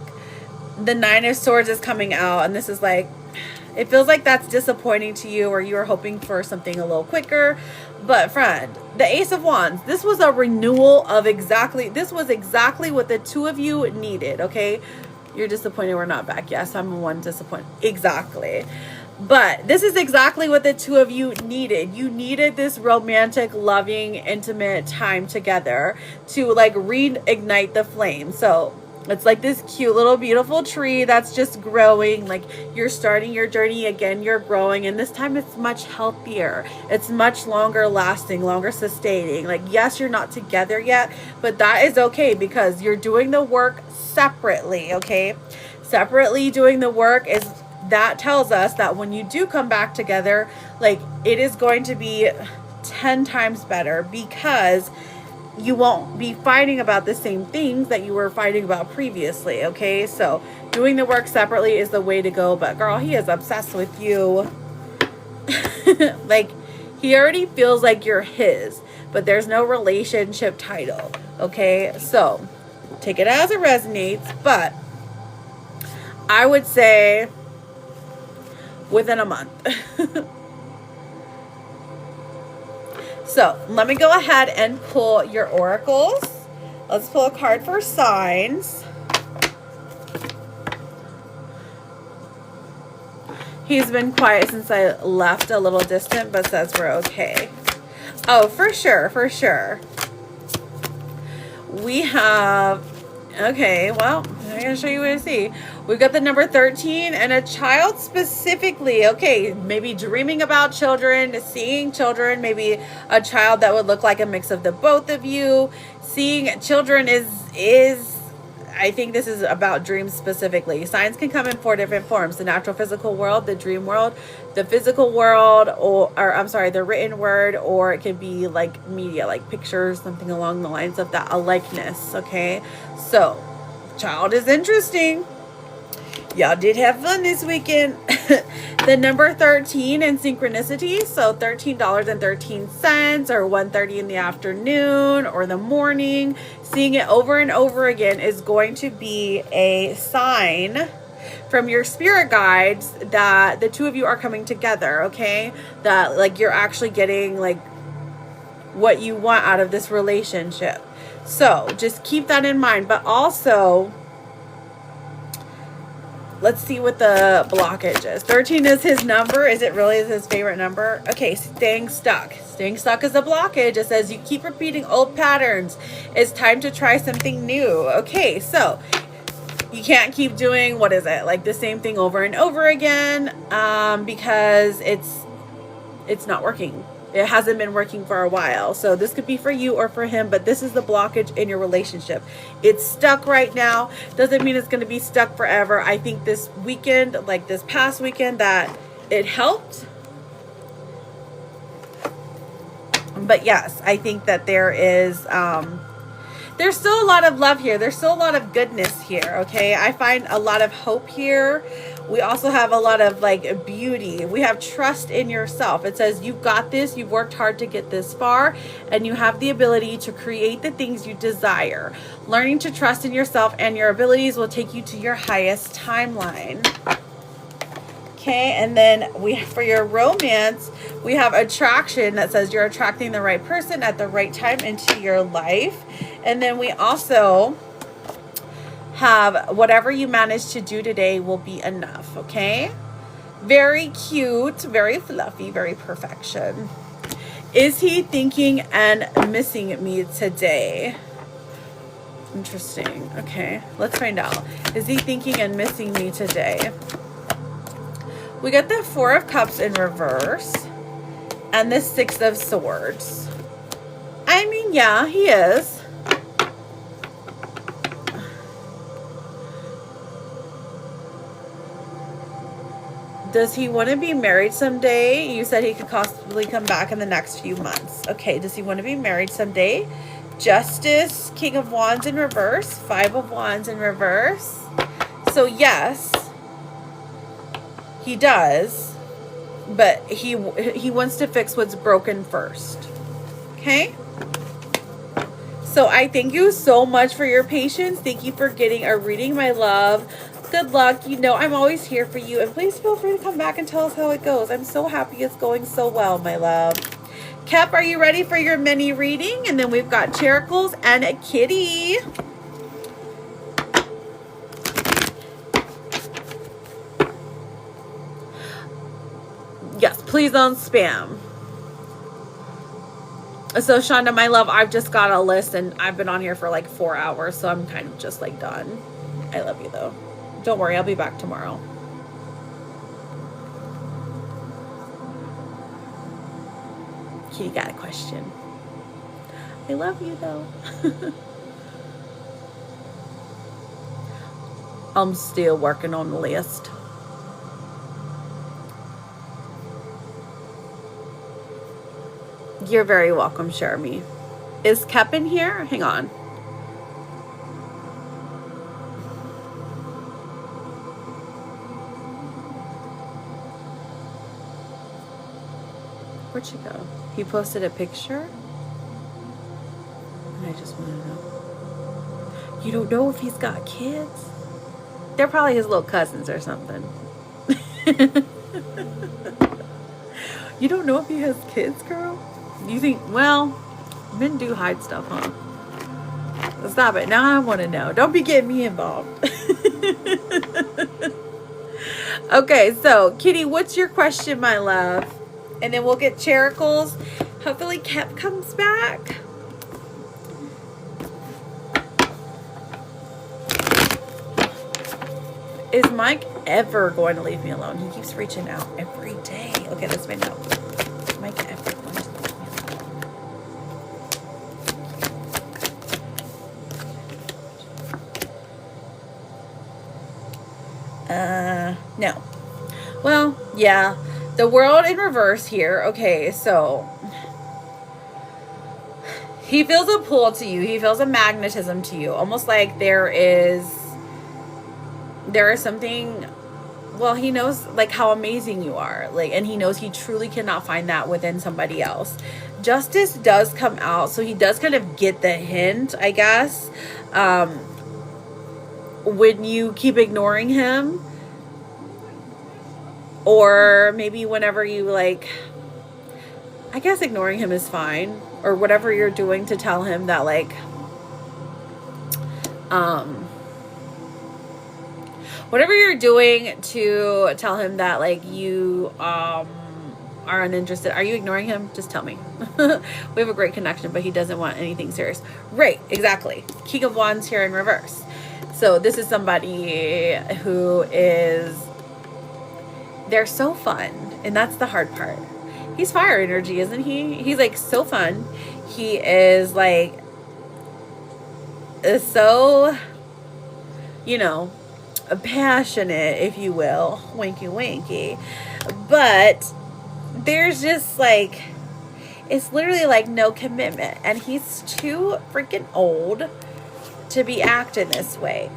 The Nine of Swords is coming out, and this is like, it feels like that's disappointing to you, or you were hoping for something a little quicker. But friend, the Ace of Wands, this was a renewal of this was exactly what the two of you needed, okay? You're disappointed we're not back. Yes, I'm the one disappointed. Exactly. But this is exactly what the two of you needed. You needed this romantic, loving, intimate time together to like reignite the flame. So it's like this cute little beautiful tree that's just growing. Like you're starting your journey again, you're growing, and this time it's much healthier. It's much longer lasting, longer sustaining. Like yes, you're not together yet, but that is okay because you're doing the work separately, okay? Separately doing the work that tells us that when you do come back together, like it is going to be 10 times better because you won't be fighting about the same things that you were fighting about previously, okay? So doing the work separately is the way to go. But girl, he is obsessed with you. Like he already feels like you're his, but there's no relationship title, okay? So take it as it resonates, but I would say within a month. So let me go ahead and pull your oracles. Let's pull a card for signs. He's been quiet since I left, a little distant, but says we're okay. Oh, for sure, for sure. We have, okay, well, I'm going to show you what I see. We've got the number 13 and a child specifically. Okay, maybe dreaming about children, seeing children, maybe a child that would look like a mix of the both of you. Seeing children is I think this is about dreams specifically. Signs can come in 4 different forms: the natural physical world, the dream world, the physical world, or I'm sorry, the written word, or it could be like media, like pictures, something along the lines of that, a likeness, okay? So, child is interesting. Y'all did have fun this weekend. The number 13 in synchronicity, so $13.13 or 1:30 in the afternoon or the morning, seeing it over and over again is going to be a sign from your spirit guides that the two of you are coming together, okay? That like you're actually getting like what you want out of this relationship. So just keep that in mind. But also, let's see what the blockage is. 13 is his number. Is it really his favorite number? Okay, staying stuck. Staying stuck is a blockage. It says you keep repeating old patterns. It's time to try something new. Okay, so you can't keep doing, what is it, like the same thing over and over again, because it's not working. It hasn't been working for a while. So this could be for you or for him, but this is the blockage in your relationship. It's stuck right now. Doesn't mean it's going to be stuck forever. I think this weekend, like this past weekend, that it helped. But yes, I think that there is, there's still a lot of love here. There's still a lot of goodness here, okay? I find a lot of hope here. We also have a lot of like beauty. We have trust in yourself. It says you've got this, you've worked hard to get this far, and you have the ability to create the things you desire. Learning to trust in yourself and your abilities will take you to your highest timeline. Okay, and then for your romance, we have attraction that says you're attracting the right person at the right time into your life. And then we also have whatever you manage to do today will be enough, okay? Very cute, very fluffy, very perfection. Is he thinking and missing me today? Interesting. Okay, let's find out. Is he thinking and missing me today? We got the 4 of Cups in reverse and the 6 of Swords. I mean, yeah, he is. Does he want to be married someday? You said he could possibly come back in the next few months. Okay, does he want to be married someday? Justice, King of Wands in reverse, 5 of Wands in reverse, So yes, he does, but he wants to fix what's broken first. Okay? So I thank you so much for your patience. Thank you for getting a reading, my love. Good luck. You know I'm always here for you. And please feel free to come back and tell us how it goes. I'm so happy it's going so well, my love. Kep, are you ready for your mini reading? And then we've got Charicles and a Kitty. Yes, please don't spam. So Shonda, my love, I've just got a list and I've been on here for like 4 hours, so I'm kind of just like done. I love you though. Don't worry, I'll be back tomorrow. Kitty got a question. I love you though. I'm still working on the list. You're very welcome, Shermie. Is Kep in here? Hang on. Where'd she go? He posted a picture? And I just want to know. You don't know if he's got kids? They're probably his little cousins or something. You don't know if he has kids, girl? You think, well, men do hide stuff, huh? Stop it. Now I want to know. Don't be getting me involved. Okay, so Kitty, what's your question, my love? And then we'll get Charicles. Hopefully Kep comes back. Is Mike ever going to leave me alone? He keeps reaching out every day. Okay, that's my note. Is Mike ever going to leave me alone? No. Well, yeah. The world in reverse here. Okay, so he feels a pull to you. He feels a magnetism to you. Almost like there is something, well, he knows like how amazing you are. Like, and he knows he truly cannot find that within somebody else. Justice does come out. So he does kind of get the hint, I guess. When you keep ignoring him. Or maybe whenever you like, I guess ignoring him is fine. Or whatever you're doing to tell him that like, whatever you're doing to tell him that like you are uninterested. Are you ignoring him? Just tell me. We have a great connection, but he doesn't want anything serious. Right, exactly. King of Wands here in reverse. So this is somebody who is, they're so fun, and that's the hard part. He's fire energy, isn't he? He's like so fun. He is like so, you know, passionate, if you will, winky winky. But there's just like, it's literally like no commitment, and he's too freaking old to be acting this way.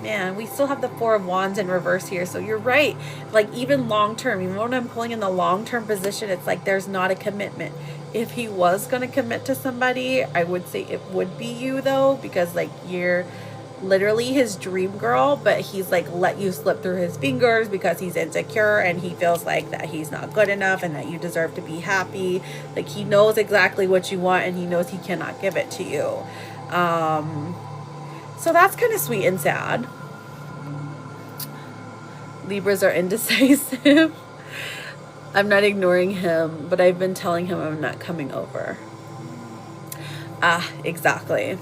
Man, we still have the Four of Wands in reverse here. So you're right. Like even long term, even when I'm pulling in the long term position, it's like there's not a commitment. If he was going to commit to somebody, I would say it would be you though, because like you're literally his dream girl, but he's like let you slip through his fingers because he's insecure and he feels like that he's not good enough and that you deserve to be happy. Like he knows exactly what you want and he knows he cannot give it to you. So that's kind of sweet and sad. Libras are indecisive. I'm not ignoring him, but I've been telling him I'm not coming over. Ah, exactly.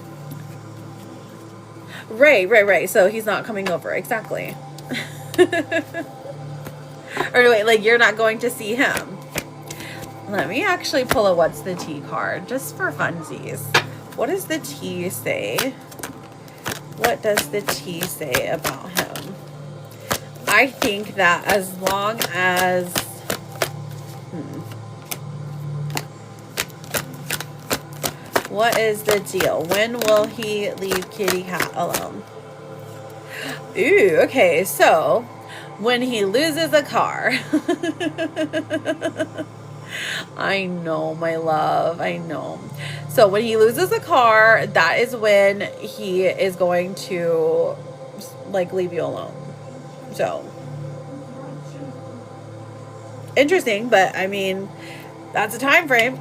Right. So he's not coming over. Exactly. Or wait, like you're not going to see him. Let me actually pull a What's the Tea card just for funsies. What does the tea say? What does the tea say about him? I think that as long as what is the deal? When will he leave Kitty Cat alone? Ooh, okay, so when he loses a car. I know, my love, I know. So when he loses a car, that is when he is going to like leave you alone. So interesting, but I mean, that's a time frame.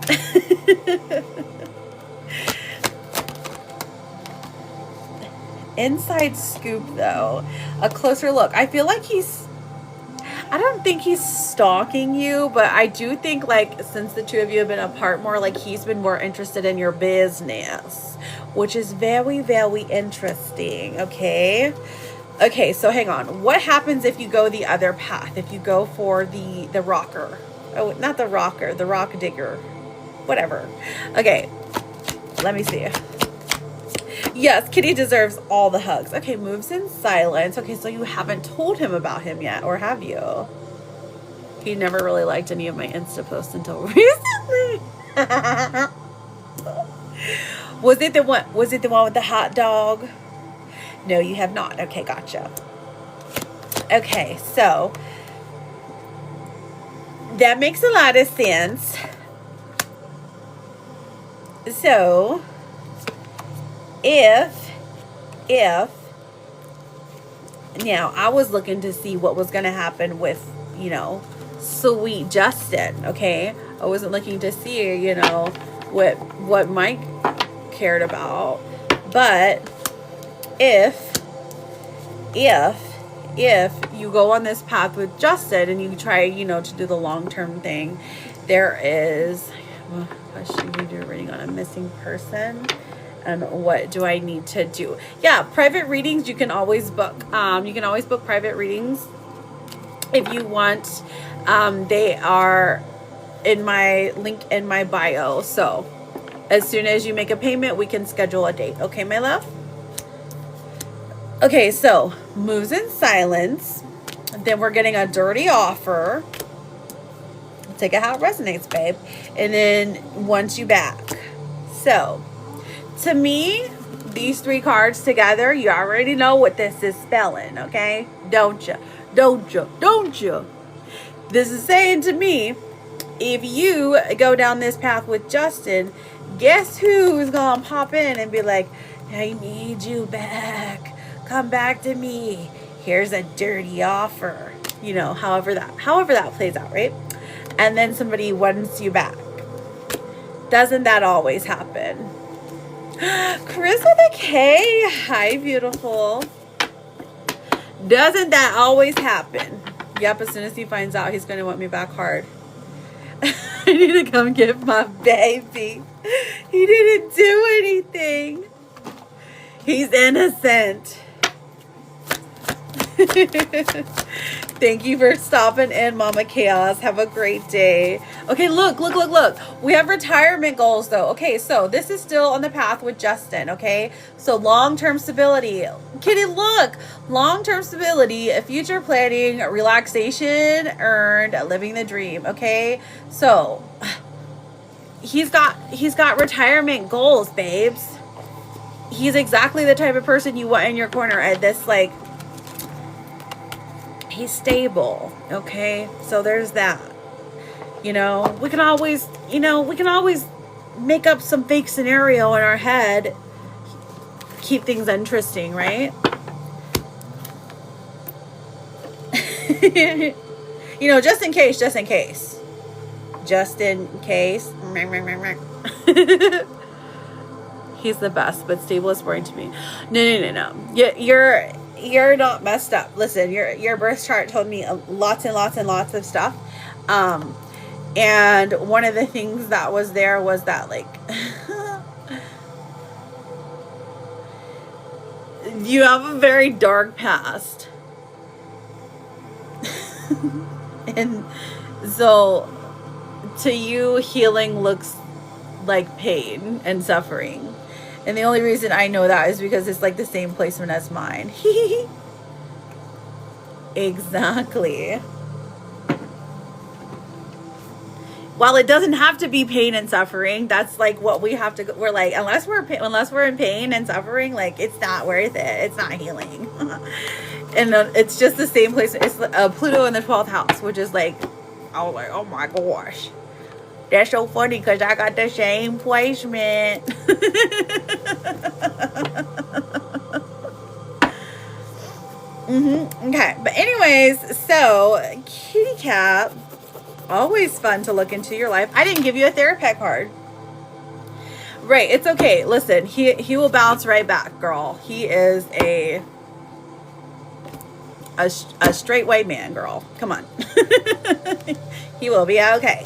Inside scoop though, a closer look. I feel like I don't think he's stalking you, but I do think like since the two of you have been apart more, like he's been more interested in your business, which is very, very interesting. Okay. Okay, so hang on. What happens if you go the other path? If you go for the rocker? Oh, not the rocker, the rock digger. Whatever. Okay, let me see. Yes, Kitty deserves all the hugs. Okay, moves in silence. Okay, so you haven't told him about him yet, or have you? He never really liked any of my Insta posts until recently. Was it the one with the hot dog? No, you have not. Okay, gotcha. Okay, so that makes a lot of sense. So if now I was looking to see what was going to happen with, you know, sweet Justin, okay? I wasn't looking to see, you know, what Mike cared about. But if you go on this path with Justin and you try, you know, to do the long-term thing, there is, question you do a reading on a missing person. And what do I need to do? Yeah, private readings, you can always book. You can always book private readings if you want. They are in my link in my bio. So as soon as you make a payment, we can schedule a date. Okay, my love? Okay, so moves in silence. Then we're getting a dirty offer. Take it how it resonates, babe. And then wants you back. So to me, these three cards together, you already know what this is spelling, okay? Don't you? Don't you? Don't you? This is saying to me, if you go down this path with Justin, guess who's gonna pop in and be like, I need you back. Come back to me. Here's a dirty offer. You know, however that plays out, right? And then somebody wants you back. Doesn't that always happen? Chris with a K. Hi, beautiful. Doesn't that always happen? Yep, as soon as he finds out, he's going to want me back hard. I need to come get my baby. He didn't do anything. He's innocent. Thank you for stopping in, Mama Chaos. Have a great day. Okay, look. We have retirement goals, though. Okay, so this is still on the path with Justin, okay? So long-term stability. Kitty, look. Long-term stability, future planning, relaxation, earned, living the dream, okay? So he's got retirement goals, babes. He's exactly the type of person you want in your corner at this, like, he's stable, okay? So there's that. You know, we can always make up some fake scenario in our head, keep things interesting, right? You know, just in case. He's the best, but stable is boring to me. No. You're not messed up. Listen, your birth chart told me lots and lots of stuff. And one of the things that was there was that, like, you have a very dark past. And so to you, healing looks like pain and suffering. And the only reason I know that is because it's like the same placement as mine. Exactly. while it doesn't have to be pain and suffering, that's like what we have to, we're like, unless we're in pain and suffering, like it's not worth it. It's not healing. And it's just the same place. It's Pluto in the 12th house, which is like, I was like, oh my gosh, that's so funny because I got the same placement. Okay, but anyways, so kitty cat, always fun to look into your life. I didn't give you a therapist card. Right, it's okay. Listen, he will bounce right back, girl. He is a straight white man, girl. Come on. He will be okay.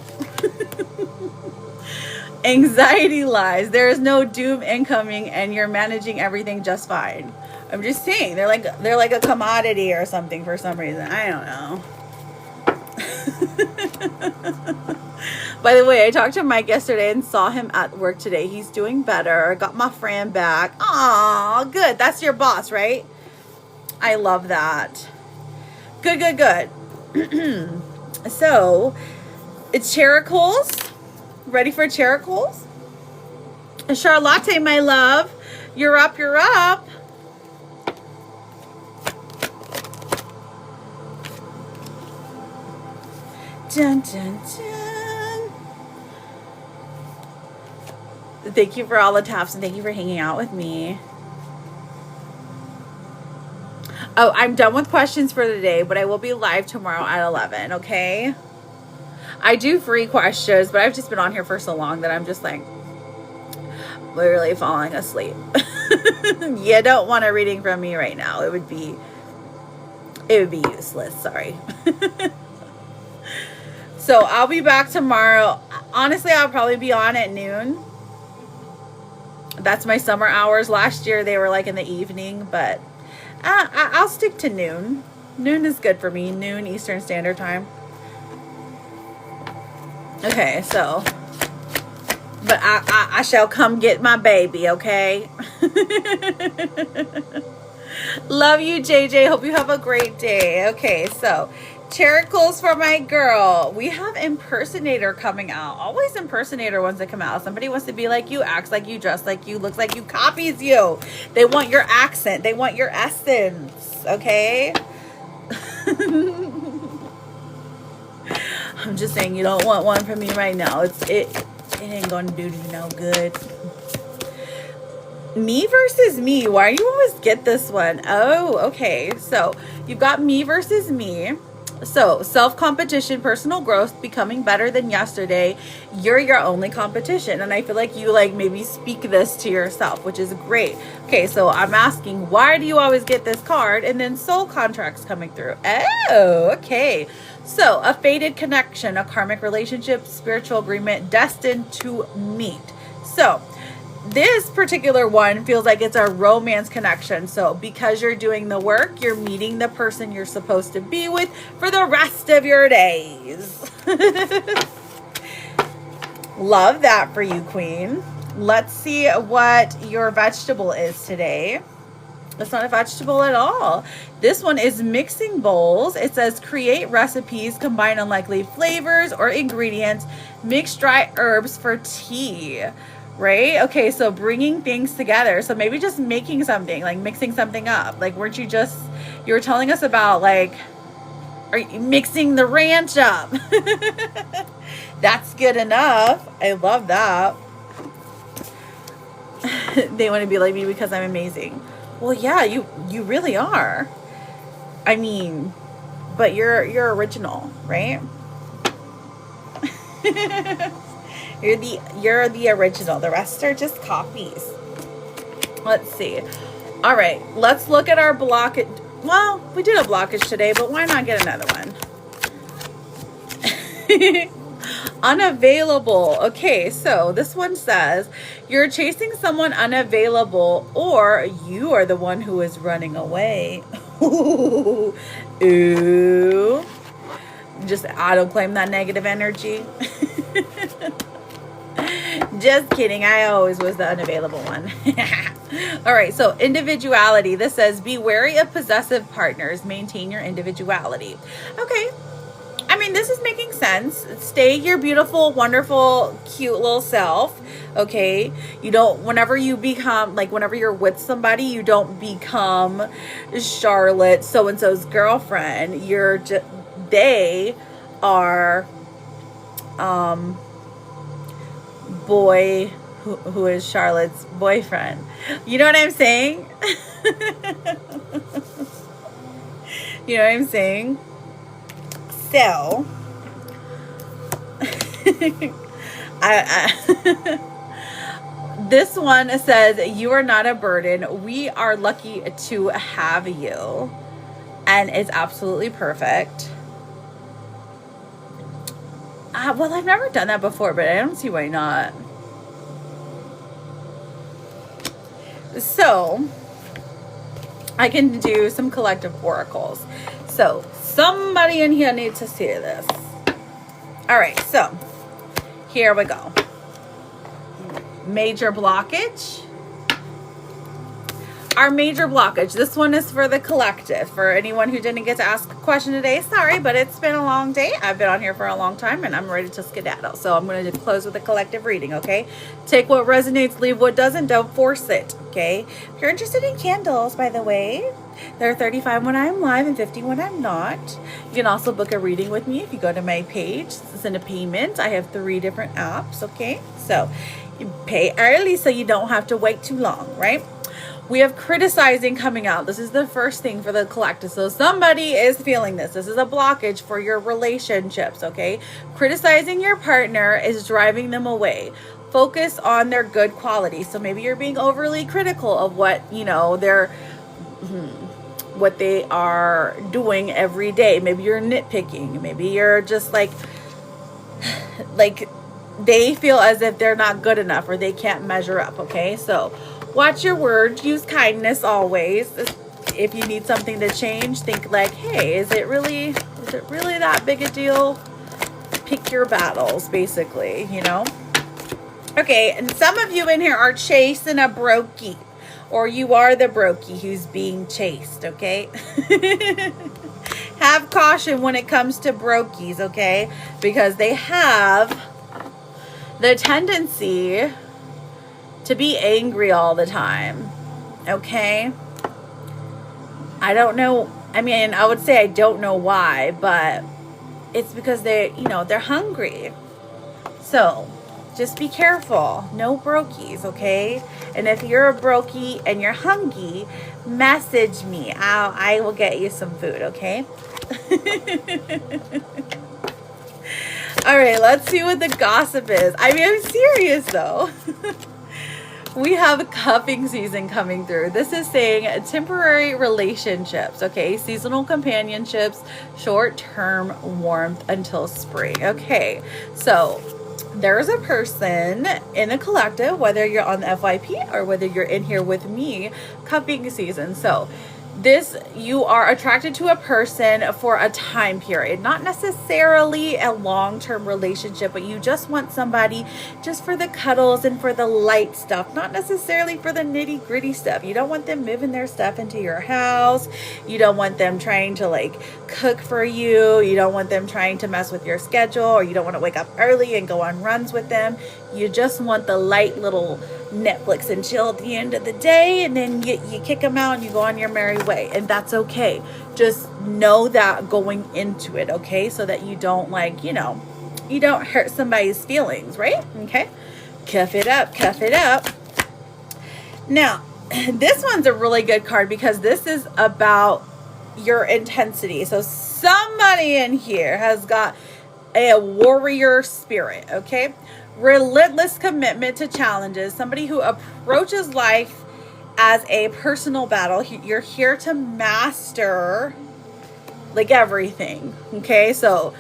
Anxiety lies. There is no doom incoming and you're managing everything just fine. I'm just saying, they're like a commodity or something for some reason. I don't know. By the way, I talked to Mike yesterday and saw him at work today. He's doing better. Got my friend back. Aw, good. That's your boss, right? I love that. Good, good, good. So, it's Characles. Ready for Characles? Charlotte, my love. You're up, you're up. Dun, dun, dun. Thank you for all the taps and thank you for hanging out with me. Oh, I'm done with questions for the day, but I will be live tomorrow at 11, okay? I do free questions, but I've just been on here for so long that I'm just like literally falling asleep. You don't want a reading from me right now. It would be useless. Sorry. So I'll be back tomorrow. Honestly, I'll probably be on at noon. That's my summer hours. Last year they were like in the evening, but I'll stick to noon. Noon is good for me. Noon Eastern Standard Time. Okay, so, but I shall come get my baby, okay? Love you, JJ. Hope you have a great day. Okay, so Characles for my girl. We have impersonator coming out. Always impersonator ones that come out. Somebody wants to be like you, acts like you, dress like you, looks like you, copies you. They want your accent. They want your essence. Okay? I'm just saying you don't want one from me right now. It ain't gonna do you no good. Me versus me. Why do you always get this one? Oh, okay. So you've got me versus me. So self-competition, personal growth, becoming better than yesterday. You're your only competition. And I feel like you like maybe speak this to yourself, which is great. Okay, so I'm asking, why do you always get this card? And then soul contracts coming through. Oh, okay. So a fated connection, a karmic relationship, spiritual agreement, destined to meet. So this particular one feels like it's a romance connection. So because you're doing the work, you're meeting the person you're supposed to be with for the rest of your days. Love that for you, Queen. Let's see what your vegetable is today. It's not a vegetable at all. This one is mixing bowls. It says create recipes, combine unlikely flavors or ingredients, mix dry herbs for tea. Right? Okay, so bringing things together. So maybe just making something, like mixing something up. Like, weren't you were telling us about, like, are you mixing the ranch up? That's good enough. I love that. They want to be like me because I'm amazing. Well, yeah, you really are. I mean, but you're original, right? You're the original. The rest are just copies. Let's see. All right, let's look at our blockage. Well, we did a blockage today, but why not get another one? Unavailable. Okay, so this one says you're chasing someone unavailable, or you are the one who is running away. Ooh. Just auto-claim that negative energy. Just kidding. I always was the unavailable one. All right. So individuality. This says be wary of possessive partners. Maintain your individuality. Okay. I mean, this is making sense. Stay your beautiful, wonderful, cute little self. Okay. You don't, whenever you become, like, whenever you're with somebody, you don't become Charlotte, so-and-so's girlfriend. You're just, they are, boy who is Charlotte's boyfriend. You know what I'm saying? You know what I'm saying? So, this one says, you are not a burden. We are lucky to have you. And it's absolutely perfect. Well, I've never done that before, but I don't see why not. So, I can do some collective oracles. So, somebody in here needs to see this. All right, so here we go. Major blockage. Our major blockage. This one is for the collective. For anyone who didn't get to ask a question today, sorry, but it's been a long day. I've been on here for a long time and I'm ready to skedaddle. So I'm going to close with a collective reading, okay? Take what resonates, leave what doesn't. Don't force it, okay? If you're interested in candles, by the way, they're 35 when I'm live and 50 when I'm not. You can also book a reading with me if you go to my page. Send a payment. I have 3 different apps, okay? So you pay early so you don't have to wait too long, right? We have criticizing coming out. This is the first thing for the collective. So somebody is feeling this. This is a blockage for your relationships, okay? Criticizing your partner is driving them away. Focus on their good qualities. So maybe you're being overly critical of what, you know, what they are doing every day. Maybe you're nitpicking. Maybe you're just like they feel as if they're not good enough or they can't measure up, okay? So watch your words, use kindness always. If you need something to change, think like, hey, is it really that big a deal? Pick your battles, basically, you know? Okay, and some of you in here are chasing a brokey, or you are the brokey who's being chased, okay? Have caution when it comes to brokies, okay? Because they have the tendency to be angry all the time, okay? I don't know. I mean, I would say I don't know why, but it's because they're hungry. So just be careful. No brokies, okay? And if you're a brokey and you're hungry, message me. I will get you some food, okay? All right, let's see what the gossip is. I mean, I'm serious though. We have cuffing season coming through. This is saying temporary relationships, okay? Seasonal companionships, short-term warmth until spring. Okay, so there's a person in a collective, whether you're on the FYP or whether you're in here with me, cuffing season. So you are attracted to a person for a time period, not necessarily a long-term relationship, but you just want somebody just for the cuddles and for the light stuff, not necessarily for the nitty-gritty stuff. You don't want them moving their stuff into your house. You don't want them trying to like cook for you. You don't want them trying to mess with your schedule, or you don't want to wake up early and go on runs with them. You just want the light little Netflix and chill at the end of the day, and then you kick them out and you go on your merry way, and that's okay. Just know that going into it, okay? So that you don't you don't hurt somebody's feelings, right? Okay, cuff it up. Now this one's a really good card because this is about your intensity. So somebody in here has got a warrior spirit, okay? Relentless commitment to challenges. Somebody who approaches life as a personal battle. You're here to master like everything, okay? So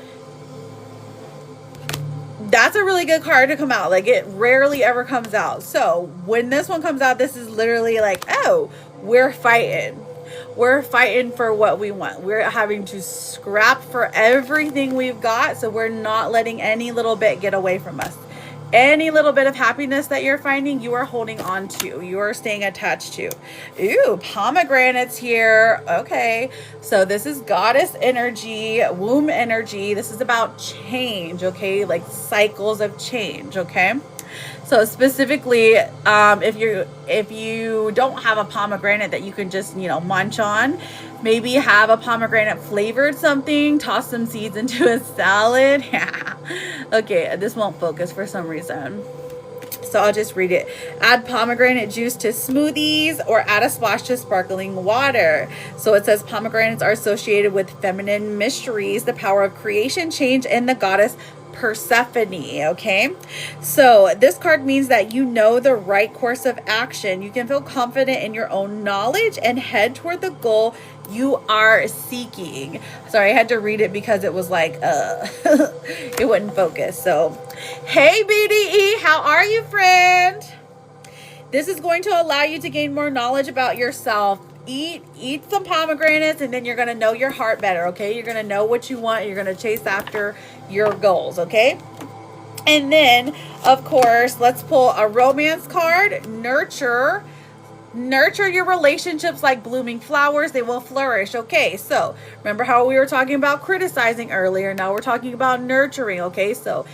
that's a really good card to come out. Like, it rarely ever comes out. So when this one comes out, this is literally like, oh, we're fighting. We're fighting for what we want. We're having to scrap for everything we've got. So we're not letting any little bit get away from us. Any little bit of happiness that you're finding, you are holding on to. You are staying attached to. Ooh, pomegranates here. Okay. So this is goddess energy, womb energy. This is about change, okay? Like cycles of change, okay? So specifically, if you don't have a pomegranate that you can just, munch on, maybe have a pomegranate flavored something, toss some seeds into a salad. Okay, this won't focus for some reason. So I'll just read it. Add pomegranate juice to smoothies or add a splash to sparkling water. So it says pomegranates are associated with feminine mysteries, the power of creation, change, and the goddess Persephone. Okay, so this card means that you know the right course of action. You can feel confident in your own knowledge and head toward the goal you are seeking. Sorry, I had to read it because it was like it wouldn't focus. So hey BDE, how are you, friend? This is going to allow you to gain more knowledge about yourself. Eat some pomegranates, and then you're going to know your heart better, okay? You're going to know what you want. You're going to chase after your goals, okay? And then, of course, let's pull a romance card. Nurture your relationships like blooming flowers. They will flourish, okay? So remember how we were talking about criticizing earlier. Now we're talking about nurturing, okay? So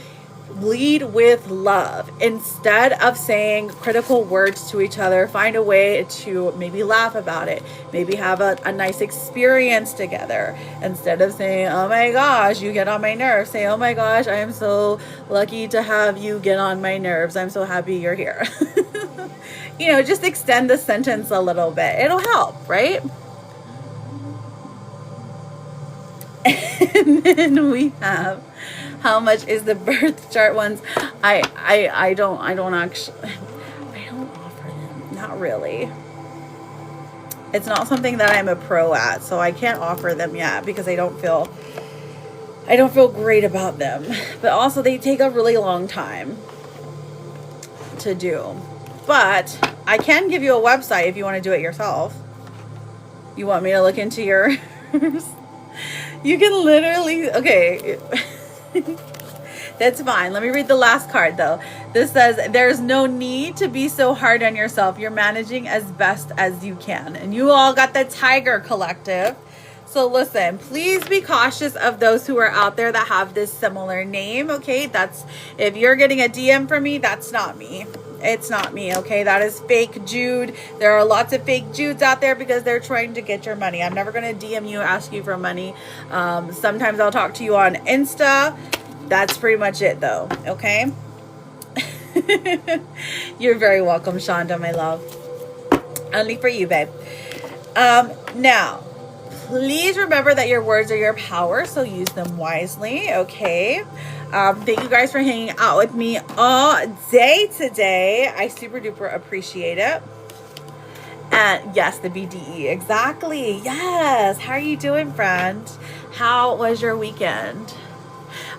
lead with love. Instead of saying critical words to each other, find a way to maybe laugh about it, maybe have a nice experience together. Instead of saying, oh my gosh, you get on my nerves, say, oh my gosh, I am so lucky to have you get on my nerves. I'm so happy you're here. Just extend the sentence a little bit. It'll help, right? And then we have, how much is the birth chart ones? I don't offer them. Not really. It's not something that I'm a pro at, so I can't offer them yet because I don't feel great about them. But also they take a really long time to do. But I can give you a website if you want to do it yourself. You want me to look into yours? You can literally, okay. That's fine. Let me read the last card though. This says, there's no need to be so hard on yourself. You're managing as best as you can. And you all got the Tiger Collective. So listen, please be cautious of those who are out there that have this similar name. Okay. If you're getting a DM from me, that's not me. It's not me, okay? That is fake Jude. There are lots of fake Judes out there because they're trying to get your money. I'm never going to DM you, ask you for money. Sometimes I'll talk to you on Insta. That's pretty much it, though, okay? You're very welcome, Shonda, my love. Only for you, babe. Now, please remember that your words are your power, so use them wisely, okay? Thank you guys for hanging out with me all day today. I super duper appreciate it. And yes, the BDE, exactly. Yes. How are you doing, friend? How was your weekend?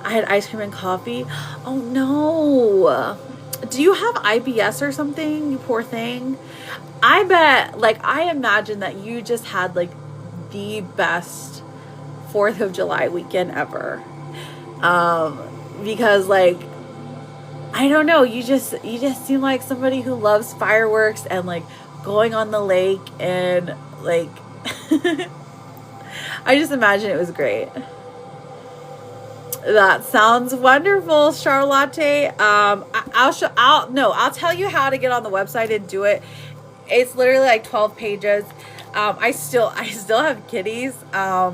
I had ice cream and coffee. Oh no. Do you have IBS or something, you poor thing? I bet, I imagine that you just had the best 4th of July weekend ever. Because I don't know, you just seem like somebody who loves fireworks and going on the lake and I just imagine it was great. That sounds wonderful, Charlotte. I'll tell you how to get on the website and do it. It's literally 12 pages. I still have kitties. Now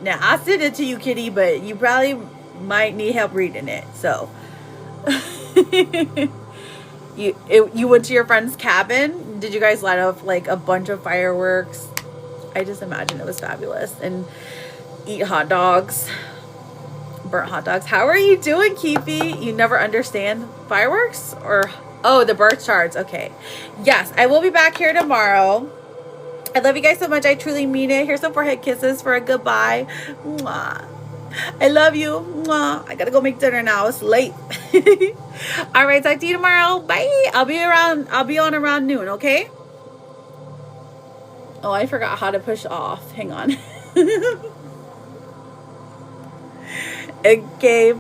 I'll send it to you, kitty, but you probably might need help reading it. So you went to your friend's cabin. Did you guys light up a bunch of fireworks? I just imagine it was fabulous. And eat hot dogs, burnt hot dogs. How are you doing, Keefe? You never understand fireworks? Or the birth charts. Okay, yes, I will be back here tomorrow. I love you guys so much. I truly mean it. Here's some forehead kisses for a goodbye. Mwah. I love you. Mwah. I gotta go make dinner now. It's late. All right, talk to you tomorrow. Bye. I'll be on around noon, okay? Oh, I forgot how to push off. Hang on. Okay.